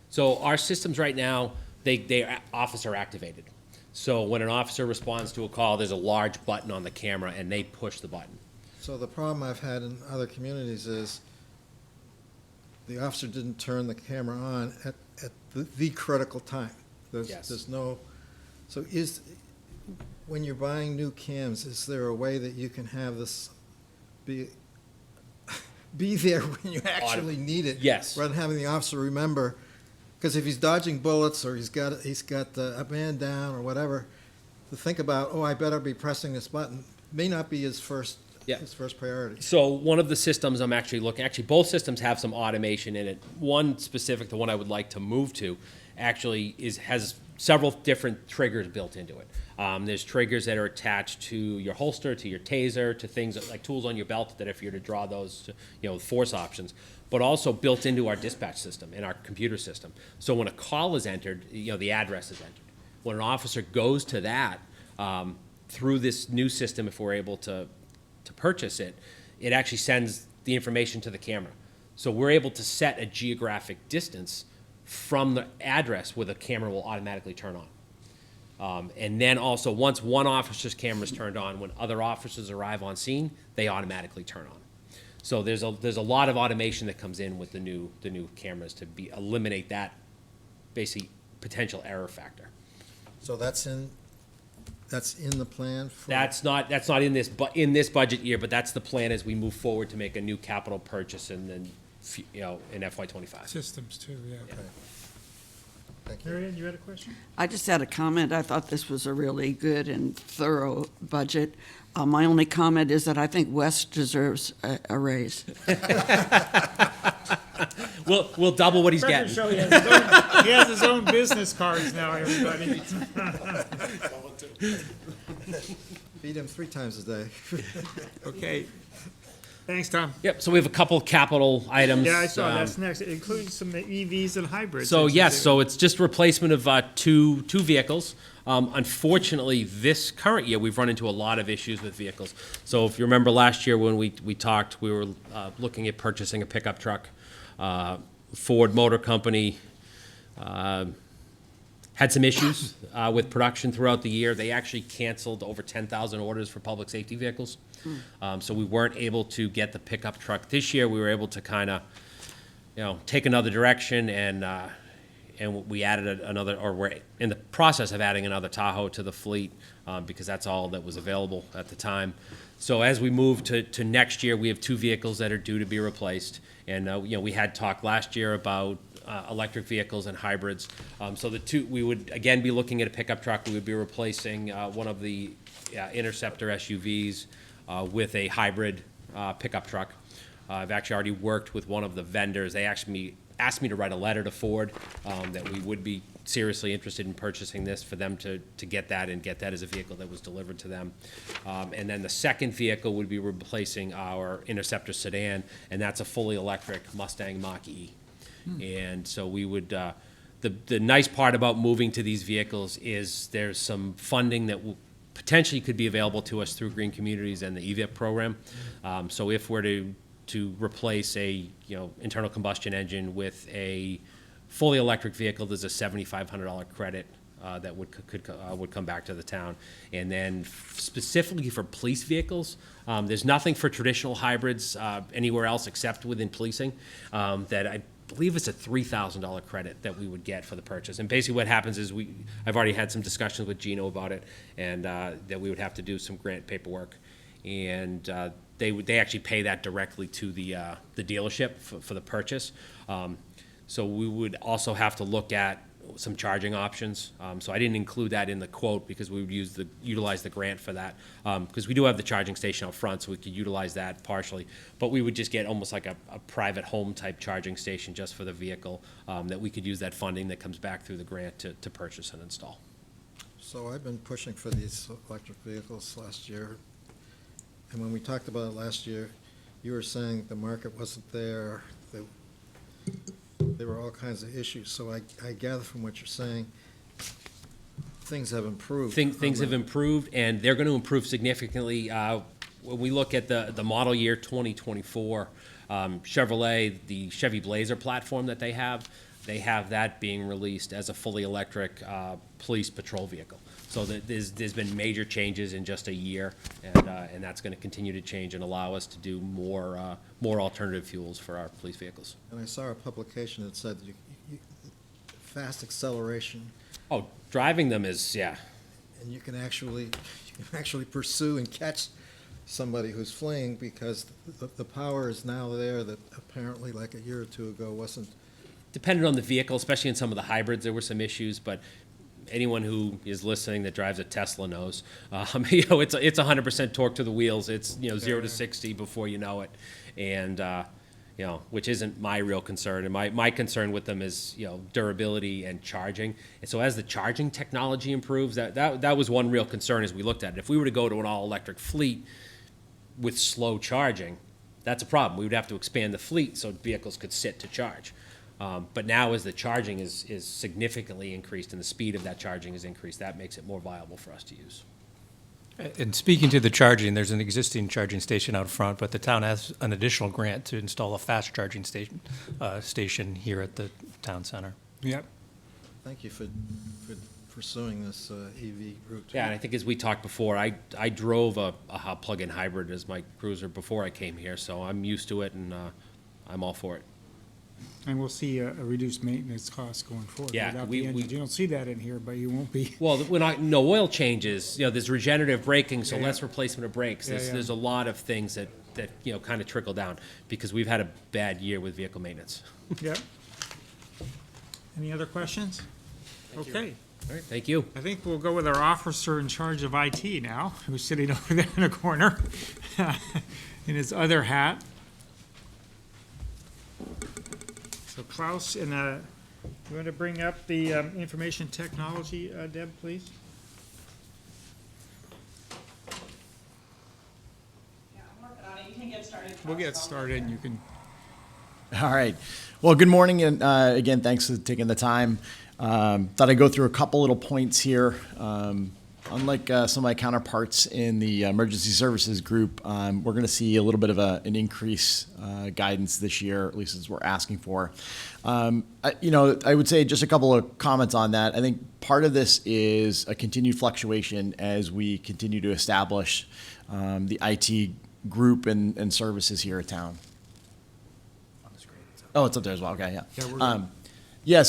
So our systems right now, they officer activated. So when an officer responds to a call, there's a large button on the camera, and they push the button. So the problem I've had in other communities is the officer didn't turn the camera on at the critical time. There's no, so when you're buying new cams, is there a way that you can have this be there when you actually need it? Yes. Rather than having the officer remember, because if he's dodging bullets or he's got a man down or whatever, to think about, I better be pressing this button, may not be his first priority. So one of the systems I'm actually both systems have some automation in it. One specific, the one I would like to move to, actually has several different triggers built into it. There's triggers that are attached to your holster, to your taser, to things like tools on your belt that if you're to draw those, force options, but also built into our dispatch system and our computer system. So when a call is entered, the address is entered. When an officer goes to that, through this new system, if we're able to purchase it, it actually sends the information to the camera. So we're able to set a geographic distance from the address where the camera will automatically turn on. And then also, once one officer's camera is turned on, when other officers arrive on scene, they automatically turn on. So there's a lot of automation that comes in with the new cameras to eliminate that basically potential error factor. So that's in the plan for? That's not in this budget year, but that's the plan as we move forward to make a new capital purchase and then, in FY25. Systems too, yeah. Okay. Thank you. Marianne, you had a question? I just had a comment. I thought this was a really good and thorough budget. My only comment is that I think West deserves a raise. We'll double what he's getting. Show he has his own business cards now, everybody. Feed him 3 times a day. Okay. Thanks, Tom. Yep, so we have a couple capital items. Yeah, I saw that's next, including some EVs and hybrids. So That's yes, it. so it's just replacement of two vehicles. Unfortunately, this current year, we've run into a lot of issues with vehicles. So if you remember last year when we talked, we were looking at purchasing a pickup truck. Ford Motor Company had some issues with production throughout the year. They actually canceled over 10,000 orders for public safety vehicles. So we weren't able to get the pickup truck. This year, we were able to kind of, take another direction, and we added another, or we're in the process of adding another Tahoe to the fleet because that's all that was available at the time. So as we move to next year, we have two vehicles that are due to be replaced. And, we had talked last year about electric vehicles and hybrids. So we would again be looking at a pickup truck. We would be replacing one of the Interceptor SUVs with a hybrid pickup truck. I've actually already worked with one of the vendors. They actually asked me to write a letter to Ford that we would be seriously interested in purchasing this for them to get that and get that as a vehicle that was delivered to them. And then the second vehicle would be replacing our Interceptor sedan, and that's a fully electric Mustang Mach-E. And so we would, the nice part about moving to these vehicles is there's some funding that will potentially could be available to us through Green Communities and the EVIP program. So if we're to replace a internal combustion engine with a fully electric vehicle, there's a $7,500 credit that would come back to the town. And then specifically for police vehicles, there's nothing for traditional hybrids anywhere else except within policing that I believe it's a $3,000 credit that we would get for the purchase. And basically what happens is I've already had some discussions with Gino about it, and that we would have to do some grant paperwork. And they actually pay that directly to the dealership for the purchase. So we would also have to look at some charging options. So I didn't include that in the quote because we would utilize the grant for that. Because we do have the charging station out front, so we could utilize that partially. But we would just get almost like a private home type charging station just for the vehicle that we could use that funding that comes back through the grant to purchase and install. So I've been pushing for these electric vehicles last year. And when we talked about it last year, you were saying the market wasn't there. There were all kinds of issues. So I gather from what you're saying, things have improved. Things have improved, and they're going to improve significantly. When we look at the model year 2024, Chevrolet, the Chevy Blazer platform that they have that being released as a fully electric police patrol vehicle. So there's been major changes in just a year, and that's going to continue to change and allow us to do more alternative fuels for our police vehicles. And I saw a publication that said fast acceleration. Oh, driving them is, yeah. And you can actually pursue and catch somebody who's fleeing because the power is now there that apparently like a year or two ago wasn't. Depending on the vehicle, especially in some of the hybrids, there were some issues, but anyone who is listening that drives a Tesla knows, it's 100% torque to the wheels. It's 0 to 60 before you know it, and which isn't my real concern. And my concern with them is durability and charging. And so as the charging technology improves, that was one real concern as we looked at it. If we were to go to an all electric fleet with slow charging, that's a problem. We would have to expand the fleet so vehicles could sit to charge. But now as the charging is significantly increased and the speed of that charging is increased, that makes it more viable for us to use. And speaking to the charging, there's an existing charging station out front, but the town has an additional grant to install a fast charging station here at the town center. Yep. Thank you for pursuing this EV route. Yeah, and I think as we talked before, I drove a plug-in hybrid as my cruiser before I came here, so I'm used to it, and I'm all for it. And we'll see a reduced maintenance cost going forward. Yeah, Without the engine. You don't see that in here, but you won't be. Well, no oil changes. There's regenerative braking, so Yeah. less replacement of brakes. Yeah, There's a lot of things that kind of trickle down because we've had a bad year with vehicle maintenance. Yep. Any other questions? Okay. All right, thank you. I think we'll go with our officer in charge of IT now, who's sitting over there in the corner in his other hat. So Klaus, and you want to bring up the information technology, Deb, please? Yeah, I'm working on it. You can get started We'll get started, and you can. All right. Well, good morning, and again, thanks for taking the time. Thought I'd go through a couple little points here. Unlike some of my counterparts in the emergency services group, we're going to see a little bit of an increase guidance this year, at least as we're asking for. I would say just a couple of comments on that. I think part of this is a continued fluctuation as we continue to establish the IT group and services here at town. Oh, it's up there as well. Okay, yeah.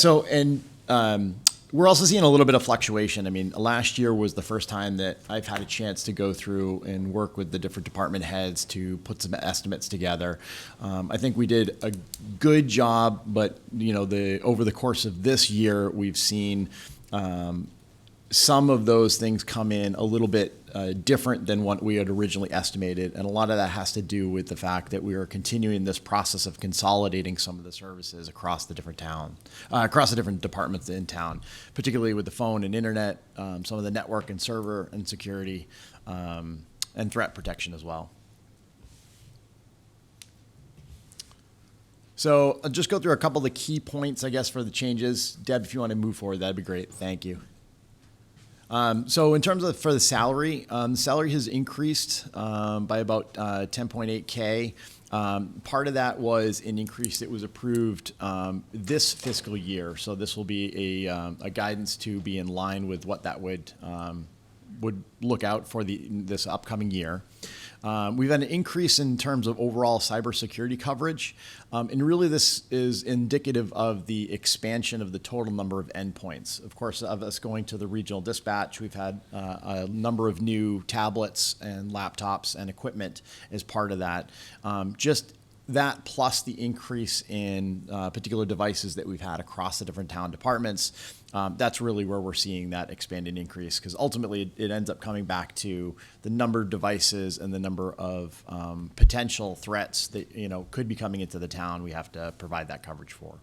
We're also seeing a little bit of fluctuation. I mean, last year was the first time that I've had a chance to go through and work with the different department heads to put some estimates together. I think we did a good job, but over the course of this year, we've seen some of those things come in a little bit different than what we had originally estimated. And a lot of that has to do with the fact that we are continuing this process of consolidating some of the services across the different across the different departments in town, particularly with the phone and internet, some of the network and server and security, and threat protection as well. So I'll just go through a couple of the key points, I guess, for the changes. Deb, if you want to move forward, that'd be great. Thank you. So in terms of for the salary has increased by about 10.8K. Part of that was an increase that was approved this fiscal year. So this will be a guidance to be in line with what that would look out for this upcoming year. We've had an increase in terms of overall cybersecurity coverage, and really this is indicative of the expansion of the total number of endpoints. Of course, of us going to the regional dispatch, we've had a number of new tablets and laptops and equipment as part of that. Just that plus the increase in particular devices that we've had across the different town departments, that's really where we're seeing that expanding increase, because ultimately it ends up coming back to the number of devices and the number of potential threats that could be coming into the town. We have to provide that coverage for.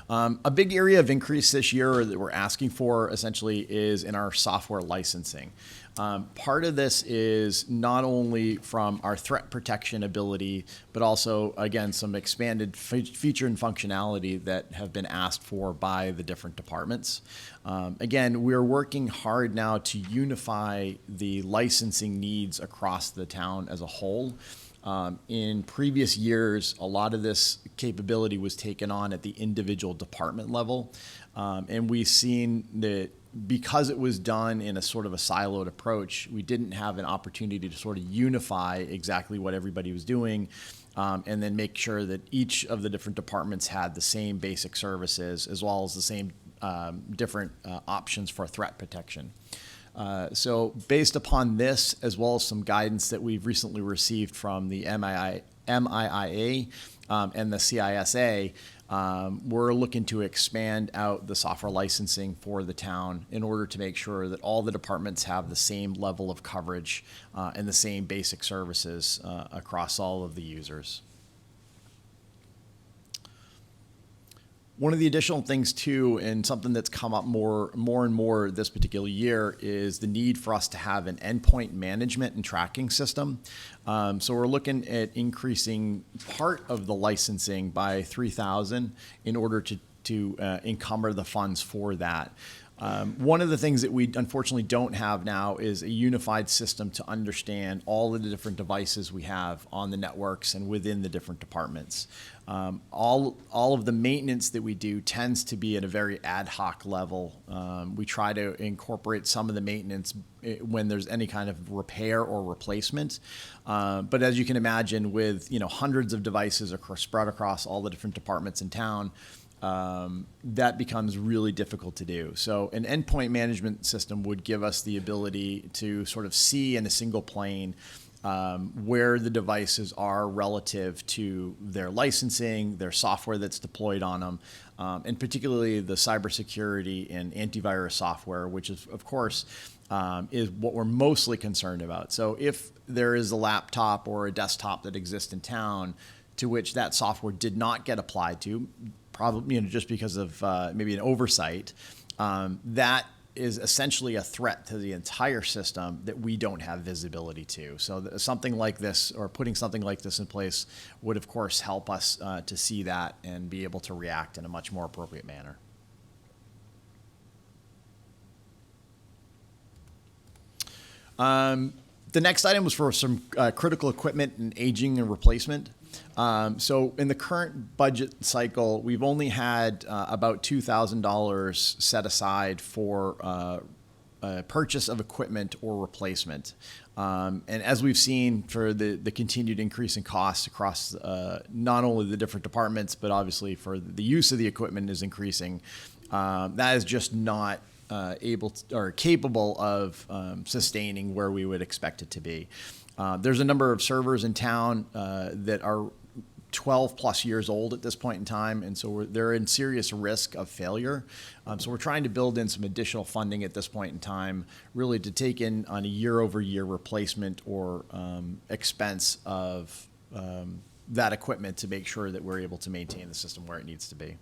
A big area of increase this year that we're asking for essentially is in our software licensing. Part of this is not only from our threat protection ability, but also, again, some expanded feature and functionality that have been asked for by the different departments. Again, we're working hard now to unify the licensing needs across the town as a whole. In previous years, a lot of this capability was taken on at the individual department level. And we've seen that because it was done in a sort of a siloed approach, we didn't have an opportunity to sort of unify exactly what everybody was doing, and then make sure that each of the different departments had the same basic services as well as the same different options for threat protection. So based upon this, as well as some guidance that we've recently received from the MIIA and the CISA, we're looking to expand out the software licensing for the town in order to make sure that all the departments have the same level of coverage and the same basic services across all of the users. One of the additional things too, and something that's come up more and more this particular year, is the need for us to have an endpoint management and tracking system. So we're looking at increasing part of the licensing by $3,000 in order to encumber the funds for that. One of the things that we unfortunately don't have now is a unified system to understand all of the different devices we have on the networks and within the different departments. All of the maintenance that we do tends to be at a very ad hoc level. We try to incorporate some of the maintenance when there's any kind of repair or replacement. But as you can imagine, with hundreds of devices spread across all the different departments in town, that becomes really difficult to do. So an endpoint management system would give us the ability to sort of see in a single plane where the devices are relative to their licensing, their software that's deployed on them, and particularly the cybersecurity and antivirus software, which is, of course, is what we're mostly concerned about. So if there is a laptop or a desktop that exists in town to which that software did not get applied to, probably just because of maybe an oversight, that is essentially a threat to the entire system that we don't have visibility to. So something like this, or putting something like this in place, would of course help us to see that and be able to react in a much more appropriate manner. The next item was for some critical equipment and aging and replacement. So in the current budget cycle, we've only had about $2,000 set aside for purchase of equipment or replacement. And as we've seen for the continued increase in costs across not only the different departments, but obviously for the use of the equipment is increasing, that is just not able to, or capable of sustaining where we would expect it to be. There's a number of servers in town that are 12 plus years old at this point in time, and so they're in serious risk of failure. So we're trying to build in some additional funding at this point in time, really to take in on a year-over-year replacement or expense of that equipment to make sure that we're able to maintain the system where it needs to be.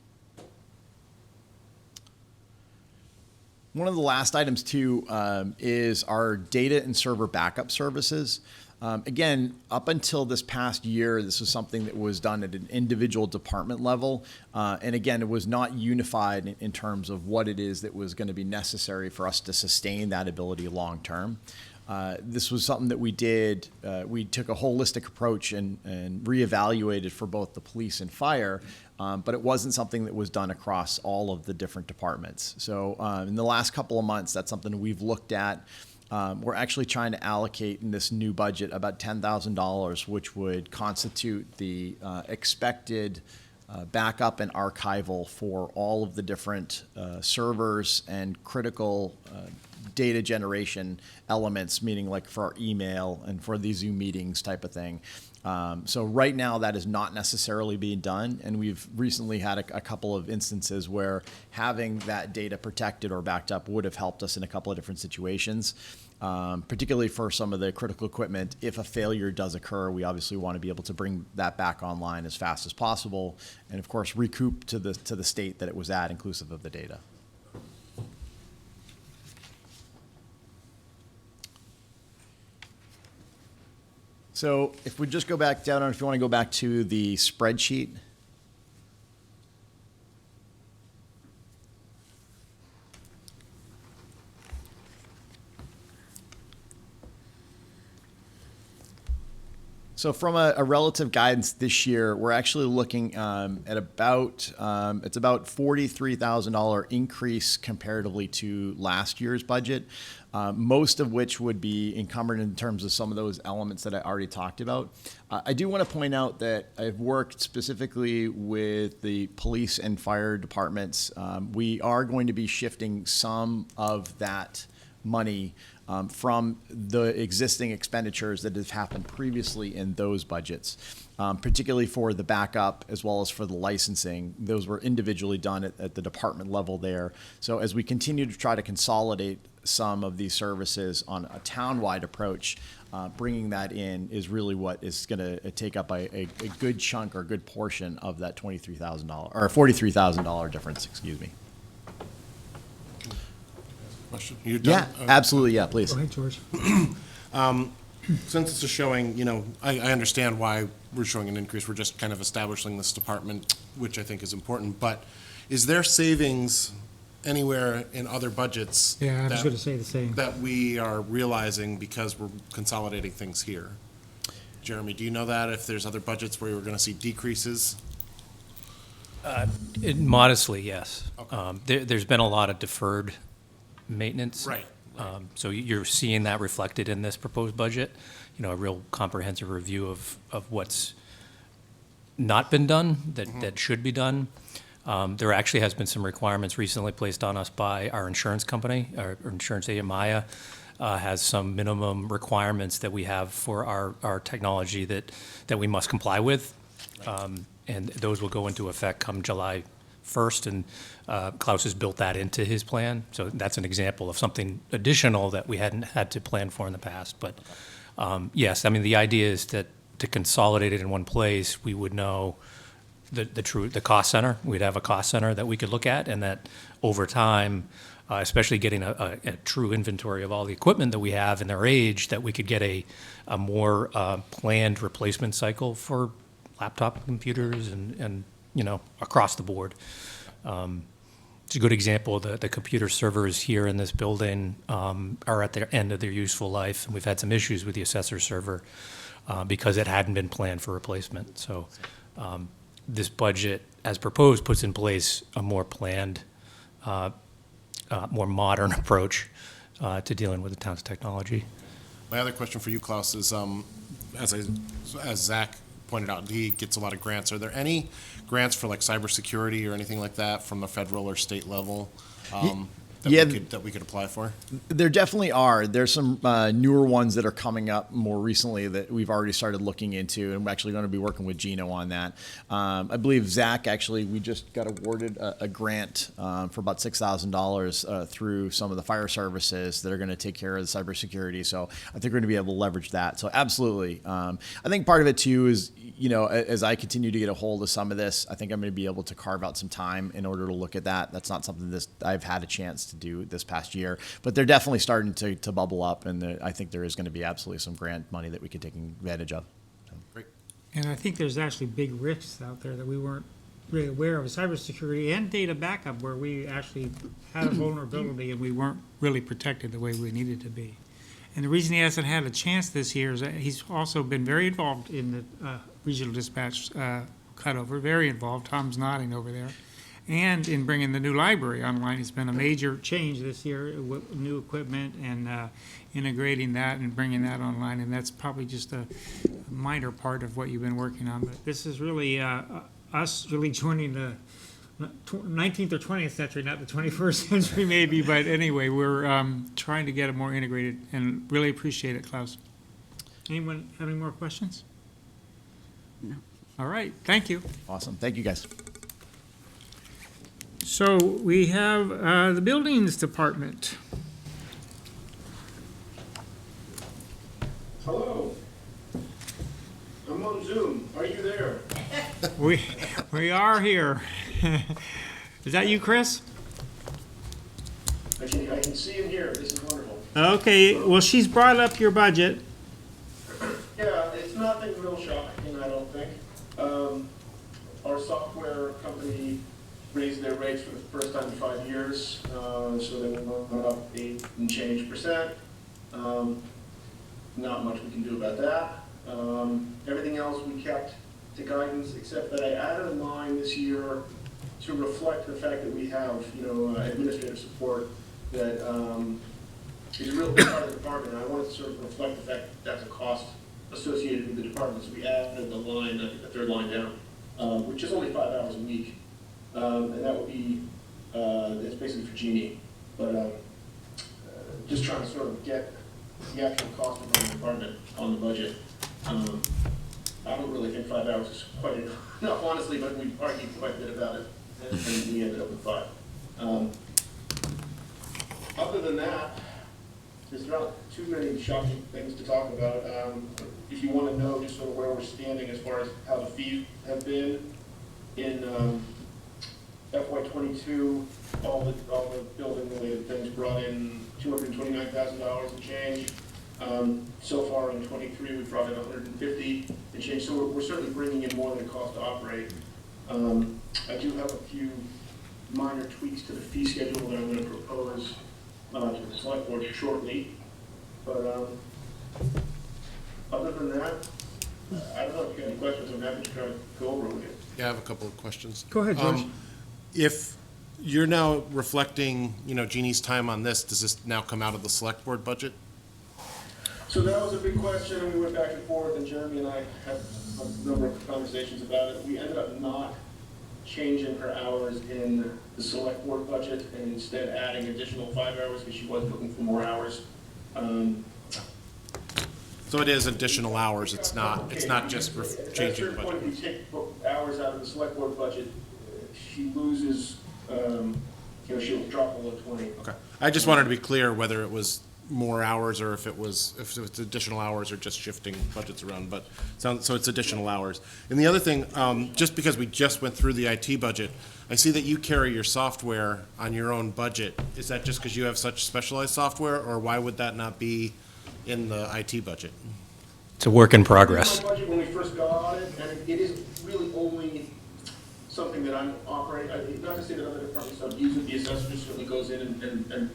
One of the last items too is our data and server backup services. Again, up until this past year, this was something that was done at an individual department level. And again, it was not unified in terms of what it is that was going to be necessary for us to sustain that ability long term. This was something that we did. We took a holistic approach and reevaluated for both the police and fire, but it wasn't something that was done across all of the different departments. So in the last couple of months, that's something we've looked at. We're actually trying to allocate in this new budget about $10,000, which would constitute the expected backup and archival for all of the different servers and critical data generation elements, meaning like for our email and for these Zoom meetings type of thing. So right now that is not necessarily being done, and we've recently had a couple of instances where having that data protected or backed up would have helped us in a couple of different situations. Particularly for some of the critical equipment, if a failure does occur, we obviously want to be able to bring that back online as fast as possible, and of course recoup to the state that it was at, inclusive of the data. So if we just go back down, or if you want to go back to the spreadsheet. So from a relative guidance this year, we're actually looking at about, it's about $43,000 increase comparatively to last year's budget, most of which would be encumbered in terms of some of those elements that I already talked about. I do want to point out that I've worked specifically with the police and fire departments. We are going to be shifting some of that money from the existing expenditures that have happened previously in those budgets, particularly for the backup as well as for the licensing. Those were individually done at the department level there. So as we continue to try to consolidate some of these services on a town-wide approach, bringing that in is really what is going to take up a good chunk or a good portion of that $23,000 or $43,000 difference, excuse me. Question? You done? Yeah, absolutely. Yeah, please. Go ahead, George. Since this is showing, I understand why we're showing an increase. We're just kind of establishing this department, which I think is important. But is there savings anywhere in other budgets? Yeah, I was going to say the same. That we are realizing because we're consolidating things here? Jeremy, do you know that if there's other budgets where we're going to see decreases? Modestly, yes. Okay. There's been a lot of deferred maintenance. Right. So you're seeing that reflected in this proposed budget, a real comprehensive review of what's not been done that should be done. There actually has been some requirements recently placed on us by our insurance company. Our insurance agent, Maya, has some minimum requirements that we have for our technology that we must comply with. And those will go into effect come July 1st, and Klaus has built that into his plan. So that's an example of something additional that we hadn't had to plan for in the past. But yes, I mean, the idea is that to consolidate it in one place, we would know the cost center. We'd have a cost center that we could look at, and that over time, especially getting a true inventory of all the equipment that we have and their age, that we could get a more planned replacement cycle for laptop computers and across the board. It's a good example. The computer servers here in this building are at their end of their useful life, and we've had some issues with the assessor server because it hadn't been planned for replacement. So this budget, as proposed, puts in place a more planned, more modern approach to dealing with the town's technology. My other question for you, Klaus, is as Zach pointed out, he gets a lot of grants. Are there any grants for like cybersecurity or anything like that from the federal or state level that we could apply for? There definitely are. There's some newer ones that are coming up more recently that we've already started looking into, and we're actually going to be working with Gino on that. I believe Zach, actually, we just got awarded a grant for about $6,000 through some of the fire services that are going to take care of the cybersecurity. So I think we're going to be able to leverage that. So absolutely. I think part of it too is, as I continue to get a hold of some of this, I think I'm going to be able to carve out some time in order to look at that. That's not something that I've had a chance to do this past year, but they're definitely starting to bubble up, and I think there is going to be absolutely some grant money that we could take advantage of. So. Great. And I think there's actually big risks out there that we weren't really aware of, cybersecurity and data backup, where we actually had a vulnerability and we weren't really protected the way we needed to be. And the reason he hasn't had a chance this year is that he's also been very involved in the regional dispatch cutover, very involved. Tom's nodding over there. And in bringing the new library online. It's been a major change this year with new equipment and integrating that and bringing that online. And that's probably just a minor part of what you've been working on. But this is really us really joining the 19th or 20th century, not the 21st century maybe. But anyway, we're trying to get it more integrated and really appreciate it, Klaus. Anyone have any more questions? No. All right. Thank you. Awesome. Thank you, guys. So we have the buildings department. Hello. I'm on Zoom. Are you there? We are here. Is that you, Chris? I can see and hear. This is wonderful. Okay. Well, she's brought up your budget. Yeah, it's nothing real shocking, I don't think. Our software company raised their rates for the first time in 5 years, so they went up 8 and change %. Not much we can do about that. Everything else we kept to guidance, except that I added a line this year to reflect the fact that we have, administrative support that is a real big part of the department. And I wanted to sort of reflect the fact that that's a cost associated with the department. So we added the line, the third line down, which is only 5 hours a week. And that would be, it's basically for Jeannie, but just trying to sort of get the actual cost of the department on the budget. I don't really think 5 hours is quite enough, honestly, but we argued quite a bit about it, and we ended up with 5. Other than that, there's not too many shocking things to talk about. If you want to know just sort of where we're standing as far as how the fees have been in FY22, all the building related things brought in $229,000 and change. So far in 23, we brought in 150 and change. So we're certainly bringing in more than it costs to operate. I do have a few minor tweaks to the fee schedule that I'm going to propose to the select board shortly. But other than that, I don't know if you have any questions. I'm happy to try to go over with you. Yeah, I have a couple of questions. Go ahead, George. If you're now reflecting, Jeannie's time on this, does this now come out of the select board budget? So that was a big question, and we went back and forth, and Jeremy and I had a number of conversations about it. We ended up not changing her hours in the select board budget, and instead adding additional 5 hours because she was looking for more hours. So it is additional hours. It's not just changing the At a certain budget. point, if you take hours out of the select board budget, she loses, she'll drop below 20. Okay. I just wanted to be clear whether it was more hours or if it's additional hours or just shifting budgets around, but so it's additional hours. And the other thing, just because we just went through the IT budget, I see that you carry your software on your own budget. Is that just because you have such specialized software, or why would that not be in the IT budget? It's a work in progress. My budget when we first got it, and it is really only something that I'm operating, not to say that other departments don't use it, the assessor certainly goes in and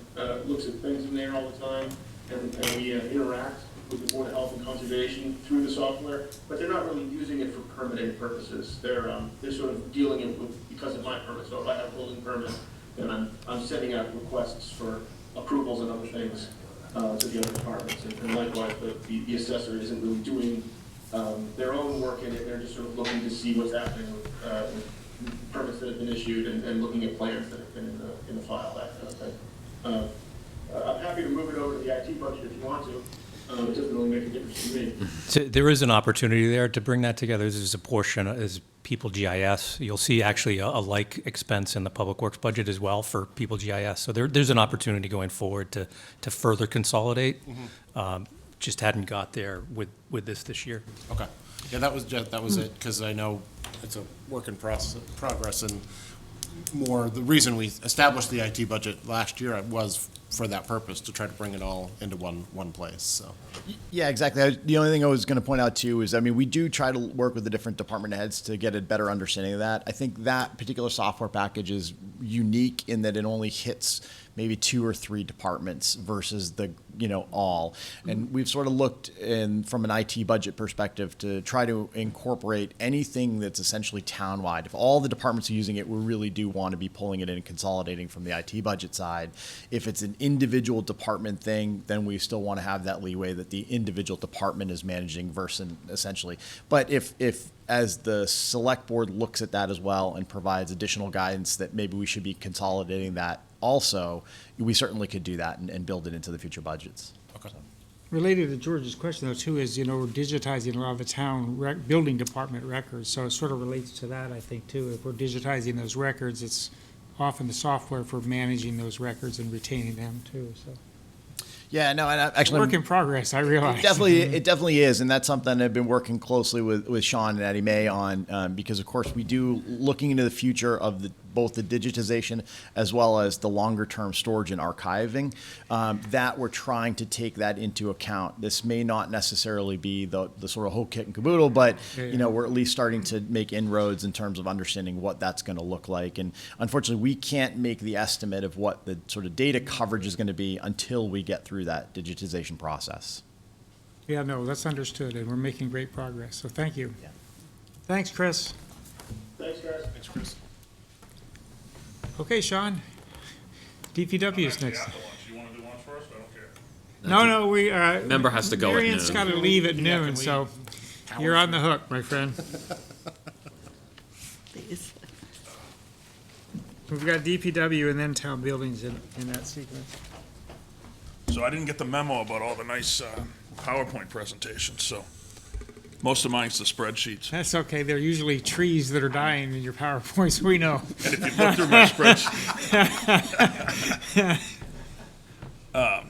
looks at things in there all the time, and we interact with the Board of Health and Conservation through the software, but they're not really using it for permitting purposes. They're sort of dealing it with, because of my permit, so if I have a building permit, then I'm sending out requests for approvals and other things to the other departments, and likewise, the assessor isn't really doing their own work in it, they're just sort of looking to see what's happening with permits that have been issued and looking at plans that have been in the file, that kind of thing. I'm happy to move it over to the IT budget if you want to. It doesn't really make a difference to me. So there is an opportunity there to bring that together. This is a portion, is People GIS. You'll see actually a like expense in the Public Works budget as well for People GIS. So there's an opportunity going forward to further consolidate. Just hadn't got there with this year. Okay. Yeah, that was it, because I know it's a work in progress, and the reason we established the IT budget last year was for that purpose, to try to bring it all into one place, so. Yeah, exactly. The only thing I was going to point out too is, I mean, we do try to work with the different department heads to get a better understanding of that. I think that particular software package is unique in that it only hits maybe 2 or 3 departments versus the, all. And we've sort of looked from an IT budget perspective to try to incorporate anything that's essentially townwide. If all the departments are using it, we really do want to be pulling it in and consolidating from the IT budget side. If it's an individual department thing, then we still want to have that leeway that the individual department is managing versus essentially. But if as the select board looks at that as well and provides additional guidance that maybe we should be consolidating that also, we certainly could do that and build it into the future budgets. Okay. Related to George's question, though, too, is, we're digitizing a lot of the town building department records, so it sort of relates to that, I think, too. If we're digitizing those records, it's often the software for managing those records and retaining them, too, so. Yeah, no, and actually, work in progress, I realize. It definitely is, and that's something I've been working closely with Sean and Addie May on, because of course we do looking into the future of both the digitization as well as the longer term storage and archiving. That we're trying to take that into account. This may not necessarily be the sort of whole kit and caboodle, but we're at least starting to make inroads in terms of understanding what that's going to look like. And unfortunately, we can't make the estimate of what the sort of data coverage is going to be until we get through that digitization process. Yeah, no, that's understood, and we're making great progress, so thank you. Yeah. Thanks, Chris. Thanks, guys. Thanks, Chris. Okay, Sean. DPW is next. You want to do lunch first? I don't care. No, we, Member has to go at Marion's noon. got to leave at noon, so you're on the hook, my friend. Please. We've got DPW and then town buildings in that sequence. So I didn't get the memo about all the nice PowerPoint presentations, so most of mine's the spreadsheets. That's okay, they're usually trees that are dying in your PowerPoints, we know. And if you look through my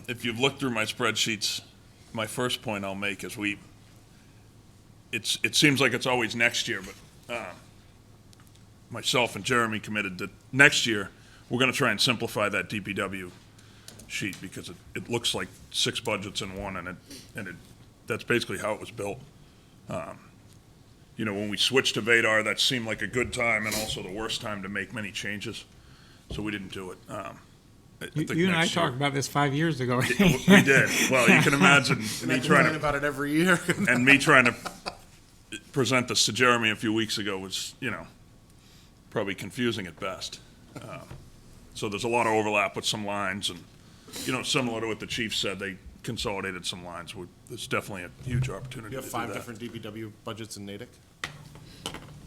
if you've looked through my spreadsheets, my first point I'll make is it seems like it's always next year, but myself and Jeremy committed that next year, we're gonna try and simplify that DPW sheet, because it looks like 6 budgets in one, and that's basically how it was built. When we switched to Vadar, that seemed like a good time and also the worst time to make many changes, so we didn't do it. I think You and I next year- talked about this 5 years ago. We did. Well, you can imagine me trying to about it every year. and me trying to present this to Jeremy a few weeks ago was, probably confusing at best. So there's a lot of overlap with some lines, and, similar to what the chief said, they consolidated some lines. There's definitely a huge opportunity You to have do 5 that. different DPW budgets in Natick?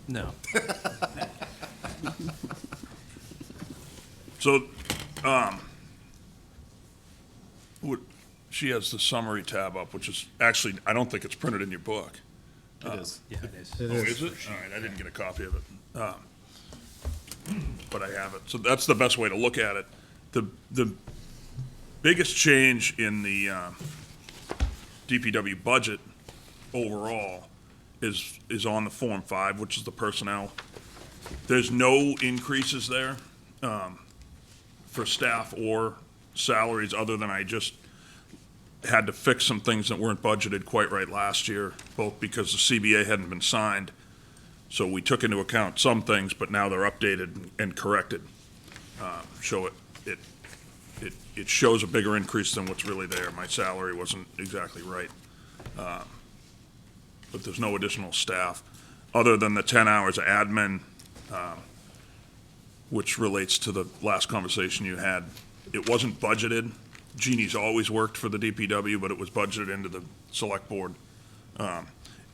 No. So, she has the summary tab up, which is actually, I don't think it's printed in your book. It is. Yeah, it is. Oh, is it? All right, I didn't get a copy of it. But I have it. So that's the best way to look at it. The biggest change in the DPW budget overall is on the Form 5, which is the personnel. There's no increases there for staff or salaries, other than I just had to fix some things that weren't budgeted quite right last year, both because the CBA hadn't been signed. So we took into account some things, but now they're updated and corrected. So it shows a bigger increase than what's really there. My salary wasn't exactly right. But there's no additional staff, other than the 10 hours of admin, which relates to the last conversation you had. It wasn't budgeted. Jeannie's always worked for the DPW, but it was budgeted into the select board.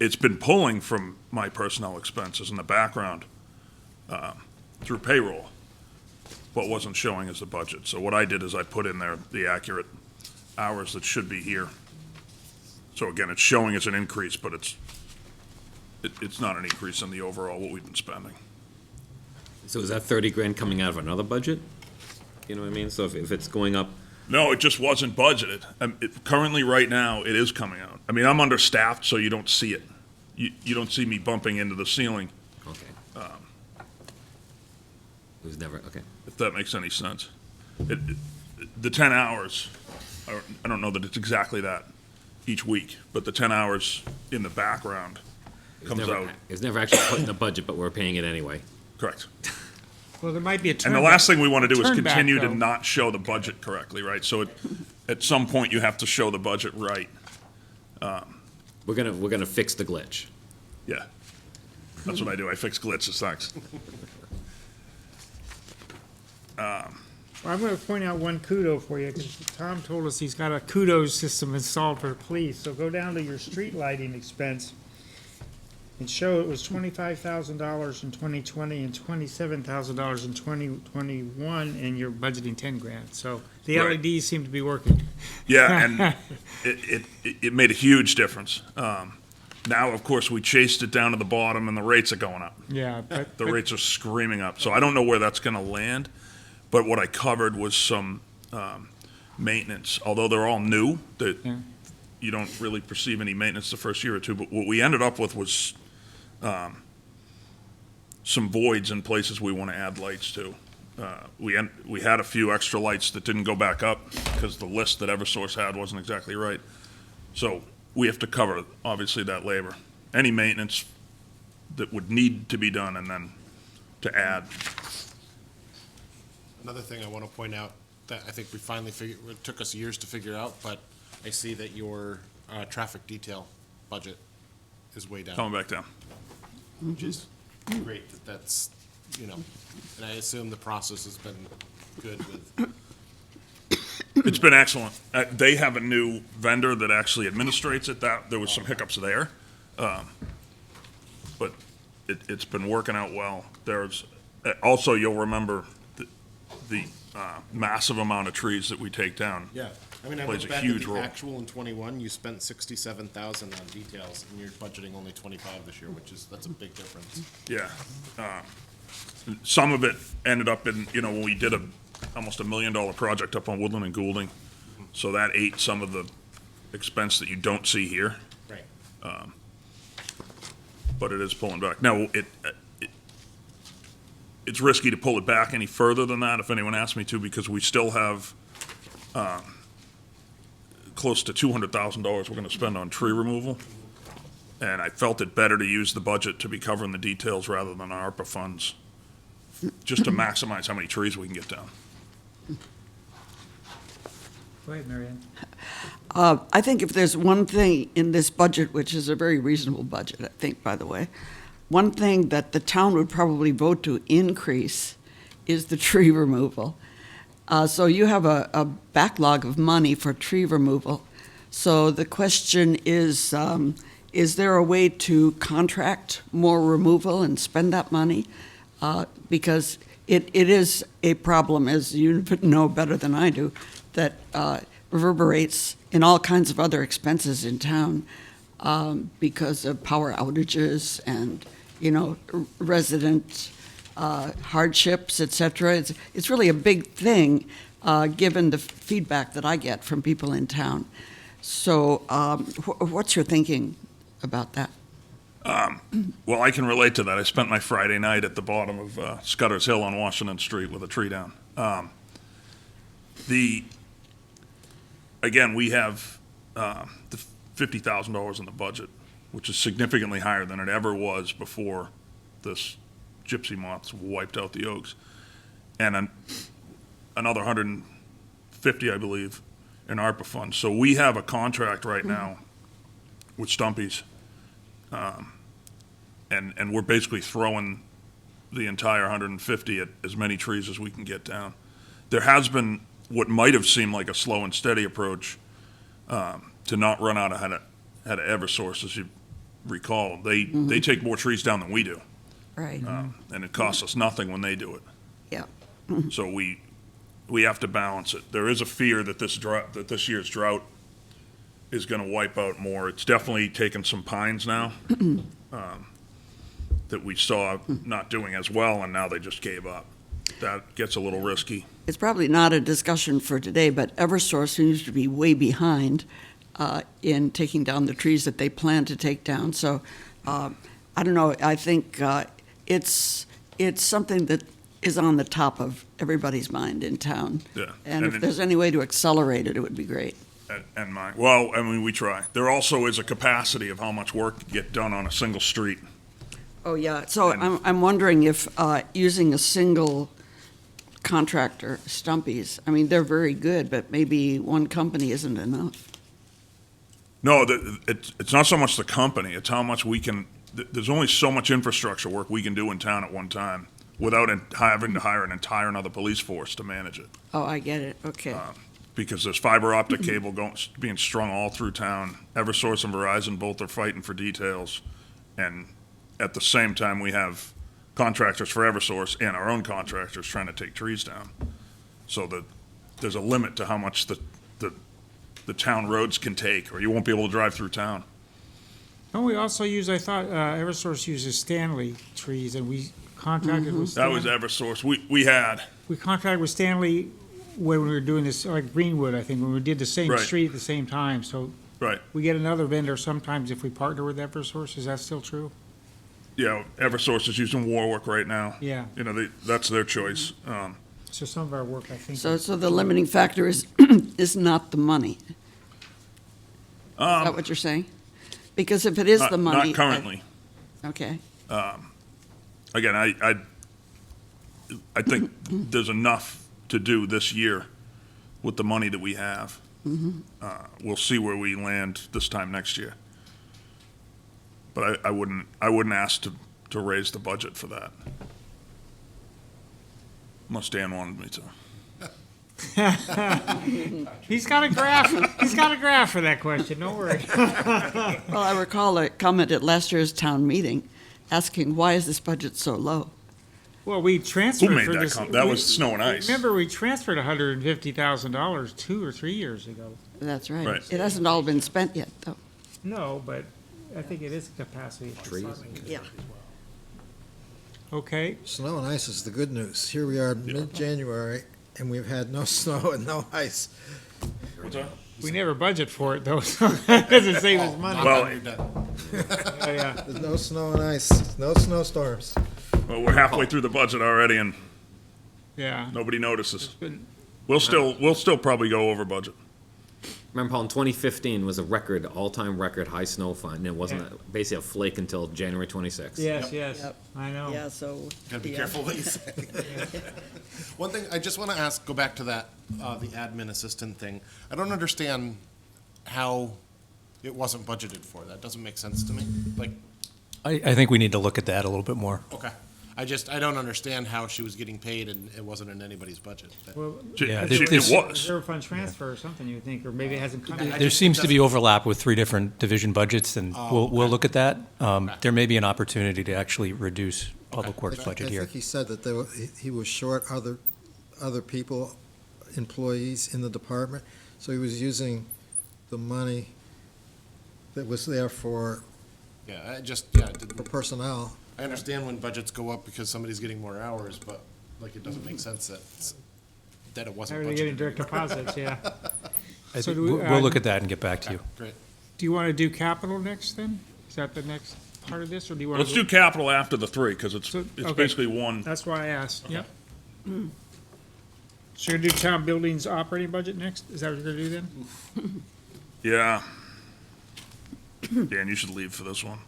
It's been pulling from my personnel expenses in the background through payroll, but wasn't showing as the budget. So what I did is I put in there the accurate hours that should be here. So again, it's showing as an increase, but it's not an increase in the overall what we've been spending. So is that 30 grand coming out of another budget? You know what I mean? So if it's going up, No, it just wasn't budgeted. Currently, right now, it is coming out. I mean, I'm understaffed, so you don't see it. You don't see me bumping into the ceiling, okay. It was never, okay. if that makes any sense. The 10 hours, I don't know that it's exactly that each week, but the 10 hours in the background comes out. It's never actually put in the budget, but we're paying it anyway. Correct. Well, there might be a turn. And the last thing we want to do is turn back, continue to though. not show the budget correctly, right? So at some point, you have to show the budget right. We're gonna fix the glitch. Yeah. That's what I do. I fix glitches, thanks. Well, I'm going to point out one kudo for you, because Tom told us he's got a kudos system installed for the police. So go down to your street lighting expense and show it was $25,000 in 2020 and $27,000 in 2021, and you're budgeting 10 grand. So the Right. LEDs seem to be working. Yeah, and it made a huge difference. Now, of course, we chased it down to the bottom, and the rates are going up. Yeah, The rates are screaming up. So I don't know where that's going to land, but what I covered was some maintenance. Although they're all new, that Yeah. you don't really perceive any maintenance the first year or two. But what we ended up with was some voids in places we want to add lights to. We had a few extra lights that didn't go back up because the list that Eversource had wasn't exactly right. So we have to cover, obviously, that labor. Any maintenance that would need to be done, and then to add. Another thing I want to point out that I think we finally figured, it took us years to figure out, but I see that your traffic detail budget is way down. Coming back down. Which is great that's, and I assume the process has been good with. It's been excellent. They have a new vendor that actually administrates it. There was some hiccups there. But it's been working out well. There's, also, you'll remember the massive amount of trees that we take down. Yeah, I mean, I Plays look a back huge at the role. actual in '21, you spent 67,000 on details, and you're budgeting only 25 this year, that's a big difference. Yeah. Some of it ended up in, when we did almost $1 million project up on Woodland and Goulding. So that ate some of the expense that you don't see here. Right. But it is pulling back. Now, it's risky to pull it back any further than that, if anyone asks me to, because we still have close to $200,000 we're going to spend on tree removal. And I felt it better to use the budget to be covering the details rather than our ARPA funds, just to maximize how many trees we can get down. Go ahead, Mary Ann. I think if there's one thing in this budget, which is a very reasonable budget, I think, by the way, one thing that the town would probably vote to increase is the tree removal. So you have a backlog of money for tree removal. So the question is there a way to contract more removal and spend that money? Because it is a problem, as you know better than I do, that reverberates in all kinds of other expenses in town because of power outages and, resident hardships, et cetera. It's really a big thing, given the feedback that I get from people in town. So what's your thinking about that? Well, I can relate to that. I spent my Friday night at the bottom of Scudder's Hill on Washington Street with a tree down. Again, we have the $50,000 in the budget, which is significantly higher than it ever was before this gypsy moths wiped out the Oaks. And another 150, I believe, in ARPA funds. So we have a contract right now with Stumpy's, and we're basically throwing the entire 150 at as many trees as we can get down. There has been what might have seemed like a slow and steady approach to not run out ahead of Eversource, as you recall. They take more trees down than we do, Right. and it costs us nothing when they do it. Yeah. So we have to balance it. There is a fear that this year's drought is going to wipe out more. It's definitely taken some pines now that we saw not doing as well, and now they just gave up. That gets a little risky. It's probably not a discussion for today, but Eversource seems to be way behind in taking down the trees that they plan to take down. So I don't know. I think it's something that is on the top of everybody's mind in town. Yeah. And if there's any way to accelerate it, it would be great. And mine. Well, I mean, we try. There also is a capacity of how much work can get done on a single street. Oh, yeah. So I'm wondering if using a single contractor, Stumpy's, I mean, they're very good, but maybe one company isn't enough. No, it's not so much the company. It's how much we can. There's only so much infrastructure work we can do in town at one time without having to hire an entire another police force to manage it. Oh, I get it. Okay. Because there's fiber optic cable being strung all through town. Eversource and Verizon both are fighting for details. And at the same time, we have contractors for Eversource and our own contractors trying to take trees down. So that there's a limit to how much the town roads can take, or you won't be able to drive through town. Don't we also use, I thought Eversource uses Stanley trees, and we contracted with That Stanley. was Eversource. We had. We contracted with Stanley when we were doing this, like Greenwood, I think, when we did the same Right. street at the same time. So Right. we get another vendor sometimes if we partner with Eversource. Is that still true? Yeah, Eversource is using Warwick right now. Yeah. You know, that's their choice. So some of our work, I think. So the limiting factor is is not the money. Is that what you're saying? Because if it is the money. Not currently. Okay. Again, I think there's enough to do this year with the money that we have. We'll see where we land this time next year. But I wouldn't ask to raise the budget for that. Unless Dan wanted me to. He's got a graph. He's got a graph for that question. Don't worry. Well, I recall a comment at last year's town meeting asking, why is this budget so low? Well, we transferred. Who made for that this- comment? That we- was Snow and Ice. Remember, we transferred $150,000 2 or 3 years ago. That's right. Right. It hasn't all been spent yet, though. No, but I think it is capacity. Yeah. Okay. Snow and ice is the good news. Here we are, mid-January, and we've had no snow and no ice. What's that? We never budget for it, though, so that doesn't save us money. Well, Oh, yeah. There's no snow and ice, no snowstorms. well, we're halfway through the budget already, and Yeah. nobody notices. been- We'll still probably go over budget. Remember, Paul, in 2015 was a record, all-time record high snow fund, and it wasn't basically a flake until January 26th. Yes, yes, Yep. I know. Yeah, so. Gotta be yeah. careful what you say. One thing, I just want to ask, go back to that, the admin assistant thing. I don't understand how it wasn't budgeted for. That doesn't make sense to me. Like, I think we need to look at that a little bit more. okay. I don't understand how she was getting paid and it wasn't in anybody's budget. Well, Yeah, It there's- was. reserve fund transfer or something, you would think, or maybe it hasn't come yet. There seems to be overlap with 3 different division budgets, and we'll look at that. There may be an opportunity to actually reduce Public Works budget I here. think he said that he was short other people, employees in the department, so he was using the money that was there for Yeah, it for personnel. I understand when budgets go up because somebody's getting more hours, but like it doesn't make sense that that it wasn't They're budgeted. getting direct deposits, yeah. I So think do we- we'll look at that and get back to you. Great. Do you want to do capital next then? Is that the next part of this, or do you want to? Let's do capital after the three, because it's okay. basically one. That's why I asked, yep. So you're gonna do town buildings operating budget next? Is that what you're gonna do then? Yeah. Dan, you should leave for this one.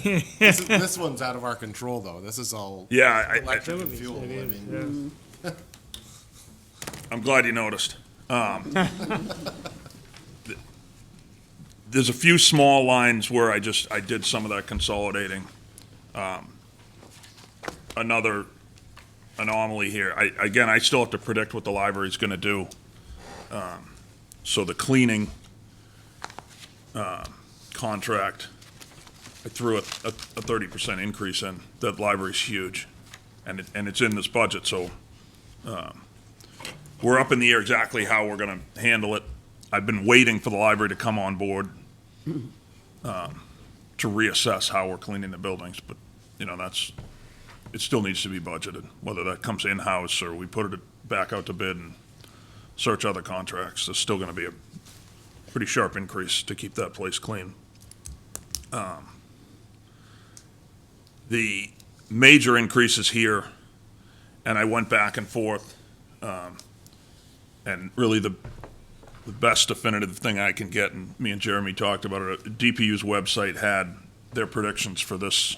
This one's out of our control, though. This is all Yeah, electric and fuel. I mean, I'm glad you noticed. There's a few small lines where I did some of that consolidating. Another anomaly here. I still have to predict what the library's gonna do. So the cleaning contract, I threw a 30% increase in. That library's huge, and it's in this budget, so we're up in the air exactly how we're gonna handle it. I've been waiting for the library to come on board to reassess how we're cleaning the buildings, but, it still needs to be budgeted, whether that comes in-house or we put it back out to bid and search other contracts. There's still gonna be a pretty sharp increase to keep that place clean. The major increases here, and I went back and forth, and really the best definitive thing I can get, and me and Jeremy talked about it, DPU's website had their predictions for this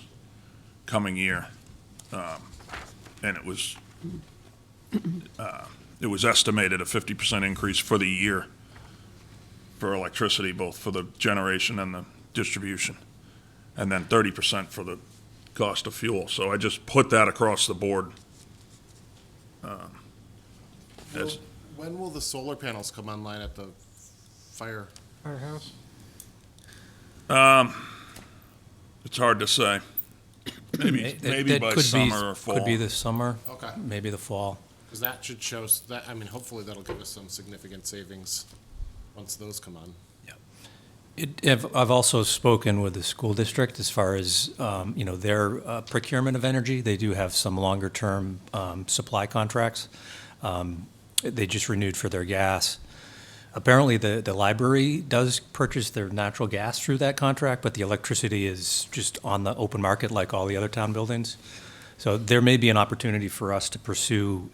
coming year. And it was estimated a 50% increase for the year for electricity, both for the generation and the distribution, and then 30% for the cost of fuel. So I just put that across the board. when will the solar panels come online at the fire? Firehouse? It's hard to say. Maybe That by could summer or fall. Could be this summer. Okay. Maybe the fall. Because that should show, hopefully that'll give us some significant savings once those come on. I've also spoken with the school district as far as, their procurement of energy. They do have some longer-term supply contracts. They just renewed for their gas. Apparently, the library does purchase their natural gas through that contract, but the electricity is just on the open market like all the other town buildings. So there may be an opportunity for us to pursue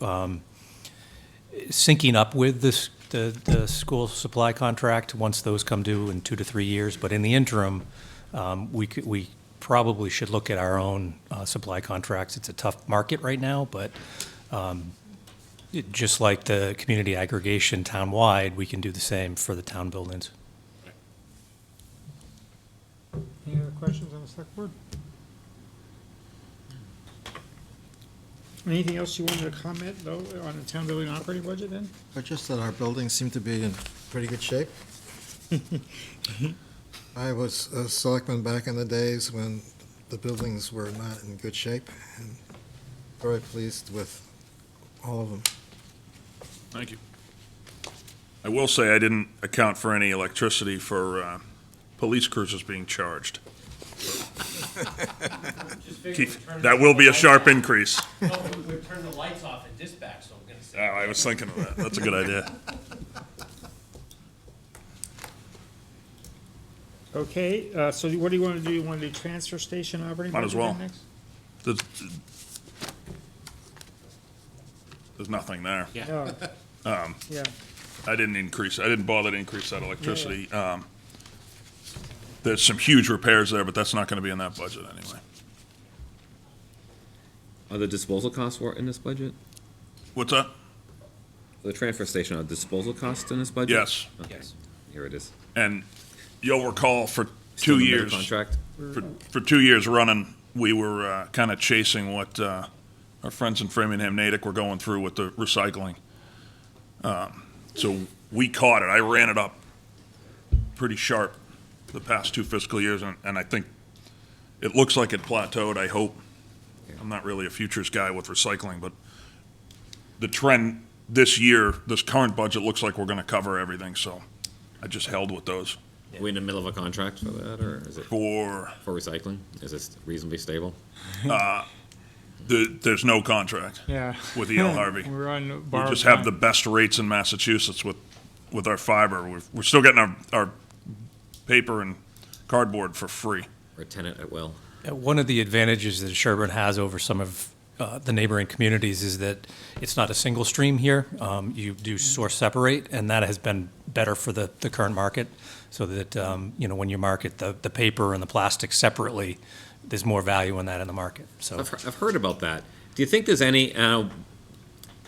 syncing up with the school supply contract once those come due in 2 to 3 years. But in the interim, we probably should look at our own supply contracts. It's a tough market right now, but just like the community aggregation town-wide, we can do the same for the town buildings. Any other questions on the select board? Anything else you wanted to comment, though, on the town building operating budget then? But just that our buildings seem to be in pretty good shape. I was a selectman back in the days when the buildings were not in good shape, and very pleased with all of them. Thank you. I will say I didn't account for any electricity for police cruisers being charged. That will be a sharp increase. We've turned the lights off at dispatch, so I'm gonna say. Oh, I was thinking of that. That's a good idea. Okay, so what do you want to do? You want to do transfer station operating Might budget as well. then next? There's nothing there. Yeah. Yeah. I didn't bother to increase that electricity. There's some huge repairs there, but that's not gonna be in that budget anyway. Are the disposal costs in this budget? What's that? The transfer station, are disposal costs in this budget? Yes. Okay, here it is. And you'll recall for Still 2 in the years. contract? For 2 years running, we were kind of chasing what our friends in Framingham Natick were going through with the recycling. So we caught it. I ran it up pretty sharp the past 2 fiscal years, and I think it looks like it plateaued, I hope. I'm not really a futures guy with recycling, but the trend this year, this current budget, looks like we're going to cover everything, so I just held with those. Are we in the middle of a contract for that, or is it? For recycling? Is this reasonably stable? There's no contract. Yeah. With E.L. Harvey. We're on We borrowed just have time. the best rates in Massachusetts with our fiber. We're still getting our paper and cardboard for free. Or tenant at will. One of the advantages that Sherborn has over some of the neighboring communities is that it's not a single stream here. You do source separate, and that has been better for the current market, so that, when you market the paper and the plastic separately, there's more value in that in the market, so. I've heard about that. Do you think there's any,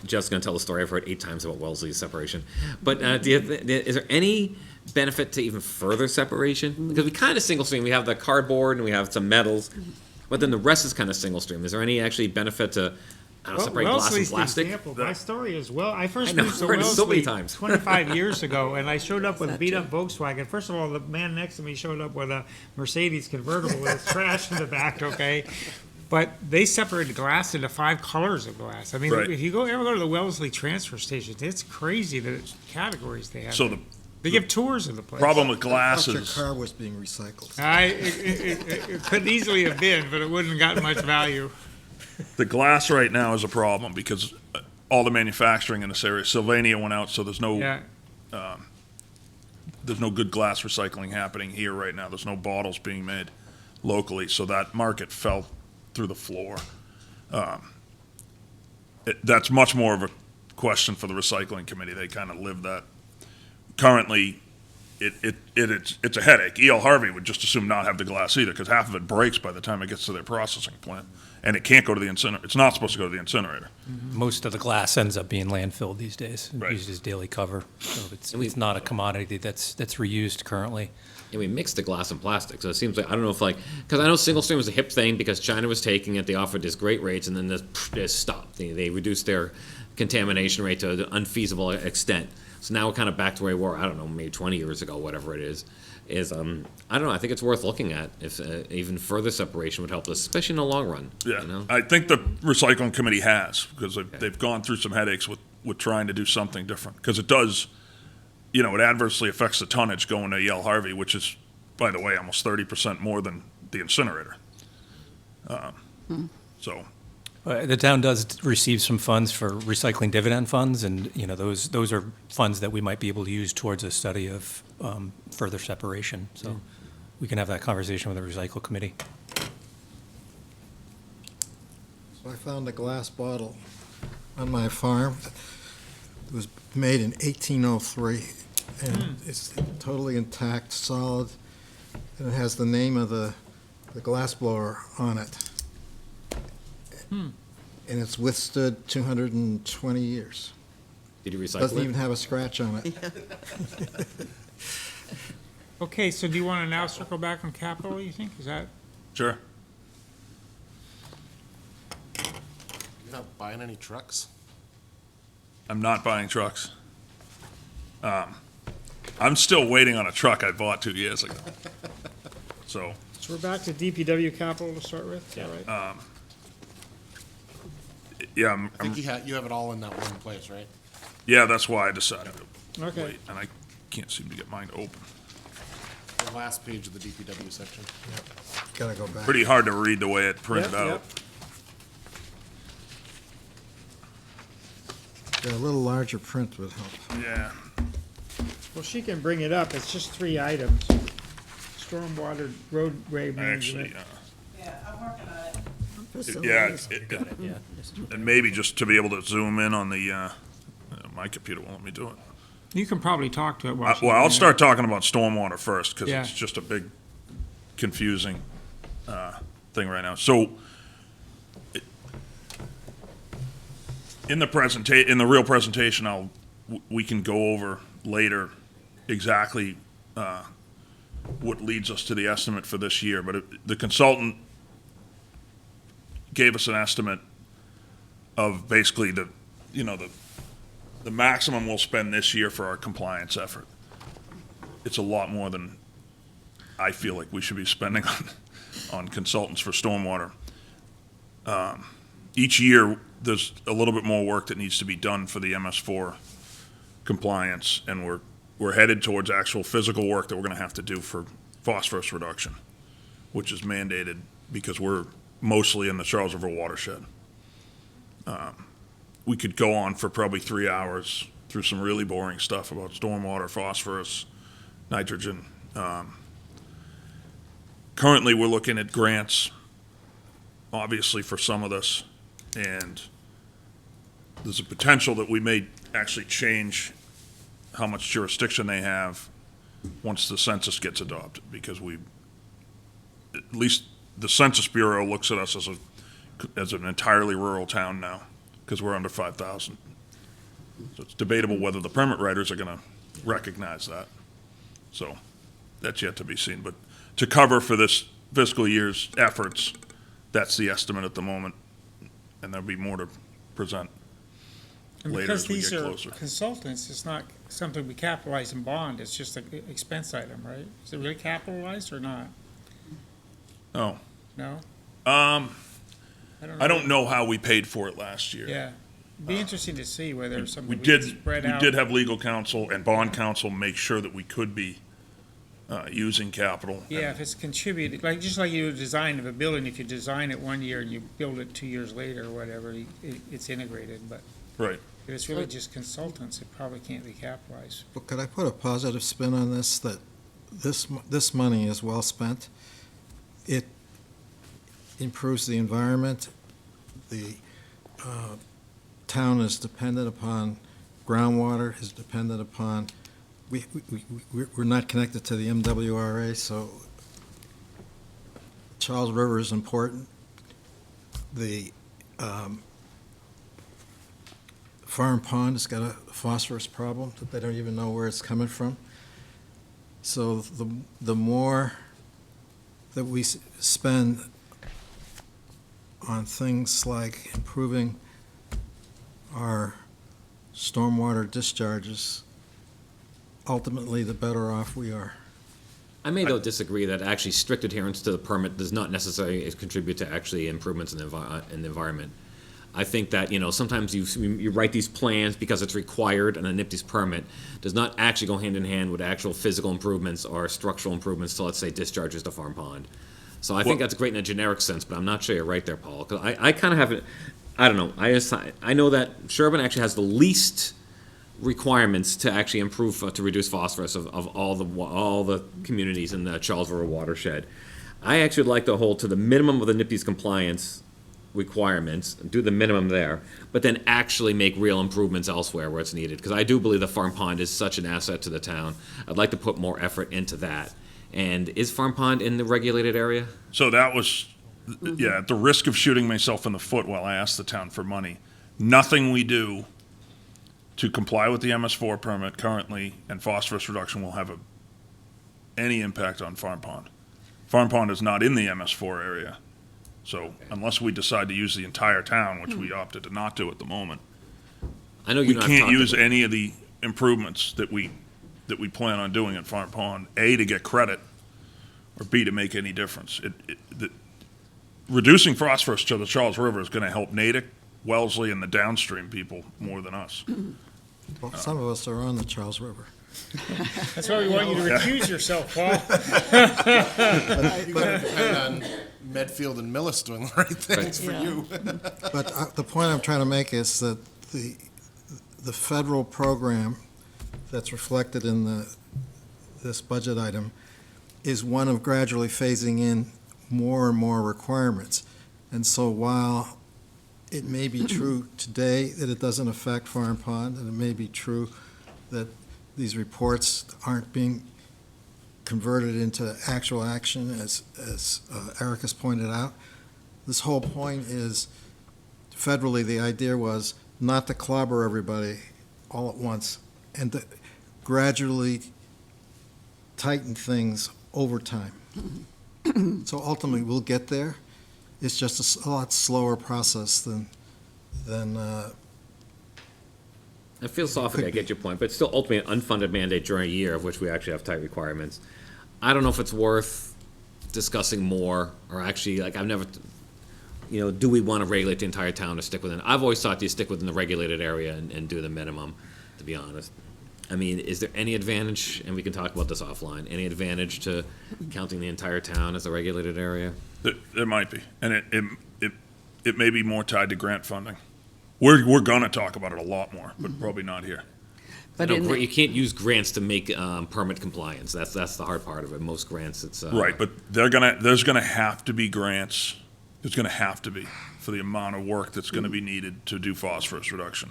Jeff's going to tell the story I've heard 8 times about Wellesley's separation, but is there any benefit to even further separation? Because we kind of single stream, we have the cardboard and we have some metals, but then the rest is kind of single stream. Is there any actually benefit to, separate glass and Wellesley's the plastic? example. My story is, I first I know, moved to I've heard it so many Wellesley times. 25 years ago, and I showed up with a beat-up Volkswagen. First of all, the man next to me showed up with a Mercedes convertible with trash in the back, okay? But they separated glass into 5 colors of glass. I mean, Right. if you ever go to the Wellesley transfer station, it's crazy the categories they have. So they give tours of the place. problem with I glass thought your is car was being recycled. It could easily have been, but it wouldn't have gotten much value. the glass right now is a problem because all the manufacturing in this area, Sylvania went out, so there's no Yeah. there's no good glass recycling happening here right now. There's no bottles being made locally, so that market fell through the floor. That's much more of a question for the recycling committee. They kind of live that. Currently, it's a headache. E.L. Harvey would just assume not have the glass either, because half of it breaks by the time it gets to their processing plant, and it can't go to the incinerator. It's not supposed to go to the incinerator. Most of the glass ends up being landfilled these days, Right. used as daily cover, so it's not a commodity that's reused currently. And we mix the glass and plastic, so it seems like, I don't know if because I know single stream was a hip thing because China was taking it, they offered this great rates, and then this stopped. They reduced their contamination rate to an unfeasible extent. So now we're kind of back to where we were, I don't know, maybe 20 years ago, whatever it is, I don't know, I think it's worth looking at, if even further separation would help us, especially in the long run. Yeah, You know? I think the recycling committee has, because they've gone through some headaches with trying to do something different, because it does, it adversely affects the tonnage going to E.L. Harvey, which is, by the way, almost 30% more than the incinerator. So, The town does receive some funds for recycling dividend funds, and, those are funds that we might be able to use towards a study of further separation. So we can have that conversation with the recycle committee. So I found a glass bottle on my farm. It was made in 1803, and it's totally intact, solid, and it has the name of the glass blower on it. And it's withstood 220 years. Did you recycle Doesn't it? even have a scratch on it. Okay, so do you want to now circle back on capital, you think? Is that? sure. You're not buying any trucks? I'm not buying trucks. I'm still waiting on a truck I bought 2 years ago. So, So we're back to DPW capital to start with, is that right? yeah, I think you have it all in that one place, right? yeah, that's why I decided to Okay. wait, and I can't seem to get mine to open. The last page of the DPW section. Gotta go back. Pretty hard to read the way it printed Yep, out. yep. Yeah, a little larger print would help. Yeah. Well, she can bring it up. It's just 3 items. Stormwater, roadway management. Actually, Yeah, I'm working on it. yeah, and maybe just to be able to zoom in on the, my computer won't let me do it. You can probably talk to it while she's Well, I'll doing start talking about stormwater first, because Yeah. it's just a big confusing thing right now. So, in the real presentation, we can go over later exactly what leads us to the estimate for this year. But the consultant gave us an estimate of basically the maximum we'll spend this year for our compliance effort. It's a lot more than I feel like we should be spending on consultants for stormwater. Each year, there's a little bit more work that needs to be done for the MS4 compliance, and we're headed towards actual physical work that we're going to have to do for phosphorus reduction, which is mandated because we're mostly in the Charles River watershed. We could go on for probably 3 hours through some really boring stuff about stormwater, phosphorus, nitrogen. Currently, we're looking at grants, obviously, for some of this, and there's a potential that we may actually change how much jurisdiction they have once the census gets adopted, because at least the Census Bureau looks at us as an entirely rural town now, because we're under 5,000. So it's debatable whether the permit writers are going to recognize that. So that's yet to be seen. But to cover for this fiscal year's efforts, that's the estimate at the moment, and there'll be more to present And later because as we these get are closer. consultants, it's not something we capitalize and bond, it's just an expense item, right? Is it really capitalized or not? Oh. No? I don't know how we paid for it last year. Yeah. It'd be interesting to see whether We something we did, could spread we out. did have legal counsel and bond counsel make sure that we could be using capital. Yeah, if it's contributed, like, just like you design of a building, if you design it one year and you build it 2 years later or whatever, it's integrated, but Right. if it's really just consultants, it probably can't be capitalized. But could I put a positive spin on this, that this money is well spent? It improves the environment. The town is dependent upon groundwater, is dependent upon, we're not connected to the MWRA, so Charles River is important. The Farm Pond has got a phosphorus problem that they don't even know where it's coming from. So the more that we spend on things like improving our stormwater discharges, ultimately, the better off we are. I may, though, disagree that actually strict adherence to the permit does not necessarily contribute to actually improvements in the environment. I think that, sometimes you write these plans because it's required, and a NIPD's permit does not actually go hand in hand with actual physical improvements or structural improvements to, let's say, discharges to Farm Pond. So I think that's great in a generic sense, but I'm not sure you're right there, Paul. Because I kind of have it, I don't know. I know that Sherborn actually has the least requirements to actually improve, to reduce phosphorus of all the communities in the Charles River watershed. I actually would like to hold to the minimum of the NIPD's compliance requirements, do the minimum there, but then actually make real improvements elsewhere where it's needed. Because I do believe the Farm Pond is such an asset to the town. I'd like to put more effort into that. And is Farm Pond in the regulated area? So that was, yeah, at the risk of shooting myself in the foot while I asked the town for money, nothing we do to comply with the MS4 permit currently and phosphorus reduction will have any impact on Farm Pond. Farm Pond is not in the MS4 area. So unless we decide to use the entire town, which we opted to not do at the moment, I know we can't use any of the improvements that we plan on doing at Farm Pond, A, to get credit, or B, to make any difference. Reducing phosphorus to the Charles River is going to help Natick, Wellesley, and the downstream people more than us. Well, some of us are on the Charles River. That's why we want you to recuse yourself, Paul. But depend on Medfield and Millis doing the right things for you. But the point I'm trying to make is that the federal program that's reflected in this budget item is one of gradually phasing in more and more requirements. And so while it may be true today that it doesn't affect Farm Pond, and it may be true that these reports aren't being converted into actual action, as Eric has pointed out, this whole point is, federally, the idea was not to clobber everybody all at once, and to gradually tighten things over time. So ultimately, we'll get there. It's just a lot slower process than Philosophically, I get your point, but it's still ultimately an unfunded mandate during a year of which we actually have tight requirements. I don't know if it's worth discussing more, or actually, like, I've never, do we want to regulate the entire town or stick within? I've always thought you stick within the regulated area and do the minimum, to be honest. I mean, is there any advantage, and we can talk about this offline, any advantage to counting the entire town as a regulated area? There might be, and it may be more tied to grant funding. We're gonna talk about it a lot more, but probably not here. But No, in the- you can't use grants to make permit compliance. That's the hard part of it. Most grants, it's Right, but there's gonna have to be grants, there's gonna have to be, for the amount of work that's gonna be needed to do phosphorus reduction.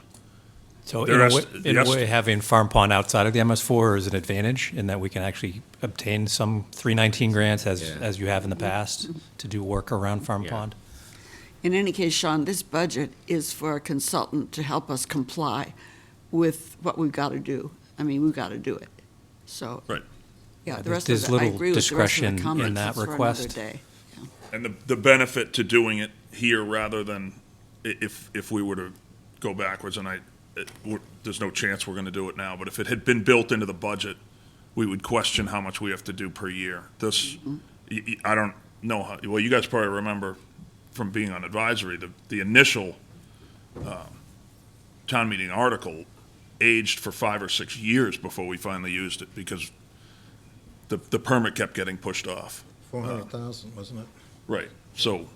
So There in a has way, to- in a yes. way, having Farm Pond outside of the MS4 is an advantage in that we can actually obtain some 319 grants as you have in the past to do work around Farm Yeah. Pond. In any case, Sean, this budget is for a consultant to help us comply with what we've got to do. I mean, we've got to do it. So. Right. Yeah, the There's- rest there's of it, I little agree with the rest of discretion the in comments. that It's for another request. day. And the benefit to doing it here rather than if we were to go backwards, and there's no chance we're gonna do it now, but if it had been built into the budget, we would question how much we have to do per year. This, I don't know how, well, you guys probably remember from being on advisory, the initial town meeting article aged for 5 or 6 years before we finally used it, because the permit kept getting pushed off. 400,000, wasn't it? Right, so,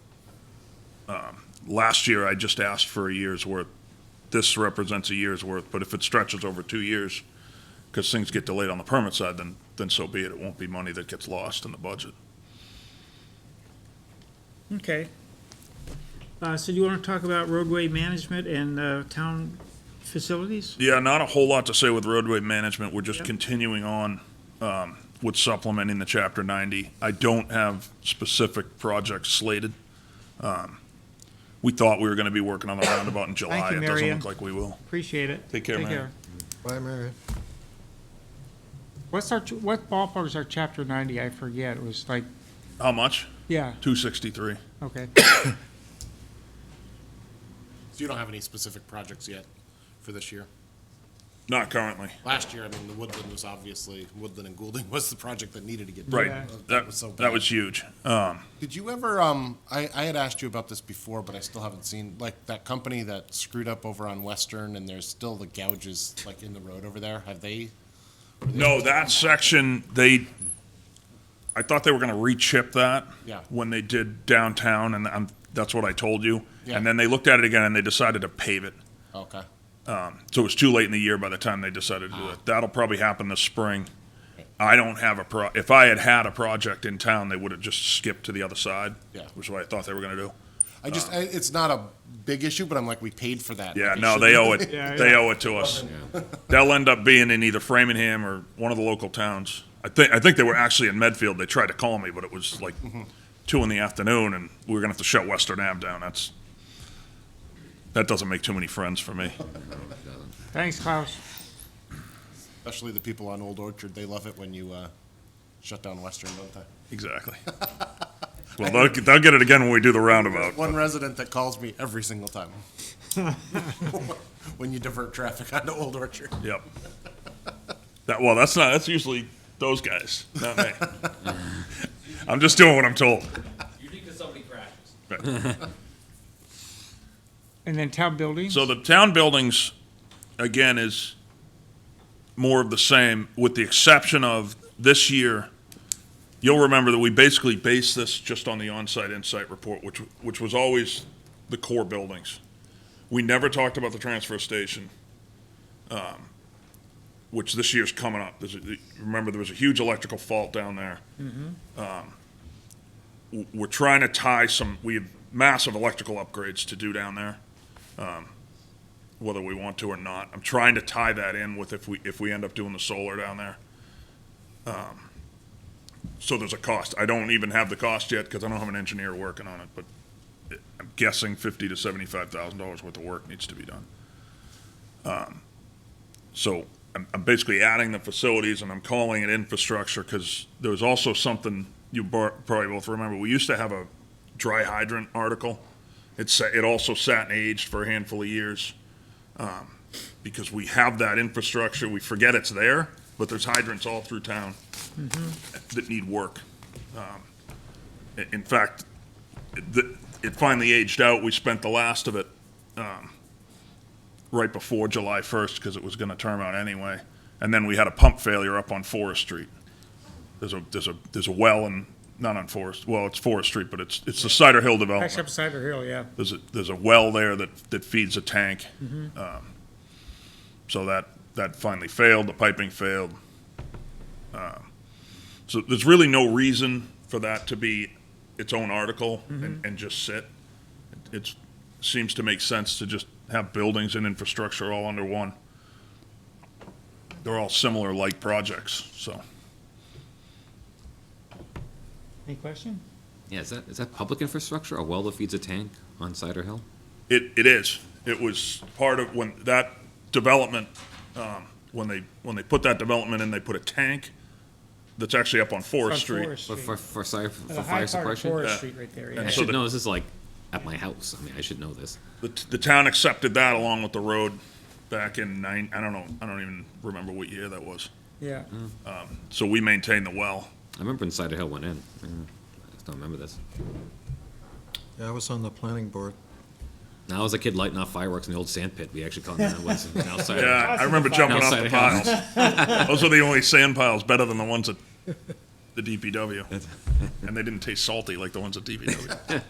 last year I just asked for a year's worth. This represents a year's worth, but if it stretches over 2 years, because things get delayed on the permit side, then so be it. It won't be money that gets lost in the budget. Okay. So do you want to talk about roadway management and town facilities? Yeah, not a whole lot to say with roadway management. We're just Yep. continuing on with supplementing the Chapter 90. I don't have specific projects slated. We thought we were going to be working on the roundabout in July. Thank you, It doesn't Marion. look like we will. Appreciate it. Take care, Mary. Bye, Mary. What ballpark is our chapter 90? I forget. It was like, How much? yeah, 263. okay. So you don't have any specific projects yet for this year? Not currently. Last year, I mean, the Woodland was obviously, Woodland and Goulding was the project that needed to get done. Right. Yeah. That was so that bad. was huge. Did you ever, I had asked you about this before, but I still haven't seen, like, that company that screwed up over on Western, and there's still the gouges, like, in the road over there, have they? No, that section, I thought they were gonna re-chip that. Yeah. When they did downtown, and that's what I told you. Yeah. And then they looked at it again and they decided to pave it. Okay. So it was too late in the year by the time they decided to do it. That'll probably happen this spring. I don't have if I had had a project in town, they would have just skipped to the other side. Yeah. Which is what I thought they were gonna do. It's not a big issue, but I'm like, we paid for that. Yeah, Like, no, should- they owe it, Yeah, they yeah. owe it to us. They'll end up being in either Framingham or one of the local towns. I think they were actually in Medfield. They tried to call me, but it was like 2 in the afternoon, and we were gonna have to shut Western Ave down. That doesn't make too many friends for me. Thanks, Klaus. Especially the people on Old Orchard, they love it when you, shut down Western, don't they? Exactly. Well, they'll get it again when we do the roundabout. One resident that calls me every single time. When you divert traffic onto Old Orchard. Yep. That's usually those guys, not me. I'm just doing what I'm told. Usually because somebody crashes. Right. And then town buildings? So the town buildings, again, is more of the same, with the exception of this year. You'll remember that we basically based this just on the on-site insight report, which was always the core buildings. We never talked about the transfer station, which this year's coming up. Remember, there was a huge electrical fault down there. We're trying to tie we have massive electrical upgrades to do down there, whether we want to or not. I'm trying to tie that in with if we end up doing the solar down there. So there's a cost. I don't even have the cost yet because I don't have an engineer working on it, but I'm guessing $50,000 to $75,000 worth of work needs to be done. So I'm basically adding the facilities, and I'm calling it infrastructure because there was also something you probably both remember. We used to have a dry hydrant article. It also sat and aged for a handful of years because we have that infrastructure. We forget it's there, but there's hydrants all through town that need work. In fact, it finally aged out. We spent the last of it right before July 1st because it was going to term out anyway. And then we had a pump failure up on Forest Street. There's a well in not on Forest, well, it's Forest Street, but it's the Cider Hill Backs development. up Cider Hill, yeah. There's a well there that feeds a tank. Mhm. So that finally failed, the piping failed. So there's really no reason for that to be its own article and just sit. It seems to make sense to just have buildings and infrastructure all under one. They're all similar like projects, so. Any question? Yeah, is that public infrastructure, a well that feeds a tank on Cider Hill? It is. It was part of when that development, when they put that development in, they put a tank that's actually up on Forest Street. For fire The high suppression? part of Forest Street right there, yeah. I should know, this is like at my house. I mean, I should know this. The town accepted that along with the road back in I don't even remember what year that was. Yeah. So we maintained the well. I remember when Cider Hill went in. I just don't remember this. Yeah, I was on the planning board. Now, I was a kid lighting off fireworks in the old sand pit. We actually called that was now Cider. Yeah, I remember jumping off the piles. Those are the only sand piles better than the ones at the DPW. And they didn't taste salty like the ones at DPW.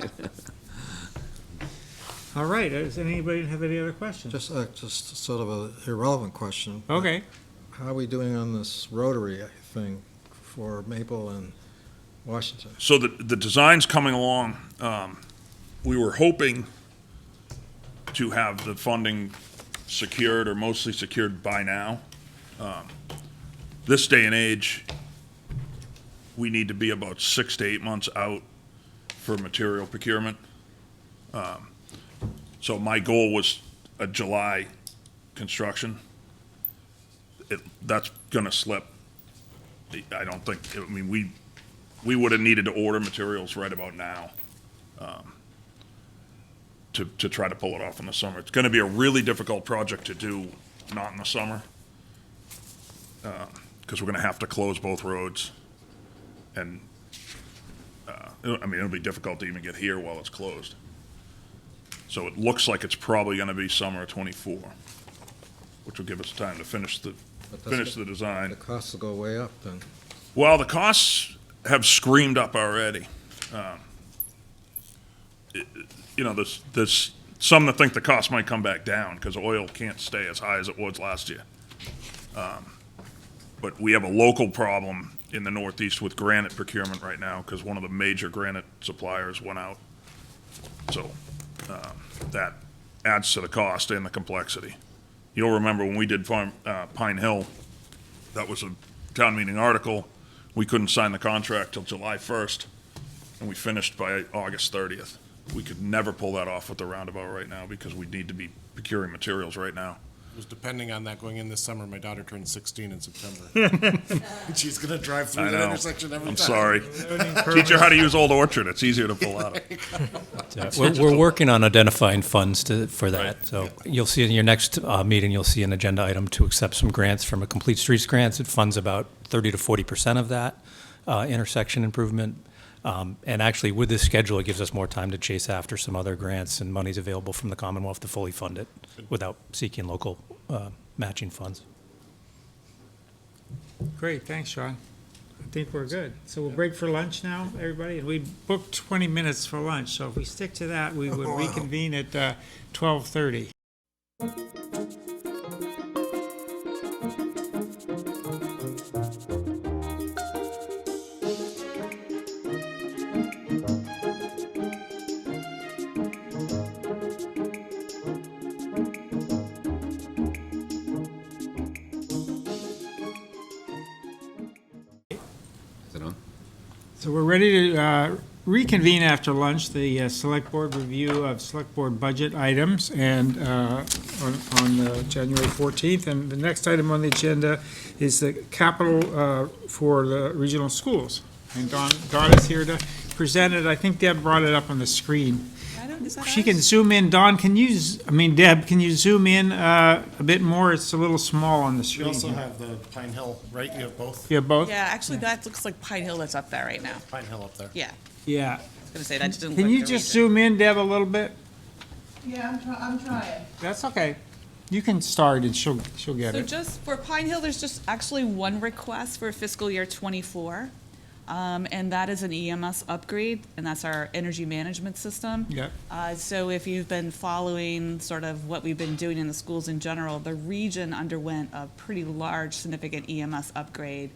All right, does anybody have any other questions? Just sort of an irrelevant question. Okay. How are we doing on this rotary thing for Maple and Washington? So the design's coming along. We were hoping to have the funding secured or mostly secured by now. This day and age, we need to be about 6 to 8 months out for material procurement. So my goal was a July construction. That's gonna slip. I don't think, I mean, we would have needed to order materials right about now to try to pull it off in the summer. It's gonna be a really difficult project to do not in the summer, because we're gonna have to close both roads. And, I mean, it'll be difficult to even get here while it's closed. So it looks like it's probably gonna be summer of '24, which will give us time to finish the design. The costs will go way up then. Well, the costs have screamed up already. You know, there's some that think the cost might come back down because oil can't stay as high as it was last year. But we have a local problem in the Northeast with granite procurement right now because one of the major granite suppliers went out. So that adds to the cost and the complexity. You'll remember when we did Pine Hill, that was a town meeting article. We couldn't sign the contract till July 1st, and we finished by August 30th. We could never pull that off with the roundabout right now because we need to be procuring materials right now. It was depending on that going in this summer. My daughter turned 16 in September. She's gonna drive I through that know. intersection every time. I'm sorry. Teach her how to use Old Orchard. It's easier to pull out of. We're working on identifying funds for that. So you'll see in your next meeting, you'll see an agenda item to accept some grants from a Complete Streets grants. It funds about 30 to 40% of that intersection improvement. And actually, with this schedule, it gives us more time to chase after some other grants and monies available from the Commonwealth to fully fund it without seeking local matching funds. Great, thanks, Sean. I think we're good. So we'll break for lunch now, everybody, and we booked 20 minutes for lunch, so if we stick to that, we would reconvene at 12:30. Is it on? So we're ready to reconvene after lunch, the Select Board review of Select Board budget items and on January 14th. And the next item on the agenda is the capital for the regional schools. And Dawn is here to present it. I think Deb brought it up on the screen. She can zoom in. Dawn, Deb, can you zoom in a bit more? It's a little small on the You screen. also here. have the Pine Hill, right? You have both? You have both? Yeah, actually, that looks like Pine Hill that's up there right now. Pine Hill up there. Yeah, Yeah. I was gonna say, that just didn't Can look you the just region. zoom in, Deb, a little bit? Yeah, I'm trying. That's okay. You can start and she'll get So it. just for Pine Hill, there's just actually one request for fiscal year '24. and that is an EMS upgrade, and that's our energy management system. Yep. So if you've been following sort of what we've been doing in the schools in general, the region underwent a pretty large, significant EMS upgrade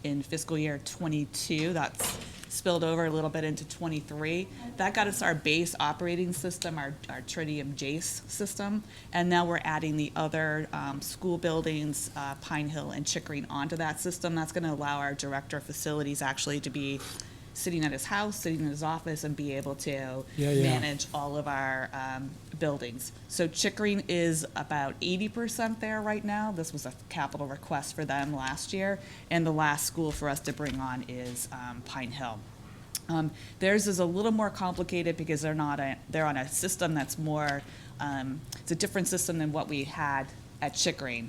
in fiscal year '22. That's spilled over a little bit into '23. That got us our base operating system, our Tritium Jace system, and now we're adding the other school buildings, Pine Hill and Chickering, onto that system. That's going to allow our director of facilities actually to be sitting at his house, sitting in his office, and be able to manage all of our buildings. So Chickering is about 80% there right now. This was a capital request for them last year, and the last school for us to bring on is Pine Hill. Theirs is a little more complicated because they're on a system that's more, it's a different system than what we had at Chickering.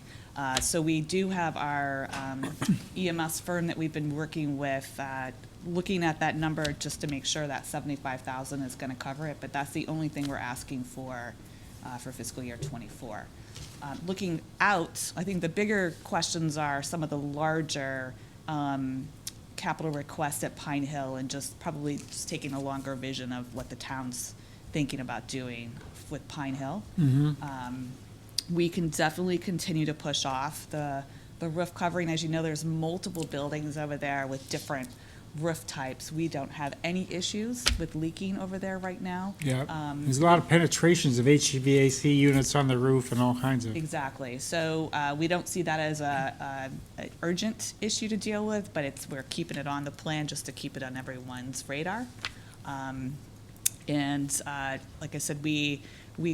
So we do have our EMS firm that we've been working with, looking at that number just to make sure that 75,000 is going to cover it, but that's the only thing we're asking for fiscal year '24. Looking out, I think the bigger questions are some of the larger capital requests at Pine Hill, and probably taking a longer vision of what the town's thinking about doing with Pine Hill. We can definitely continue to push off the roof covering. As you know, there's multiple buildings over there with different roof types. We don't have any issues with leaking over there right now. Yeah, there's a lot of penetrations of HVAC units on the roof and all kinds of. Exactly. So we don't see that as a urgent issue to deal with, but we're keeping it on the plan just to keep it on everyone's radar. And like I said, we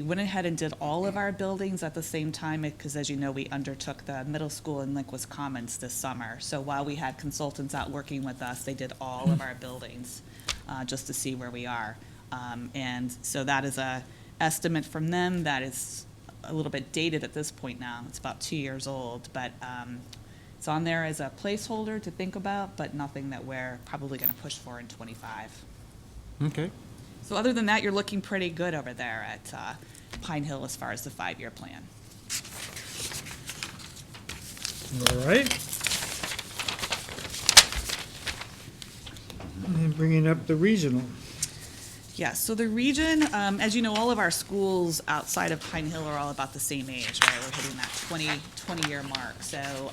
went ahead and did all of our buildings at the same time because, as you know, we undertook the middle school in Linquist Commons this summer. So while we had consultants out working with us, they did all of our buildings just to see where we are. And so that is a estimate from them that is a little bit dated at this point now. It's about 2 years old, but it's on there as a placeholder to think about, but nothing that we're probably going to push for in '25. Okay. So other than that, you're looking pretty good over there at Pine Hill as far as the 5-year plan. All right. And bringing up the regional. Yeah, so the region, as you know, all of our schools outside of Pine Hill are all about the same age, right? We're hitting that 20-year mark. So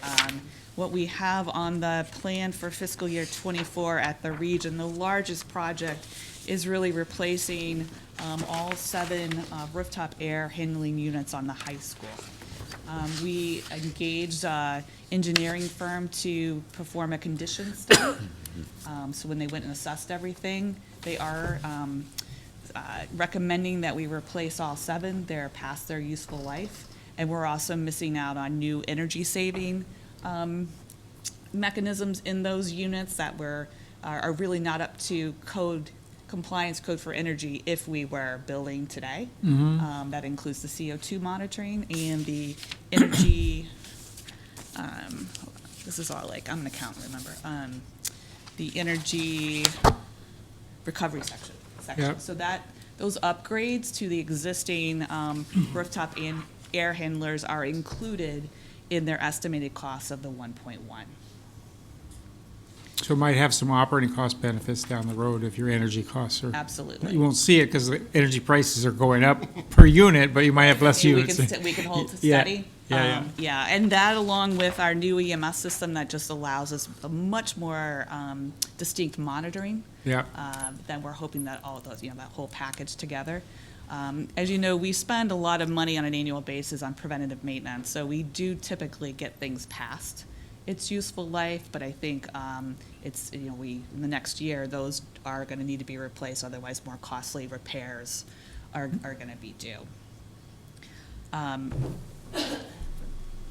what we have on the plan for fiscal year '24 at the region, the largest project is really replacing all 7 rooftop air handling units on the high school. We engaged an engineering firm to perform a condition study. So when they went and assessed everything, they are recommending that we replace all 7. They're past their useful life. And we're also missing out on new energy saving mechanisms in those units that are really not up to compliance code for energy if we were building today. That includes the CO2 monitoring and the energy, this is all I'm an accountant, remember, the energy recovery section. Yep. So those upgrades to the existing rooftop and air handlers are included in their estimated costs of the 1.1. So it might have some operating cost benefits down the road if your energy costs are. Absolutely. You won't see it because the energy prices are going up per unit, but you might have less units. We can hold to Yeah. steady. Yeah. And that, along with our new EMS system, that just allows us a much more distinct monitoring. Yeah. Then we're hoping that all of those, that whole package together. As you know, we spend a lot of money on an annual basis on preventative maintenance, so we do typically get things past its useful life, but I think it's, in the next year, those are going to need to be replaced, otherwise more costly repairs are going to be due.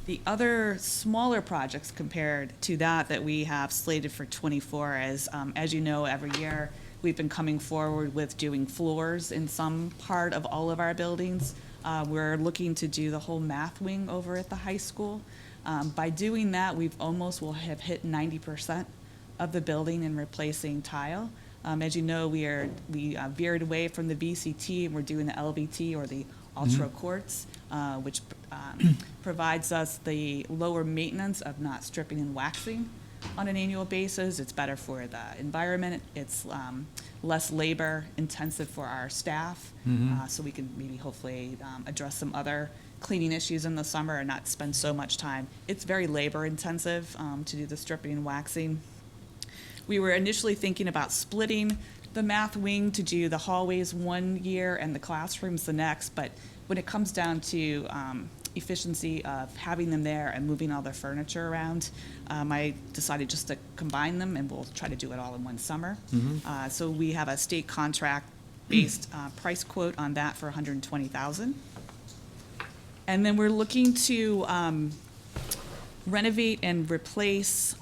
The other smaller projects compared to that we have slated for '24 is, as you know, every year we've been coming forward with doing floors in some part of all of our buildings. We're looking to do the whole math wing over at the high school. By doing that, will have hit 90% of the building in replacing tile. As you know, we veered away from the VCT and we're doing the LVT, or the ultra quartz, which provides us the lower maintenance of not stripping and waxing on an annual basis. It's better for the environment. It's less labor intensive for our staff. So we can maybe hopefully address some other cleaning issues in the summer and not spend so much time. It's very labor intensive to do the stripping and waxing. We were initially thinking about splitting the math wing to do the hallways one year and the classrooms the next, but when it comes down to efficiency of having them there and moving all their furniture around, I decided just to combine them, and we'll try to do it all in one summer. So we have a state contract-based price quote on that for $120,000. And then we're looking to renovate and replace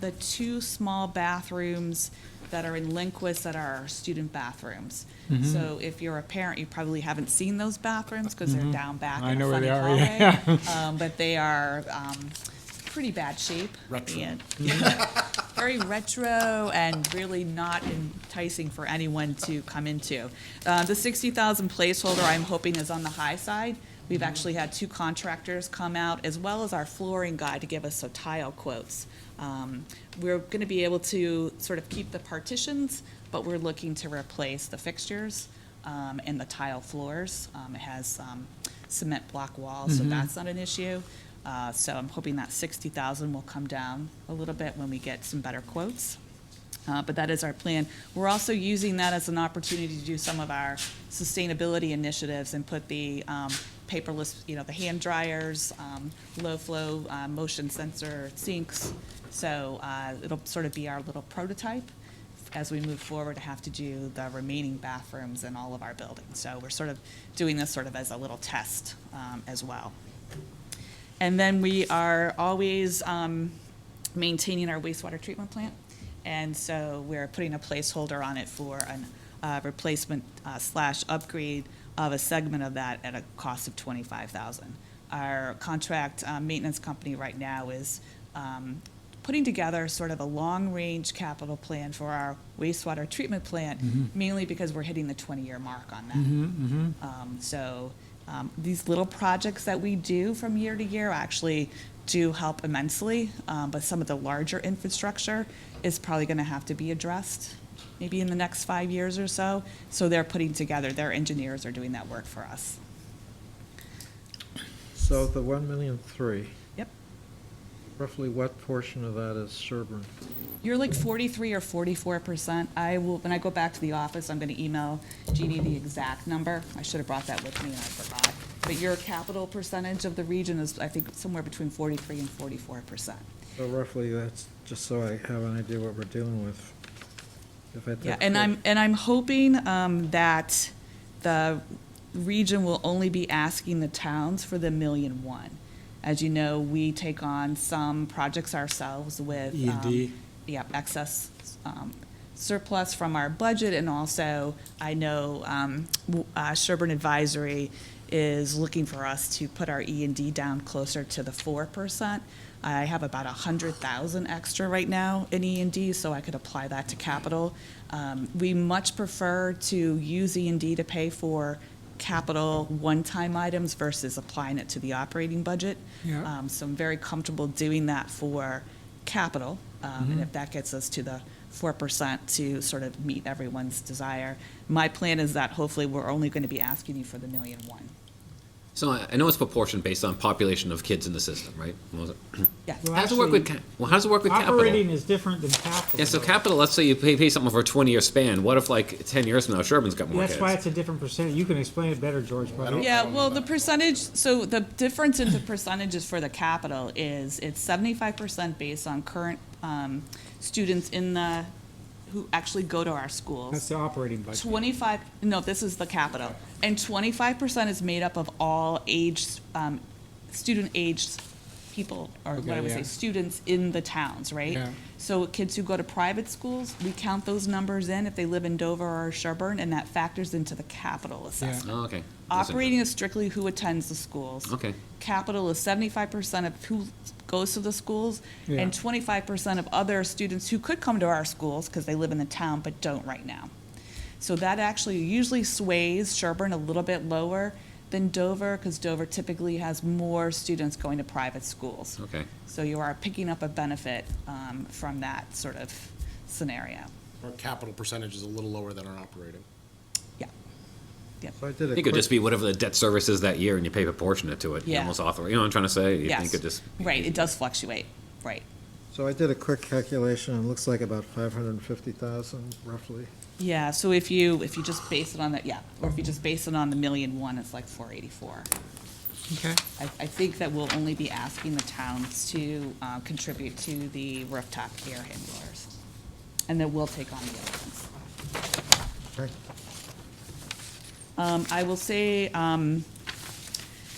the 2 small bathrooms that are in Lindquist that are our student bathrooms. So if you're a parent, you probably haven't seen those bathrooms because they're down back I in know a where funny they are, hallway. yeah. But they are pretty bad shape. Retro. And very retro and really not enticing for anyone to come into. The 60,000 placeholder I'm hoping is on the high side. We've actually had 2 contractors come out, as well as our flooring guy, to give us some tile quotes. We're going to be able to sort of keep the partitions, but we're looking to replace the fixtures and the tile floors. It has cement block walls, so that's not an issue. So I'm hoping that 60,000 will come down a little bit when we get some better quotes. But that is our plan. We're also using that as an opportunity to do some of our sustainability initiatives and put the paperless, the hand dryers, low flow, motion sensor sinks. So it'll sort of be our little prototype as we move forward to have to do the remaining bathrooms in all of our buildings. So we're sort of doing this sort of as a little test as well. And then we are always maintaining our wastewater treatment plant. And so we're putting a placeholder on it for a replacement / upgrade of a segment of that at a cost of $25,000. Our contract maintenance company right now is putting together sort of a long-range capital plan for our wastewater treatment plant, mainly because we're hitting the 20-year mark on that. These little projects that we do from year to year actually do help immensely, but some of the larger infrastructure is probably going to have to be addressed maybe in the next 5 years or so. So they're putting together, their engineers are doing that work for us. So the 1.3 million. Yep. Roughly what portion of that is Sherborn? You're like 43 or 44%. I will, when I go back to the office, I'm going to email Jeannie the exact number. I should have brought that with me and I forgot. But your capital percentage of the region is, I think, somewhere between 43 and 44%. So roughly, that's just so I have an idea what we're dealing with. Yeah, and I'm hoping that the region will only be asking the towns for the $1.1 million. As you know, we take on some projects ourselves with E&D. Excess surplus from our budget, and also I know Sherborn Advisory is looking for us to put our E&D down closer to the 4%. I have about 100,000 extra right now in E&D, so I could apply that to capital. We much prefer to use E&D to pay for capital one-time items versus applying it to the operating budget. Yeah. So I'm very comfortable doing that for capital, and if that gets us to the 4% to sort of meet everyone's desire. My plan is that hopefully we're only going to be asking you for the $1.1 million. So I know it's proportioned based on population of kids in the system, right? Yeah. Well, How does it work with how does it work with capital? Operating is different than capital. Yeah, so though. capital. Let's say you pay something over a 20-year span. What if like 10 years from now, Sherborn's got more That's kids? why it's a different percentage. You can explain it better, George. But Yeah, well, the percentage, so the difference in the percentages for the capital is it's 75% based on current students in the, who actually go to our schools. that's the operating budget. No, this is the capital. And 25% is made up of all aged, student-aged people, or what I would say, students in the towns, right? Yeah. So kids who go to private schools, we count those numbers in if they live in Dover or Sherborn, and that factors into the capital assessment. Oh, okay. That's Operating is strictly who attends the schools. Okay. Capital is 75% of who goes to the schools, Yeah. and 25% of other students who could come to our schools because they live in the town but don't right now. So that actually usually sways Sherborn a little bit lower than Dover, because Dover typically has more students going to private schools. Okay. So you are picking up a benefit from that sort of scenario. Our capital percentage is a little lower than our operating. So I did It could just be whatever the debt service is that year, and you pay proportionate to it. You Yeah. almost authorize, you know what I'm trying to say? You Yes. think it just. Right, it does fluctuate, right. So I did a quick calculation, and it looks like about 550,000 roughly. Yeah, so if you just base it on that, yeah, or if you just base it on the 1,000,001, it's like 484. Okay. I think that we'll only be asking the towns to contribute to the rooftop air handlers, and then we'll take on the other ones. Okay. I will say,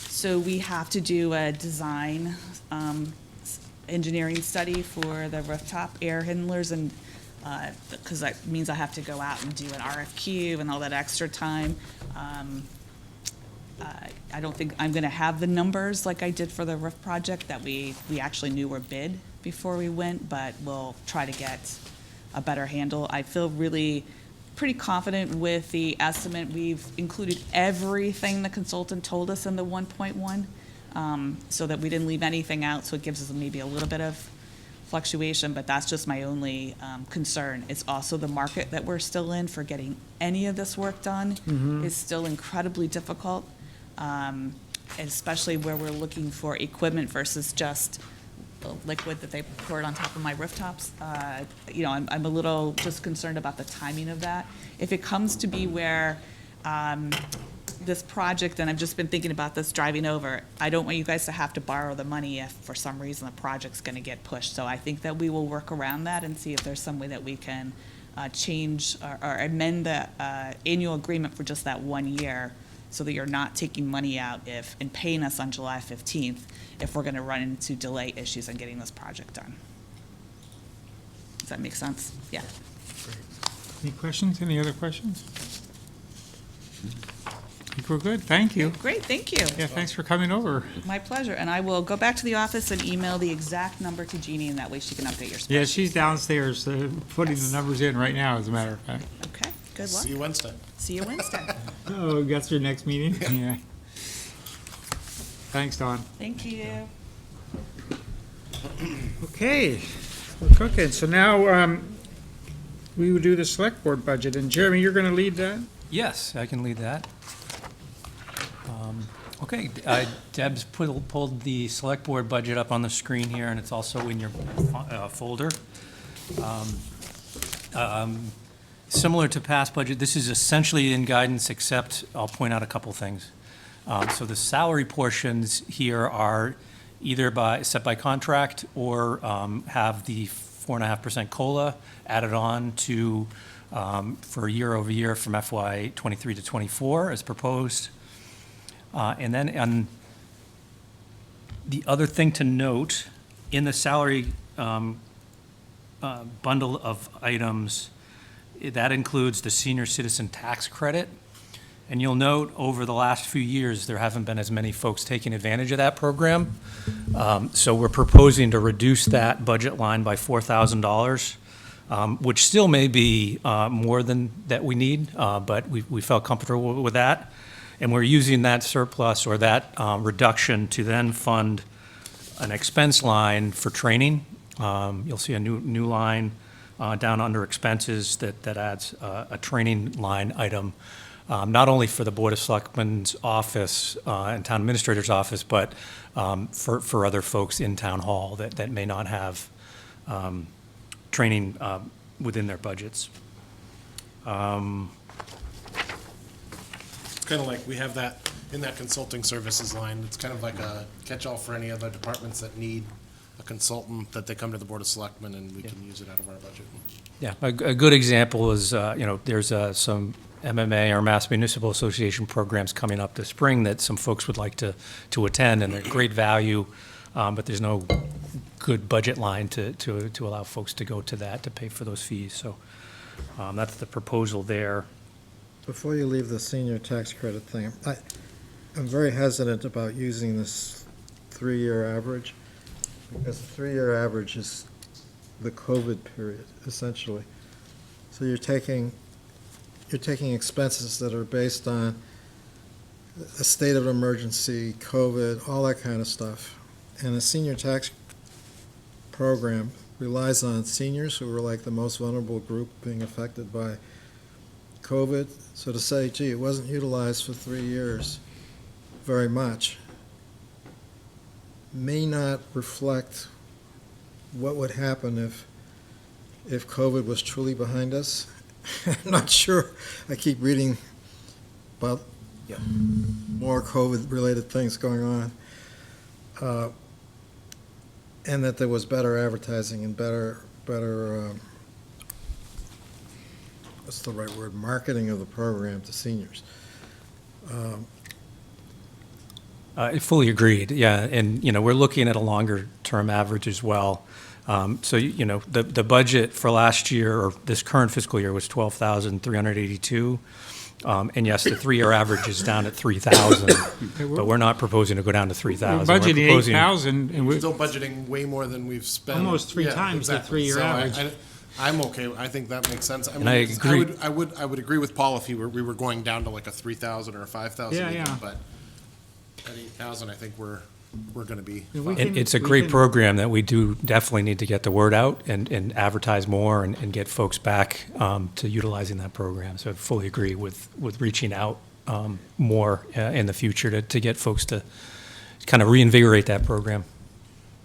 so we have to do a design, engineering study for the rooftop air handlers, and, because that means I have to go out and do an RFQ and all that extra time. I don't think I'm gonna have the numbers like I did for the roof project that we actually knew were bid before we went, but we'll try to get a better handle. I feel really pretty confident with the estimate. We've included everything the consultant told us in the 1.1, so that we didn't leave anything out, so it gives us maybe a little bit of fluctuation, but that's just my only concern. It's also the market that we're still in for getting any of this work done is still incredibly difficult, especially where we're looking for equipment versus just the liquid that they poured on top of my rooftops. You know, I'm a little just concerned about the timing of that. If it comes to be where this project, and I've just been thinking about this driving over, I don't want you guys to have to borrow the money if for some reason the project's gonna get pushed. So I think that we will work around that and see if there's some way that we can change or amend the annual agreement for just that 1 year, so that you're not taking money out and paying us on July 15th if we're gonna run into delay issues on getting this project done. Does that make sense? Yeah. Any questions? Any other questions? I think we're good. Thank you. Great, thank you. Yeah, thanks for coming over. My pleasure, and I will go back to the office and email the exact number to Jeannie, and that way she can update your spreadsheet. Yeah, she's downstairs putting the numbers in right now, as a matter of fact. Okay, good luck. See you Wednesday. See you Wednesday. Oh, that's your next meeting? Yeah. Thanks, Don. Thank you. Okay, we're cooking. So now, we will do the select board budget, and Jeremy, you're gonna lead that? Yes, I can lead that. Okay, Deb's pulled the select board budget up on the screen here, and it's also in your folder. Similar to past budget, this is essentially in guidance, except I'll point out a couple things. So the salary portions here are either set by contract or have the 4.5% COLA added on to for year over year from FY '23 to '24 as proposed. And then the other thing to note, in the salary bundle of items, that includes the senior citizen tax credit. And you'll note over the last few years, there haven't been as many folks taking advantage of that program. So we're proposing to reduce that budget line by $4,000, which still may be more than that we need, but we felt comfortable with that. And we're using that surplus or that reduction to then fund an expense line for training. You'll see a new line down under expenses that adds a training line item, not only for the Board of Selectmen's office and Town Administrator's office, but for other folks in Town Hall that may not have training within their budgets. It's kind of like we have that in that consulting services line. It's kind of like a catch-all for any other departments that need a consultant, that they come to the Board of Selectmen and we can use it out of our budget. Yeah, a good example is, there's some MMA or Mass Municipal Association programs coming up this spring that some folks would like to attend, and they're great value, but there's no good budget line to allow folks to go to that, to pay for those fees. So that's the proposal there. Before you leave the senior tax credit thing, I'm very hesitant about using this 3-year average, because the 3-year average is the COVID period, essentially. So you're taking expenses that are based on a state of emergency, COVID, all that kind of stuff. And the senior tax program relies on seniors who are like the most vulnerable group being affected by COVID. So to say, gee, it wasn't utilized for 3 years very much may not reflect what would happen if COVID was truly behind us. I'm not sure. I keep reading about more COVID-related things going on. And that there was better advertising and better what's the right word, marketing of the program to seniors. Fully agreed, yeah, and, we're looking at a longer-term average as well. So, the budget for last year, or this current fiscal year, was 12,382. And yes, the three-year average is down at 3,000, but we're not proposing to go down to 3,000. We're budgeting proposing- 8,000, and We're we're still budgeting way more than we've spent. almost three times the exactly. three-year So average. I'm okay. I think that makes sense. And I agree. I would agree with Paul if we were going down to like a 3,000 or a 5,000. Yeah, yeah. But at 8,000, I think we're going to be. Yeah, we fine. can- It's a we great can- program that we do definitely need to get the word out and advertise more and get folks back to utilizing that program. So I fully agree with reaching out more in the future to get folks to kind of reinvigorate that program.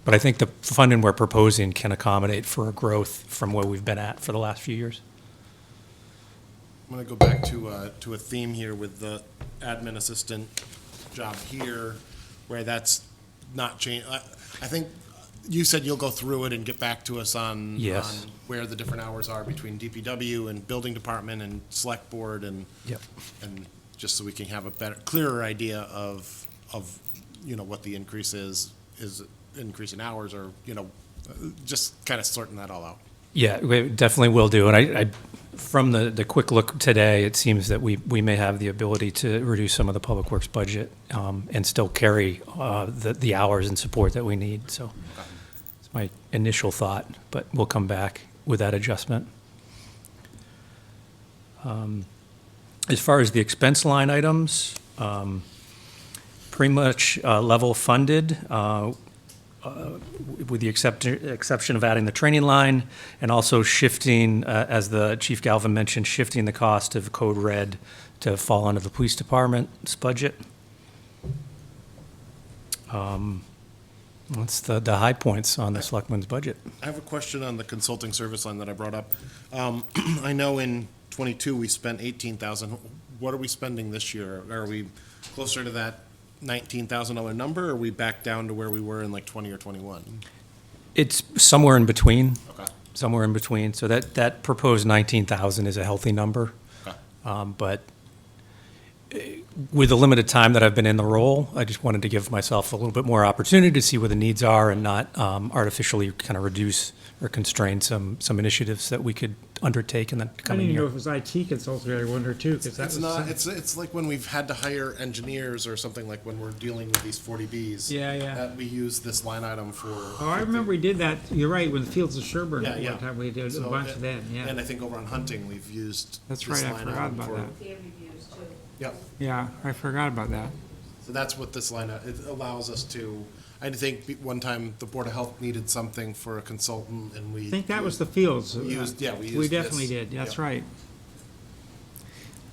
But I think the funding we're proposing can accommodate for a growth from where we've been at for the last few years. I'm going to go back to a theme here with the admin assistant job here, where that's not changed. I think you said you'll go through it and get back to us on, Yes. on where the different hours are between DPW and building department and select board and Yep. and just so we can have a clearer idea of what the increase is increase in hours or just kind of sorting that all out. Yeah, we definitely will do. And I from the quick look today, it seems that we may have the ability to reduce some of the public works budget and still carry the hours and support that we need. So it's my initial thought, but we'll come back with that adjustment. As far as the expense line items, pretty much level funded, with the exception of adding the training line and also shifting, as the Chief Galvin mentioned, shifting the cost of Code Red to fall under the police department's budget. That's the high points on the selectmen's budget. I have a question on the consulting service line that I brought up. I know in '22 we spent 18,000. What are we spending this year? Are we closer to that $19,000 number, or are we back down to where we were in like 20 or 21? It's somewhere in between. Okay. Somewhere in between. So that proposed 19,000 is a healthy number. Okay. But with the limited time that I've been in the role, I just wanted to give myself a little bit more opportunity to see where the needs are and not artificially kind of reduce or constrain some initiatives that we could undertake in the I didn't coming even know year. if it was IT consultant, I wonder too, because that It's was. not. It's like when we've had to hire engineers or something, like when we're dealing with these 40Bs. Yeah, yeah. That we use this line item for. Oh, I remember we did that, you're right, with the Fields of Sherborn, Yeah, at yeah. one time, we did a So, bunch of that, yeah. And I think over on hunting, we've used. That's this right, I line forgot item about for- that. Yep. Yeah, I forgot about that. So that's what this line, it allows us to, I think one time the Board of Health needed something for a consultant and we. I think that was the Fields. We used, yeah, we used We this. definitely did, that's Yep. right.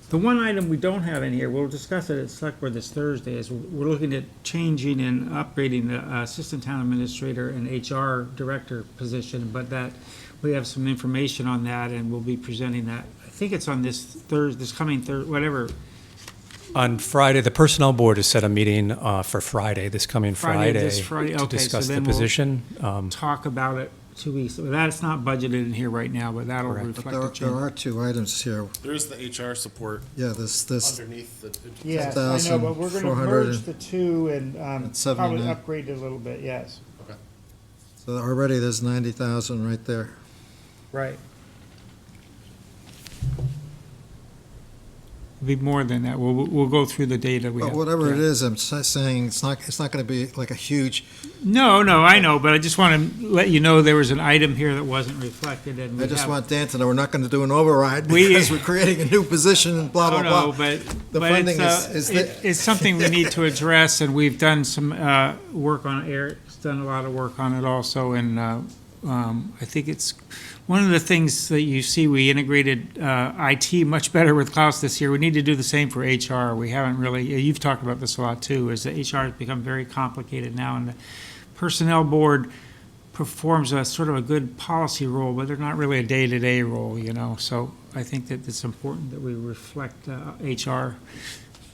The one item we don't have in here, we'll discuss it at Select Board this Thursday, is we're looking at changing and upgrading the Assistant Town Administrator and HR Director position, but that, we have some information on that and we'll be presenting that. I think it's on this coming Thursday, whatever, On Friday, the Personnel Board has set a meeting for Friday, this coming Friday, this Friday, to okay, so discuss the then we'll position. talk about it 2 weeks. That's not budgeted in here right now, but that'll Correct. reflect But the there change. are two items here. There is the HR support Yeah, this, underneath the. Yes, I know, but we're gonna 10,400 merge the two and and probably 79. upgrade it a little bit, yes. Okay. So already there's 90,000 right there. Right. It'll be more than that. We'll go through the data we But have. whatever it Yeah. is, I'm saying it's not going to be like a huge, No, I know, but I just want to let you know there was an item here that wasn't reflected, and we I just have- want Dan to know we're not going to do an override We- because we're creating a new position and blah, blah, No, blah. no, but The but funding it's something we need to address, and we've done some work on it. Eric's done a lot of work on it also, and I think it's one of the things that you see, we integrated IT much better with Klaus this year. We need to do the same for HR. We haven't really, you've talked about this a lot too, is that HR has become very complicated now, and the Personnel Board performs a sort of a good policy role, but they're not really a day-to-day role, you know. So I think that it's important that we reflect HR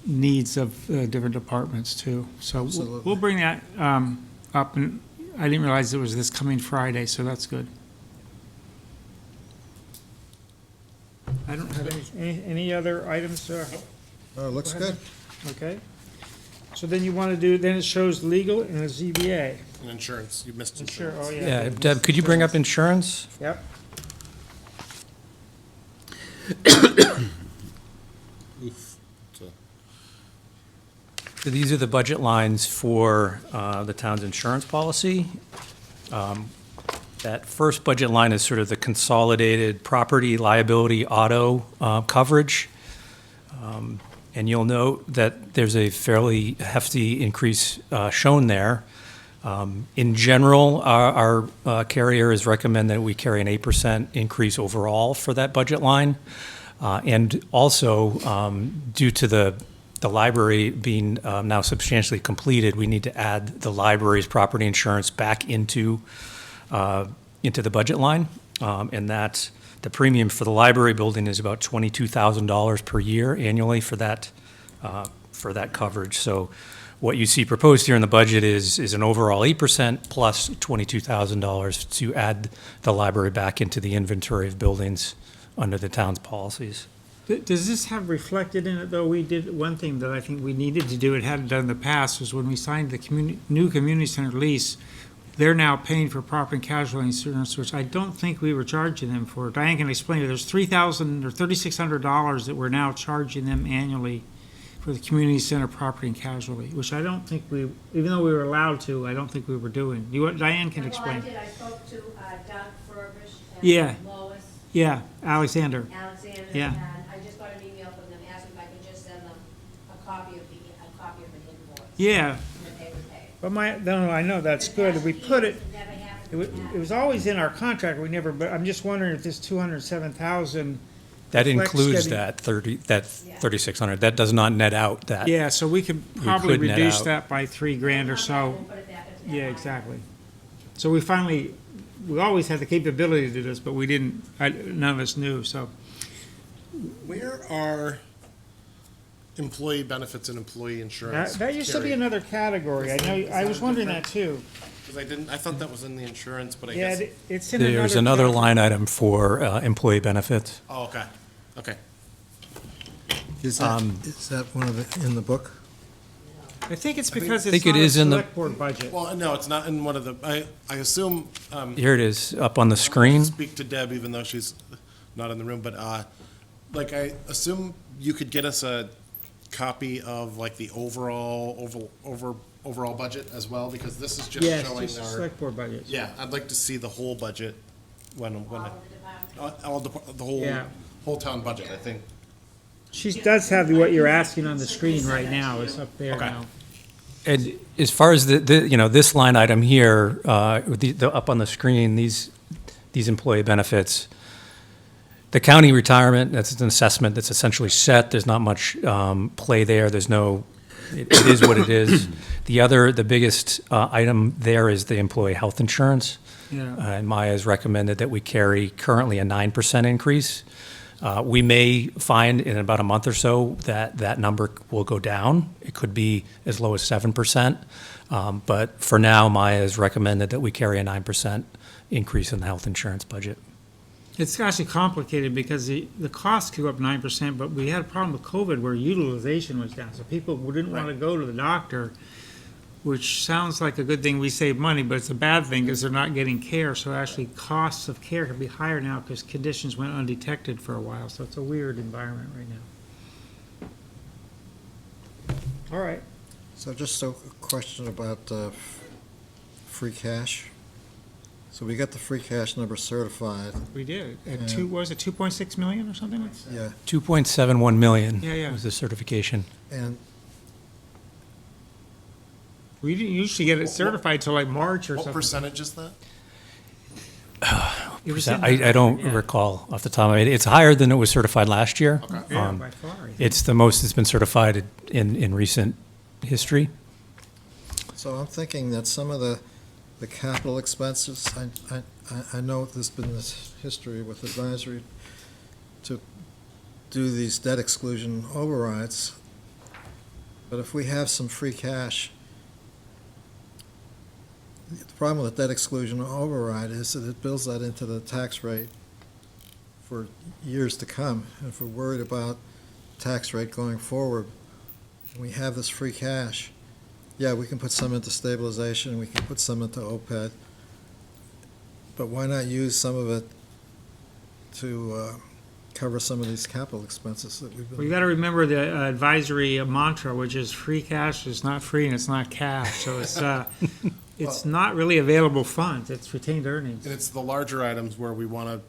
needs of different departments too. So we'll bring that up, and I didn't realize it was this coming Friday, so that's good. I don't have any other items? Looks good. Okay. So then you want to do, then it shows legal and a ZBA. And insurance, you missed Sure, insurance. oh, yeah. Yeah, Deb, could you bring up insurance? Yep. So these are the budget lines for the town's insurance policy. That first budget line is sort of the consolidated property, liability, auto coverage. And you'll note that there's a fairly hefty increase shown there. In general, our carrier has recommended that we carry an 8% increase overall for that budget line. And also, due to the library being now substantially completed, we need to add the library's property insurance back into the budget line. And that, the premium for the library building is about $22,000 per year annually for that coverage. So what you see proposed here in the budget is an overall 8% plus $22,000 to add the library back into the inventory of buildings under the town's policies. Does this have reflected in it, though? We did, one thing that I think we needed to do, it hadn't done in the past, was when we signed the new community center lease, they're now paying for property and casualty insurance, which I don't think we were charging them for. Diane can explain it. There's $3,000 or $3,600 that we're now charging them annually for the community center property and casualty, which I don't think we, even though we were allowed to, I don't think we were doing. Diane can explain. Well, I did. I spoke to Doug Furbish Yeah. and Lois. Yeah, Alexander. Yeah. And I just got an email from them asking if I could just send them a copy of an invoice. Yeah. That they would pay. But no, I know that's good. We put it, it was always in our contract, we never, but I'm just wondering if this 207,000. That reflects includes getting- that 3,600. That does not net out that. Yeah, so we could probably could net reduce out. that by $3,000 or so. Yeah, exactly. So we always had the capability to do this, but we didn't, none of us knew, so. Where are employee benefits and employee insurance? That used to be carried? another category. I know, I was wondering that too. Because I thought that was in the insurance, but I Yeah, guess. it's in another. There's another category. line item for employee benefits. Oh, okay, okay. Is that one of it in the book? I think it's because think it's it not a is in the- select board budget. Well, no, it's not in one of the, I assume. Here it is, up on the screen. Speak to Deb, even though she's not in the room, but, like, I assume you could get us a copy of, like, the overall budget as well, because this is just Yes, showing just our. select board budget. Yeah, I'd like to see the whole budget when the Yeah. whole town budget, I think. She does have what you're asking on the screen right now, it's up there Okay. now. And as far as this line item here, up on the screen, these employee benefits, the county retirement, that's an assessment that's essentially set. There's not much play there. There's no, it is what it is. The biggest item there is the employee health insurance. Yeah. And Maya has recommended that we carry currently a 9% increase. We may find in about a month or so that number will go down. It could be as low as 7%. But for now, Maya has recommended that we carry a 9% increase in the health insurance budget. It's actually complicated because the costs could go up 9%, but we had a problem with COVID where utilization was down. So people didn't want to go to the doctor, which sounds like a good thing, we save money, but it's a bad thing because they're not getting care. So actually costs of care can be higher now because conditions went undetected for a while. So it's a weird environment right now. All right. So just a question about free cash. So we got the free cash number certified. We did. Yeah. Was it 2.6 million or something? Yeah. 2.71 million Yeah, yeah. was the certification. And We didn't usually get it certified till like March or What something. percentage is that? It was in there. I don't Yeah. recall off the top of my head. It's higher than it was certified last year. Yeah, by far, I think. It's the most it's been certified in recent history. so I'm thinking that some of the capital expenses, I know there's been this history with advisory to do these debt exclusion overrides. But if we have some free cash, the problem with debt exclusion override is that it builds that into the tax rate for years to come. And if we're worried about tax rate going forward, we have this free cash. Yeah, we can put some into stabilization, we can put some into OPEB, but why not use some of it to cover some of these capital expenses that we've been. Well, you got to remember the advisory mantra, which is free cash is not free and it's not cash. So it's not really available funds. It's retained earnings. And it's the larger items where we want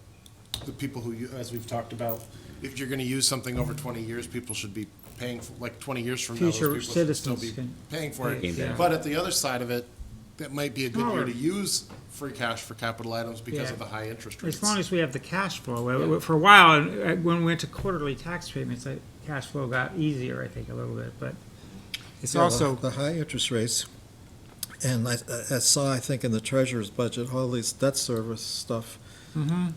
to, the people who, as we've talked about, if you're going to use something over 20 years, people should be paying for, like 20 years from now, those Future people should still citizens be can paying for it. pay, yeah. But at the other side of it, that might be a good year Or- to use free cash for capital items because Yeah. of the high interest rates. As long as we have the cash flow. For a while, when we went to quarterly tax payments, cash flow got easier, I think, a little bit, but it's Yeah, also. the high interest rates, and I saw, I think, in the treasurer's budget, all these debt service stuff. Mhm.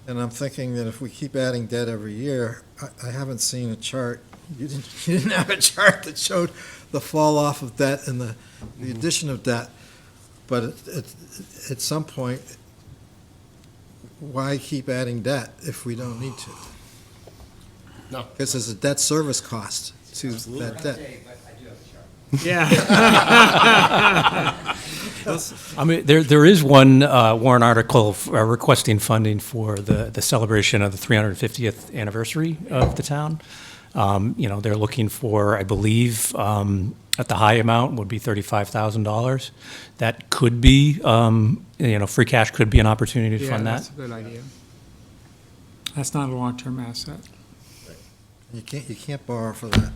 And I'm thinking that if we keep adding debt every year, I haven't seen a chart. You didn't have a chart that showed the fall off of debt and the addition of debt. But at some point, why keep adding debt if we don't need to? No. Because there's a debt service cost to that debt. Yeah. I mean, there is one warrant article requesting funding for the celebration of the 350th anniversary of the town. They're looking for, I believe, at the high amount would be $35,000. That could be, free cash could be an opportunity to Yeah, fund that. that's a good idea. That's not a long-term asset. You can't borrow for that.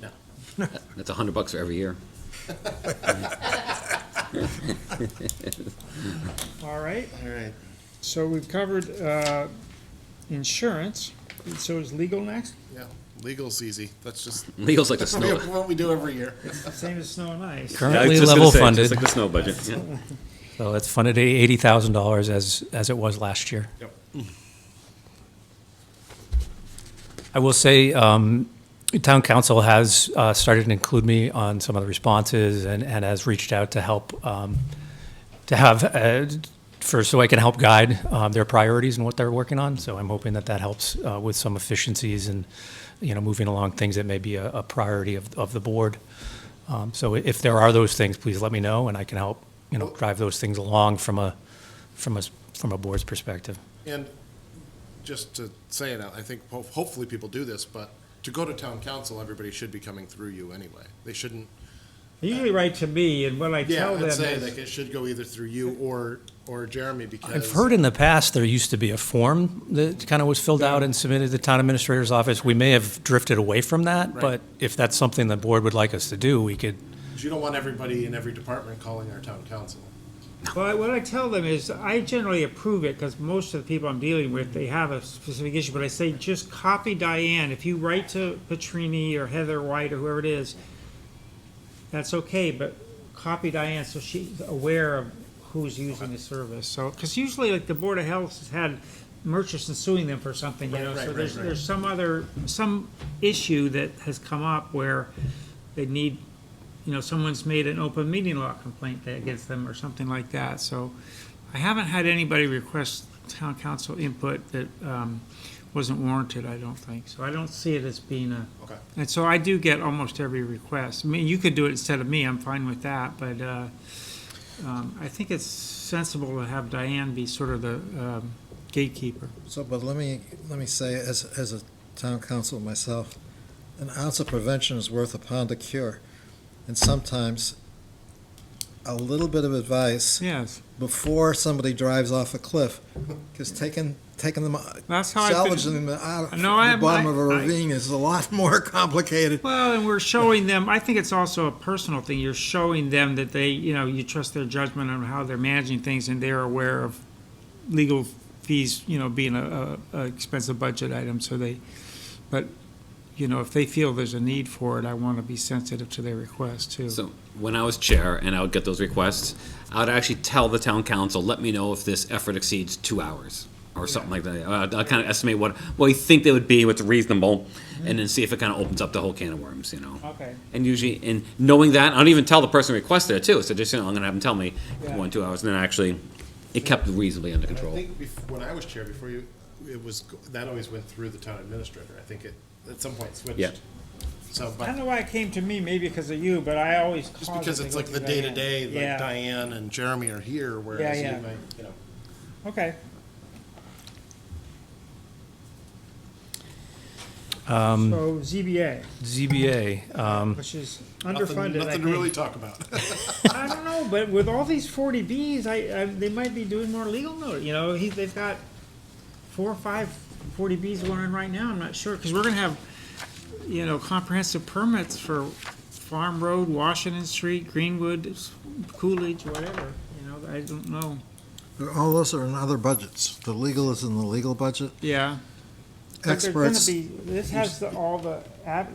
No. That's $100 for every year. All right. All right. So we've covered insurance. So is legal next? Yeah, legal's easy. That's just. Legal's like the snow. What we do every year. It's the same as snow and ice. Currently level funded. Just like the snow budget. Yeah. So it's funded at $80,000 as it was last year. Yep. I will say, town council has started to include me on some of the responses and has reached out to help, so I can help guide their priorities and what they're working on. So I'm hoping that helps with some efficiencies and, moving along things that may be a priority of the board. So if there are those things, please let me know and I can help, drive those things along from a board's perspective. And just to say it out, I think hopefully people do this, but to go to town council, everybody should be coming through you anyway. They shouldn't. They usually write to me, and what I tell them I'd say is. like it should go either through you or Jeremy because. I've heard in the past there used to be a form that kind of was filled out and submitted to the town administrator's office. We may have drifted away from that, Right. but if that's something the board would like us to do, we could. 'Cause you don't want everybody in every department calling our town council. Well, what I tell them is, I generally approve it, because most of the people I'm dealing with, they have a specific issue, but I say, just copy Diane. If you write to Petrini or Heather White or whoever it is, that's okay, but copy Diane so she's aware of who's using the service. So, because usually, like, the Board of Health has had Murchison suing them for something, Right, so right, there's some issue that has come up where they need, someone's made an open meeting law complaint against them or something like that. So I haven't had anybody request town council input that wasn't warranted, I don't think. So I don't see it as being Okay. and so I do get almost every request. I mean, you could do it instead of me, I'm fine with that, but I think it's sensible to have Diane be sort of the gatekeeper. So, but let me say, as a town council myself, an ounce of prevention is worth a pound of cure. And sometimes a little bit of advice Yes. before somebody drives off a cliff, because taking them, That's how I've been- salvaging them out of No, the bottom of a ravine is a lot more complicated. Well, and we're showing them, I think it's also a personal thing. You're showing them that they, you trust their judgment on how they're managing things, and they're aware of legal fees, being a expensive budget item, but, if they feel there's a need for it, I want to be sensitive to their request, too. So when I was chair and I would get those requests, I would actually tell the town council, let me know if this effort exceeds 2 hours or something like that. I'll kind of estimate what we think they would be, what's reasonable, and then see if it kind of opens up the whole can of worms, Okay. And usually, in knowing that, I don't even tell the person who requested it too. So just, I'm going to have them tell me Yeah. 1, 2 hours, and then actually, it kept reasonably under I control. think when I was chair before you, that always went through the town administrator. I think it, at some point switched. Yeah. So, I but don't know why it came to me, maybe because of you, but I always just cause because it to it's go like the through day-to-day, Diane. like Yeah. Diane and Jeremy are here, whereas Yeah, you yeah. might, Okay. So ZBA, which is underfunded, I Nothing to really think. talk about. I don't know, but with all these 40Bs, they might be doing more legal notice. They've got 4 or 5 40Bs going on right now. I'm not sure, because we're going to have, comprehensive permits for Farm Road, Washington Street, Greenwood, Coolidge, whatever. I don't know. All those are in other budgets. The legal is in the legal budget. Yeah. But they're gonna Experts, this has all the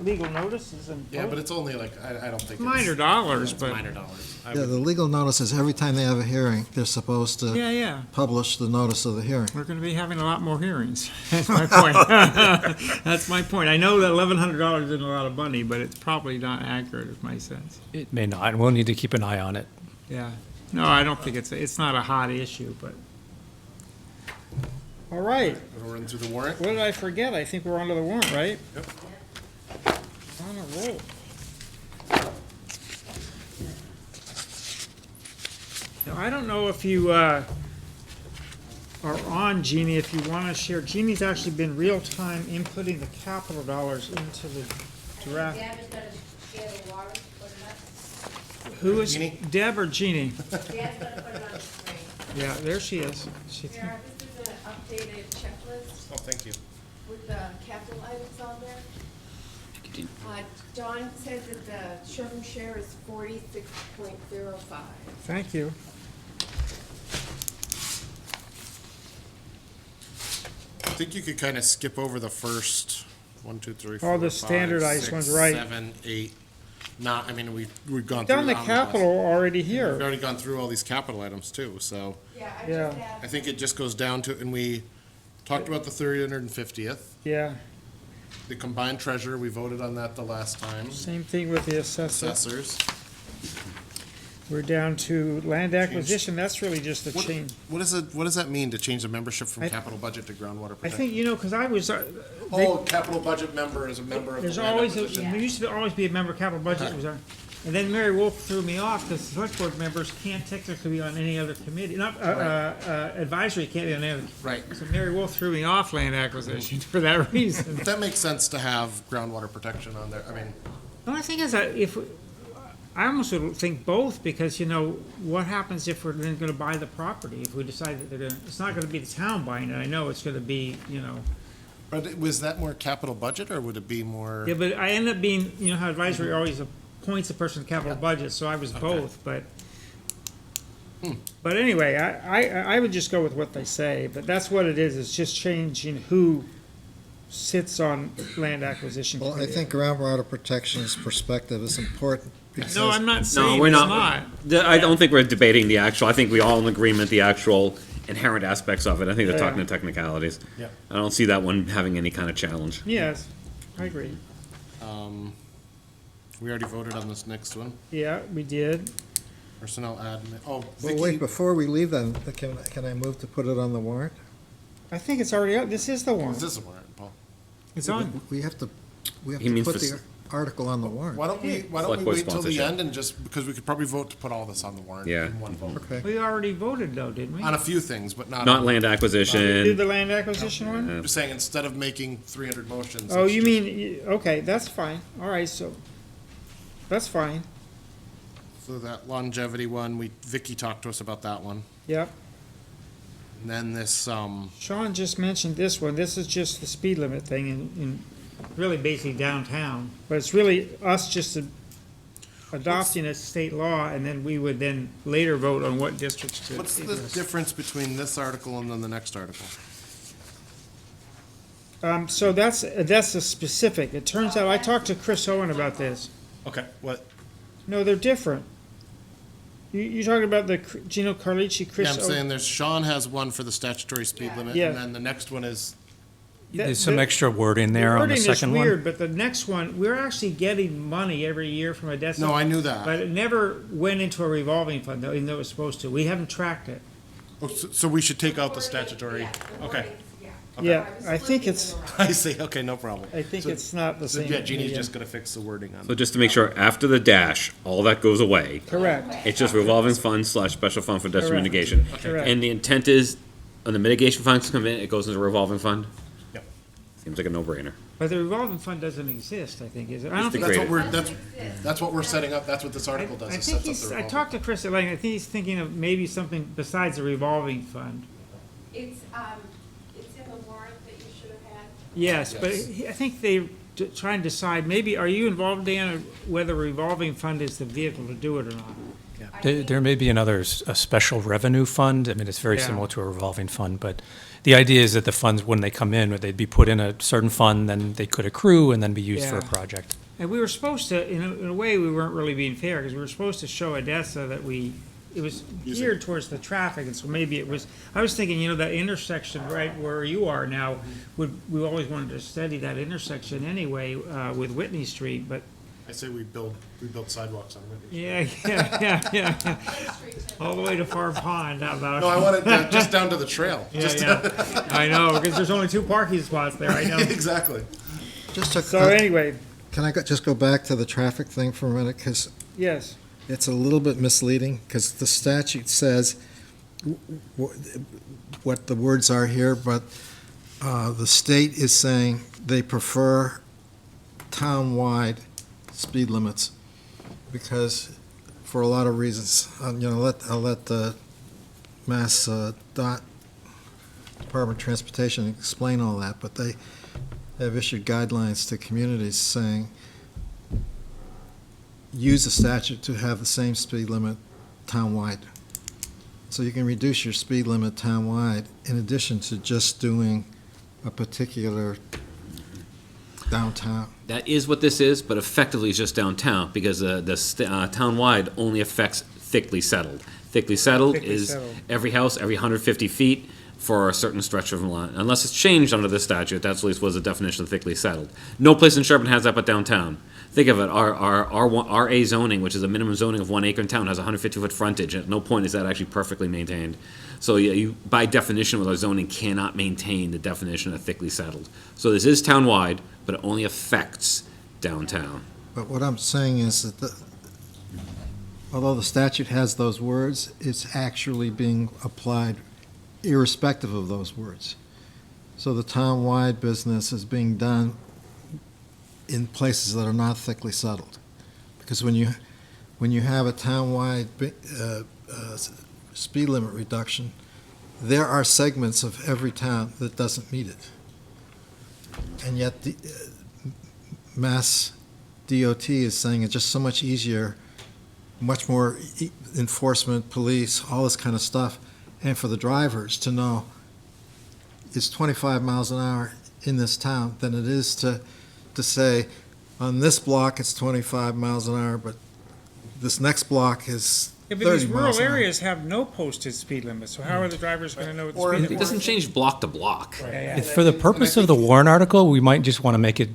legal notices and. Yeah, but it's only like, I don't think. Minor it's, dollars, it's but- minor dollars. I yeah, would- the legal notices, every time they have a hearing, they're supposed to Yeah. publish the notice of the hearing. We're gonna be having a lot more hearings. That's my point. That's my point. I know that $1,100 isn't a lot of money, but it's probably not accurate, is my sense. It may not, and we'll need to keep an eye on it. Yeah. No, I don't think it's not a hot issue, but. All right. We're running through the warrant. What did I forget? I think we're onto the warrant, right? Yep. On a roll. Now, I don't know if you are on, Jeannie, if you want to share. Jeannie's actually been real-time inputting the capital dollars into the draft. Deb is gonna share the warrant, put it up. Who is, Jeannie? Deb or Jeannie? Deb's gonna put it on the screen. Yeah, there she is. Yeah, this is an updated checklist Oh, thank you. with the capital items on there. John says that the Sherborn share is 46.05. Thank you. I think you could kind of skip over the first 1, 2, 3, 4, All the 5, standardized 6, ones, right. 7, 8. Not, I mean, we've gone through. Done the omnibus. capital already We've here. already gone through all these capital items too, so Yeah, I Yeah. just have, I think it just goes down to, and we talked about the 350th. Yeah, The combined treasurer, we voted on that the last time. same thing with the assessor. Assessors. We're down to land acquisition. That's really just a What- change. What does that mean to change the membership from I- capital budget to groundwater I protection? think, because I was, Oh, capital budget member is a member of the there's land always, acquisition. there used to always be a member of capital budget. Uh-huh. Was on- And then Mary Wolf threw me off because select board members can't technically be on any other committee, not, advisory can't be on any other. Right. So Mary Wolf threw me off land acquisition for that reason. That makes sense to have groundwater protection on there. I mean, The only thing is that I almost would think both, because, what happens if we're then gonna buy the property? If we decide that it's not gonna be the town buying it, I know it's gonna be, but was that more capital budget or would it be more? Yeah, but I end up being, how advisory always appoints a person to capital budget, so I was both, but. But anyway, I would just go with what they say, but that's what it is, it's just changing who sits on land acquisition Well, I committee. think groundwater protection's perspective is important because. No, I'm not No, saying we're it's not. not. I don't think we're debating the actual. I think we all in agreement the actual inherent aspects of it. I think they're Yeah. talking to technicalities. Yeah. I don't see that one having any kind of challenge. Yes, I agree. We already voted on this next one. Yeah, we did. Personnel admin. Oh, Well, Vicky, wait, before we leave then, can I move to put it on the warrant? I think it's already up, this is the one. Is this a warrant, Paul? It's on. We have to He means put for the, article on the warrant. Why don't we Select board wait till the sponsorship. end and just, because we could probably vote to put all this on the warrant Yeah. in one vote. Okay. We already voted though, didn't we? On a few things, but not. Not on- land Did acquisition. the land acquisition one? I'm just saying, instead of making 300 motions. Oh, let's you just- mean, okay, that's fine. All right, so, that's fine. So that longevity one, Vicky talked to us about that one. Yep. And then this, Sean just mentioned this one. This is just the speed limit thing in really basically downtown. But it's really us just adopting a state law, and then we would then later vote on what districts to. what's the difference between this article and then the next article? So that's a specific. It turns out, I talked to Chris Owen about this. Okay, what? No, they're different. You're talking about the Gino Carlucci, Chris Yeah, I'm Owen? saying there's, Sean has one for the statutory speed limit, Yeah. and then the next one is, There's some extra wording there on the second wording is weird, one. but the next one, we're actually getting money every year from Odessa. No, I knew that. But it never went into a revolving fund, though, even though it was supposed to. We haven't tracked it. oh, so we should take out the statutory, okay. Okay. Yeah, I think it's, I see, okay, no problem. I think So- it's not the So, same. yeah, Jeannie's just gonna fix the wording on So it. just to make sure, after the dash, all that goes away. Correct. It's just revolving fund / special fund for disaster Correct. mitigation. Correct. And the intent is, when the mitigation funds come in, it goes into a revolving fund? Yep. Seems like a no-brainer. But the revolving fund doesn't exist, I think, is it? I don't the think. That's great- what that's what we're setting up, that's what this article does, I is think sets up the I revolving. talked to Chris at length. I think he's thinking of maybe something besides a revolving fund. It's in the warrant that you should have had. Yes, but I think they try and decide, maybe, are you involved, Dan, whether revolving fund is the vehicle to do it or not? There may be a special revenue fund. I mean, it's very Yeah. similar to a revolving fund, but the idea is that the funds, when they come in, they'd be put in a certain fund, then they could accrue and then be used for a Yeah. project. And we were supposed to, in a way, we weren't really being fair, because we were supposed to show Odessa that it was geared towards the traffic, and so maybe it was, I was thinking, that intersection right where you are now, we always wanted to study that intersection anyway, with Whitney Street, but, I say we build sidewalks on Whitney. yeah. All the way to Far Pond, how about? No, I want it just down to the trail. Yeah, Just- yeah. I know, because there's only 2 parking spots there, I know. Exactly. Just to, So anyway, can I just go back to the traffic thing for a minute? Because yes. it's a little bit misleading, because the statute says what the words are here, but the state is saying they prefer town-wide speed limits, because, for a lot of reasons, I'll let the Mass Department of Transportation explain all that, but they have issued guidelines to communities saying, use the statute to have the same speed limit townwide. So you can reduce your speed limit townwide in addition to just doing a particular downtown. That is what this is, but effectively it's just downtown, because the townwide only affects thickly settled. Thickly settled Thickly is settled. every house, every 150 feet for a certain stretch of line. Unless it's changed under the statute, that's at least was the definition of thickly settled. No place in Sherborn has that but downtown. Think of it, our RA zoning, which is a minimum zoning of 1 acre in town, has 150-foot frontage. At no point is that actually perfectly maintained. So you, by definition, with our zoning, cannot maintain the definition of thickly settled. So this is townwide, but it only affects downtown. But what I'm saying is that although the statute has those words, it's actually being applied irrespective of those words. So the town-wide business is being done in places that are not thickly settled. Because when you have a town-wide speed limit reduction, there are segments of every town that doesn't meet it. And yet the Mass DOT is saying it's just so much easier, much more enforcement, police, all this kind of stuff, and for the drivers to know it's 25 miles an hour in this town than it is to say, on this block it's 25 miles an hour, but this next block is Yeah, 30 but these miles rural an hour. areas have no posted speed limits, so how are the drivers going to know what the Or speed limit It is? doesn't change block to block. Yeah, yeah. For the purpose of the warrant article, we might just want to make it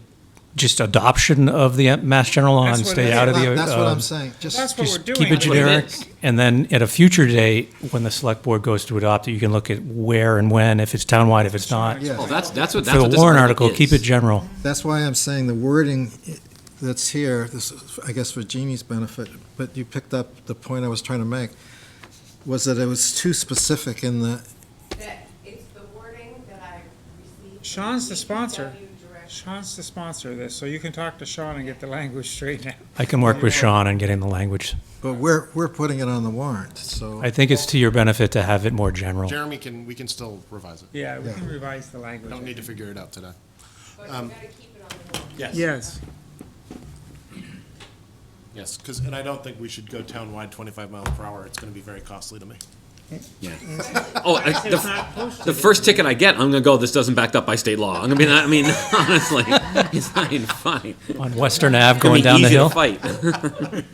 just adoption of the Mass General Law That's and what stay it out of is. the. That's what I'm saying. That's what we're Just doing. keep it That's what it generic, is. and then at a future date, when the select board goes to adopt it, you can look at where and when, if it's townwide, if it's not. Yeah. Well, that's what For the this warrant article article, keep is. it general. That's why I'm saying the wording that's here, this, I guess for Jeannie's benefit, but you picked up the point I was trying to make, was that it was too specific in the, That it's the wording that I received. Sean's the sponsor. DPW director. Sean's the sponsor of this, so you can talk to Sean and get the language straightened out. I can work with Sean on getting the language. but we're putting it on the warrant, so. I think it's to your benefit to have it more general. Jeremy we can still revise it. Yeah, we Yeah. can revise the language. Don't need to figure it out today. But you gotta keep it on the warrant. Yes. Yes. Yes, and I don't think we should go town-wide 25 miles per hour. It's gonna be very costly to me. Yeah. Oh, It's not posted. the first ticket I get, I'm gonna go, this doesn't backed up by state law. I'm gonna be, I mean, honestly, it's not even fine. On Western Ave It's gonna going be down the easy to hill. fight.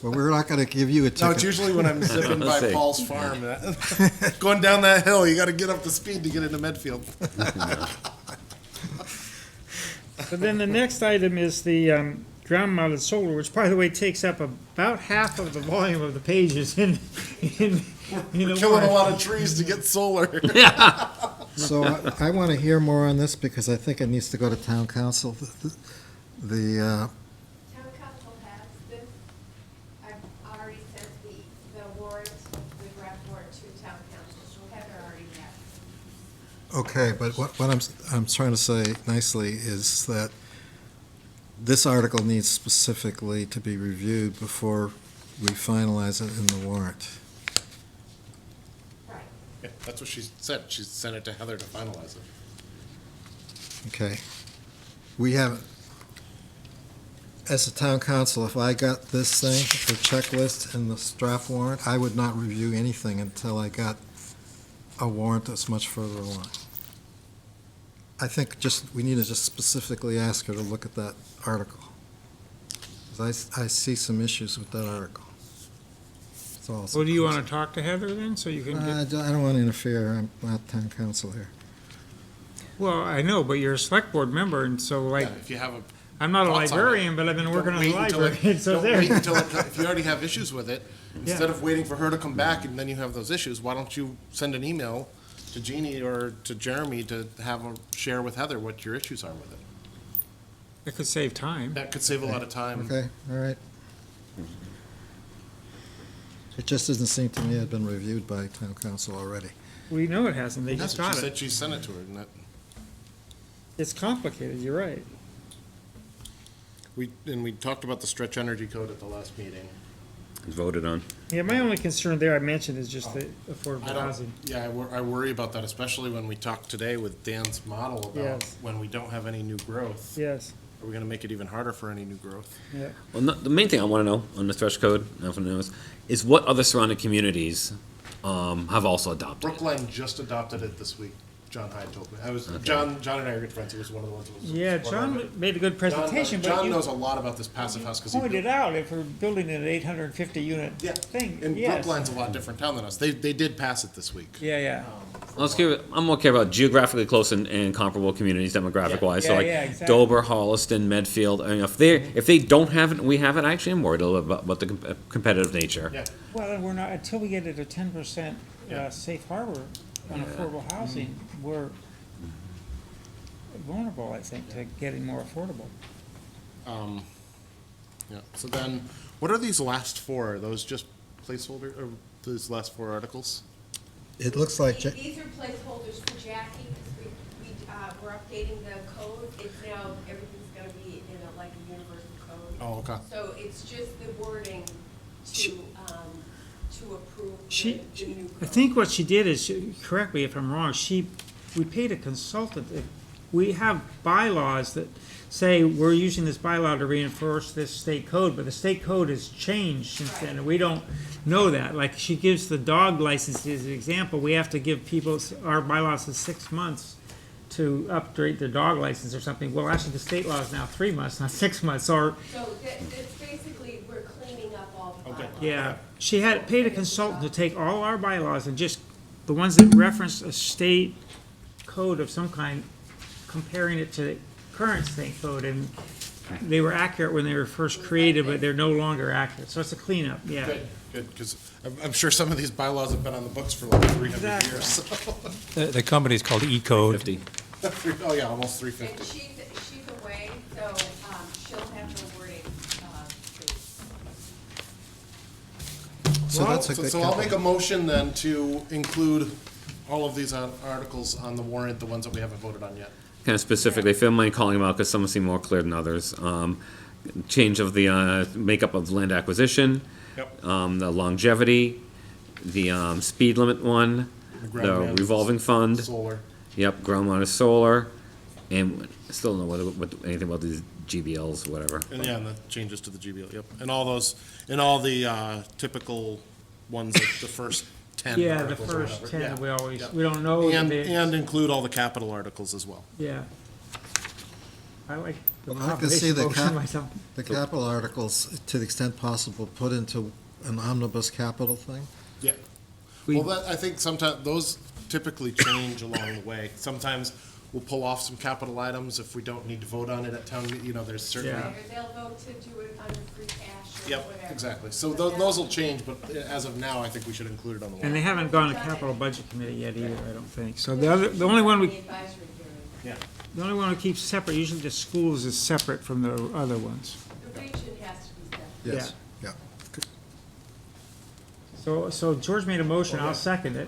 Well, we're not gonna give you a No, ticket. it's usually when I'm zipping by Let's see. Paul's farm. Going down that hill, you gotta get up the speed to get into Medfield. So then the next item is the ground-mounted solar, which, by the way, takes up about half of the volume of the pages in the Killing a warrant. lot of trees to get solar. So I want to hear more on this because I think it needs to go to town council. The, Town council has this. I've already sent the warrant, the draft warrant to town council, so Heather already has. okay, but what I'm trying to say nicely is that this article needs specifically to be reviewed before we finalize it in the warrant. Right. Yeah, that's what she said. She sent it to Heather to finalize it. Okay. We have, as a town council, if I got this thing, the checklist and the draft warrant, I would not review anything until I got a warrant that's much further along. I think we need to just specifically ask her to look at that article. 'Cause I see some issues with that article. That's all. Well, do you want to talk to Heather then, so you can I get, don't want to interfere. I'm not town council here. well, I know, but you're a select board member, and so like, Yeah, if you have a I'm not a thoughts on it, librarian, but I've been working don't on the wait until library, so don't there. wait until if you already have issues with it, Yeah. instead of waiting for her to come back and then you have those issues, why don't you send an email to Jeannie or to Jeremy to have her share with Heather what your issues are with it? It could save time. That could save a lot of time. Okay, all right. It just doesn't seem to me it had been reviewed by town council already. We know it hasn't, they That's just what got she it. said. She sent it to her, and that It's complicated, you're right. we talked about the stretch energy code at the last meeting. Voted on. Yeah, my only concern there I mentioned is just the I affordable don't, housing. yeah, I worry about that, especially when we talked today with Dan's model about Yes. when we don't have any new growth. Yes, Are we gonna make it even harder for any new growth? yeah. Well, the main thing I want to know on the stretch code, everyone knows, is what other surrounding communities have also adopted. Brookline just adopted it this week. John Hyde told me. Okay. John and I are good friends. He was one of the ones who was. Yeah, supportive of John it. made a good presentation, but John you knows a lot about this passive house because he pointed out if we're building an 850 unit thing, And yes. Brookline's a lot different town than us. They did pass it this week. Yeah, yeah. I'm more care about geographically close and comparable communities demographic-wise. So Yeah, like yeah, exactly. Dover, Holliston, Medfield. I mean, if they don't have it, and we have it. I actually am worried a little bit about the competitive nature. Yeah. Well, and we're not, until we get it a 10% safe harbor on affordable housing, we're vulnerable, I think, to getting more affordable. Yeah. So then, what are these last four? Are those just placeholder, or these last four articles? It looks like, These are placeholders for Jackie, because we're updating the code. It's now, everything's gonna be in like a universal code. Oh, okay. So it's just the wording to approve the new I code. think what she did is, correct me if I'm wrong, we paid a consultant. We have bylaws that say we're using this bylaw to reinforce this state code, but the state code has changed since then, and we don't know that. Like, she gives the dog license as an example, we have to give people, our bylaws is 6 months to update their dog license or something. Well, actually, the state law is now 3 months, not 6 months, or, So that's basically, we're cleaning up all the bylaws. yeah. She had paid a consultant to take all our bylaws and just, the ones that reference a state code of some kind, comparing it to the current state code, and they were accurate when they were first created, but they're no longer accurate. So it's a cleanup, yeah. Good, because I'm sure some of these bylaws have been on the books for like 300 Exactly. years. So. The company's called E-Code. Oh yeah, almost And 350. she's away, so she'll have those So that's a good So I'll couple. make a motion then to include all of these articles on the warrant, the ones that we haven't voted on yet. Kind of specifically, if you don't mind calling them out, because some seem more clear than others. Change of the makeup of land acquisition. Yep. The longevity, the speed limit one, the ground revolving fund. Solar. Yep, ground mounted solar, and I still don't know what anything about these GBLs, whatever. And yeah, and the changes to the GBL, yep. And all those, and all the typical ones, like the first 10 Yeah, the articles or first whatever. 10, Yeah, we always, yep. we don't know. And, the- and include all the capital articles as well. Yeah. I like the Well, I could see combination motion myself. the capital articles, to the extent possible, put into an omnibus capital thing. Yeah. Well, that, I think sometimes, those typically change along the way. Sometimes we'll pull off some capital items if we don't need to vote on it at town, you know, there's certain. Yeah. Or they'll vote to do it under free cash or Yep, whatever. exactly. So those will change, but as of now, I think we should include it on the warrant. And they haven't gone to capital budget committee yet either, I don't think. So the only one The we, advisory committee. Yeah. the only one we keep separate, usually the schools is separate from the other ones. The region has to be separate. Yes, yeah. So George made a motion, I'll second it.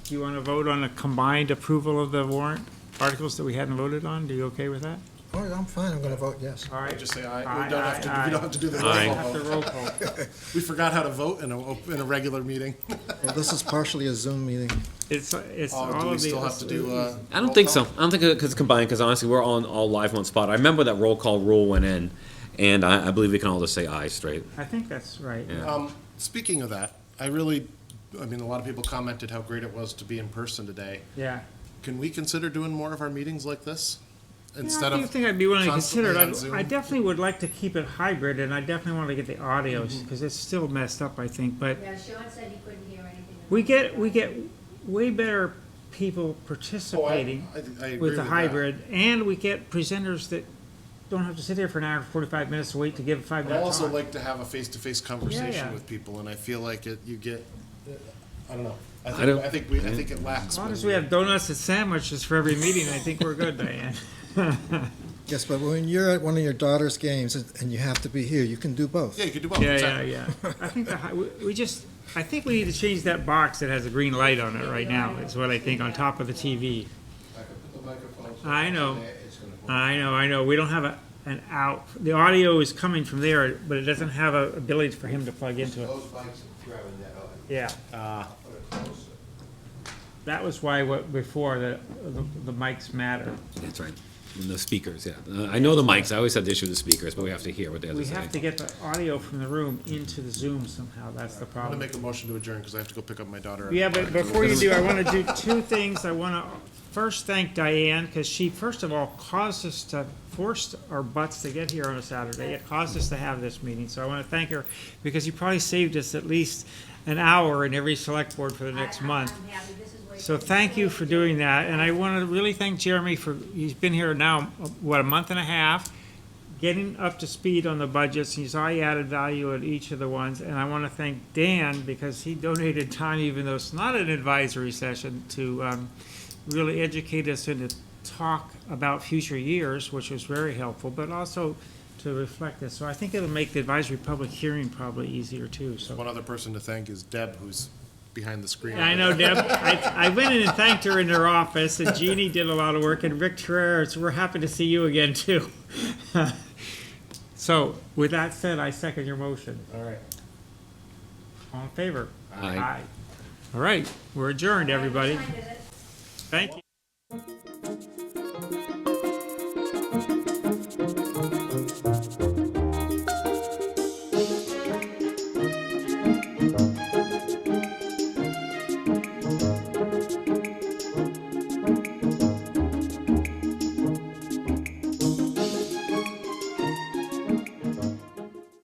Do you want to vote on a combined approval of the warrant articles that we hadn't voted on? Do you okay with that? Oh, I'm fine, I'm gonna vote yes. All right. Just say aye. Aye, We don't have to, aye, we don't aye. have to do the Aye. roll Have to call roll vote. call. We forgot how to vote in a regular meeting. Well, this is partially a Zoom meeting. It's Oh, all do we of the. still have to do, I don't roll think call? so. I don't think it's combined, because honestly, we're all live on spot. I remember that roll call rule went in, and I believe we can all just say aye straight. I think that's right. Yeah. Speaking of that, I mean, a lot of people commented how great it was to be in person today. Yeah. Can we consider doing more of our meetings like this? Yeah, Instead I do of think I'd be willing to consider constantly on it. Zoom? I definitely would like to keep it hybrid, and I definitely want to get the audio, because it's still messed up, I think, but Yeah, Sean said he couldn't hear anything. we get way better people participating I agree with the that. hybrid, and we get presenters that don't have to sit there for an hour and 45 minutes to wait to give a But I 5-minute also talk. like to have a face-to-face conversation Yeah. with people, and I feel like you get, I don't know. I don't- think it lacks. As long when as we have donuts and sandwiches for every meeting, I think we're good, Diane. Yes, but when you're at one of your daughter's games and you have to be here, you can do both. Yeah, you could do both. Yeah, exactly. yeah. I think I think we need to change that box that has a green light on it right now, is what I think, on top of the TV. I know. We don't have an out. The audio is coming from there, but it doesn't have a ability for him to plug into it. Yeah. That was why before the mics matter. That's right. And the speakers, yeah. I know the mics. I always had the issue with the speakers, but we have to hear what they have We to say. have to get the audio from the room into the Zoom somehow. That's the I'm gonna problem. make a motion to adjourn, because I have to go pick up my daughter. Yeah, but before you do, I want to do two things. I want to first thank Diane, because she, first of all, caused us to force our butts to get here on a Saturday. It caused us to have this meeting, so I want to thank her, because you probably saved us at least an hour in every select board for the next month. I'm happy, this is way. So thank you for doing that, and I want to really thank Jeremy for, he's been here now, what, a month and a half, getting up to speed on the budgets. You saw he added value at each of the ones, and I want to thank Dan, because he donated time, even though it's not an advisory session, to really educate us and to talk about future years, which was very helpful, but also to reflect this. So I think it'll make the advisory public hearing probably easier too, so. One other person to thank is Deb, who's behind the screen. I know, Deb. I went in and thanked her in her office, and Jeannie did a lot of work, and Rick Terrera, so we're happy to see you again, too. So, with that said, I second your motion. All right. All in favor? Aye. All right, we're adjourned, everybody. Signed it. Thank you.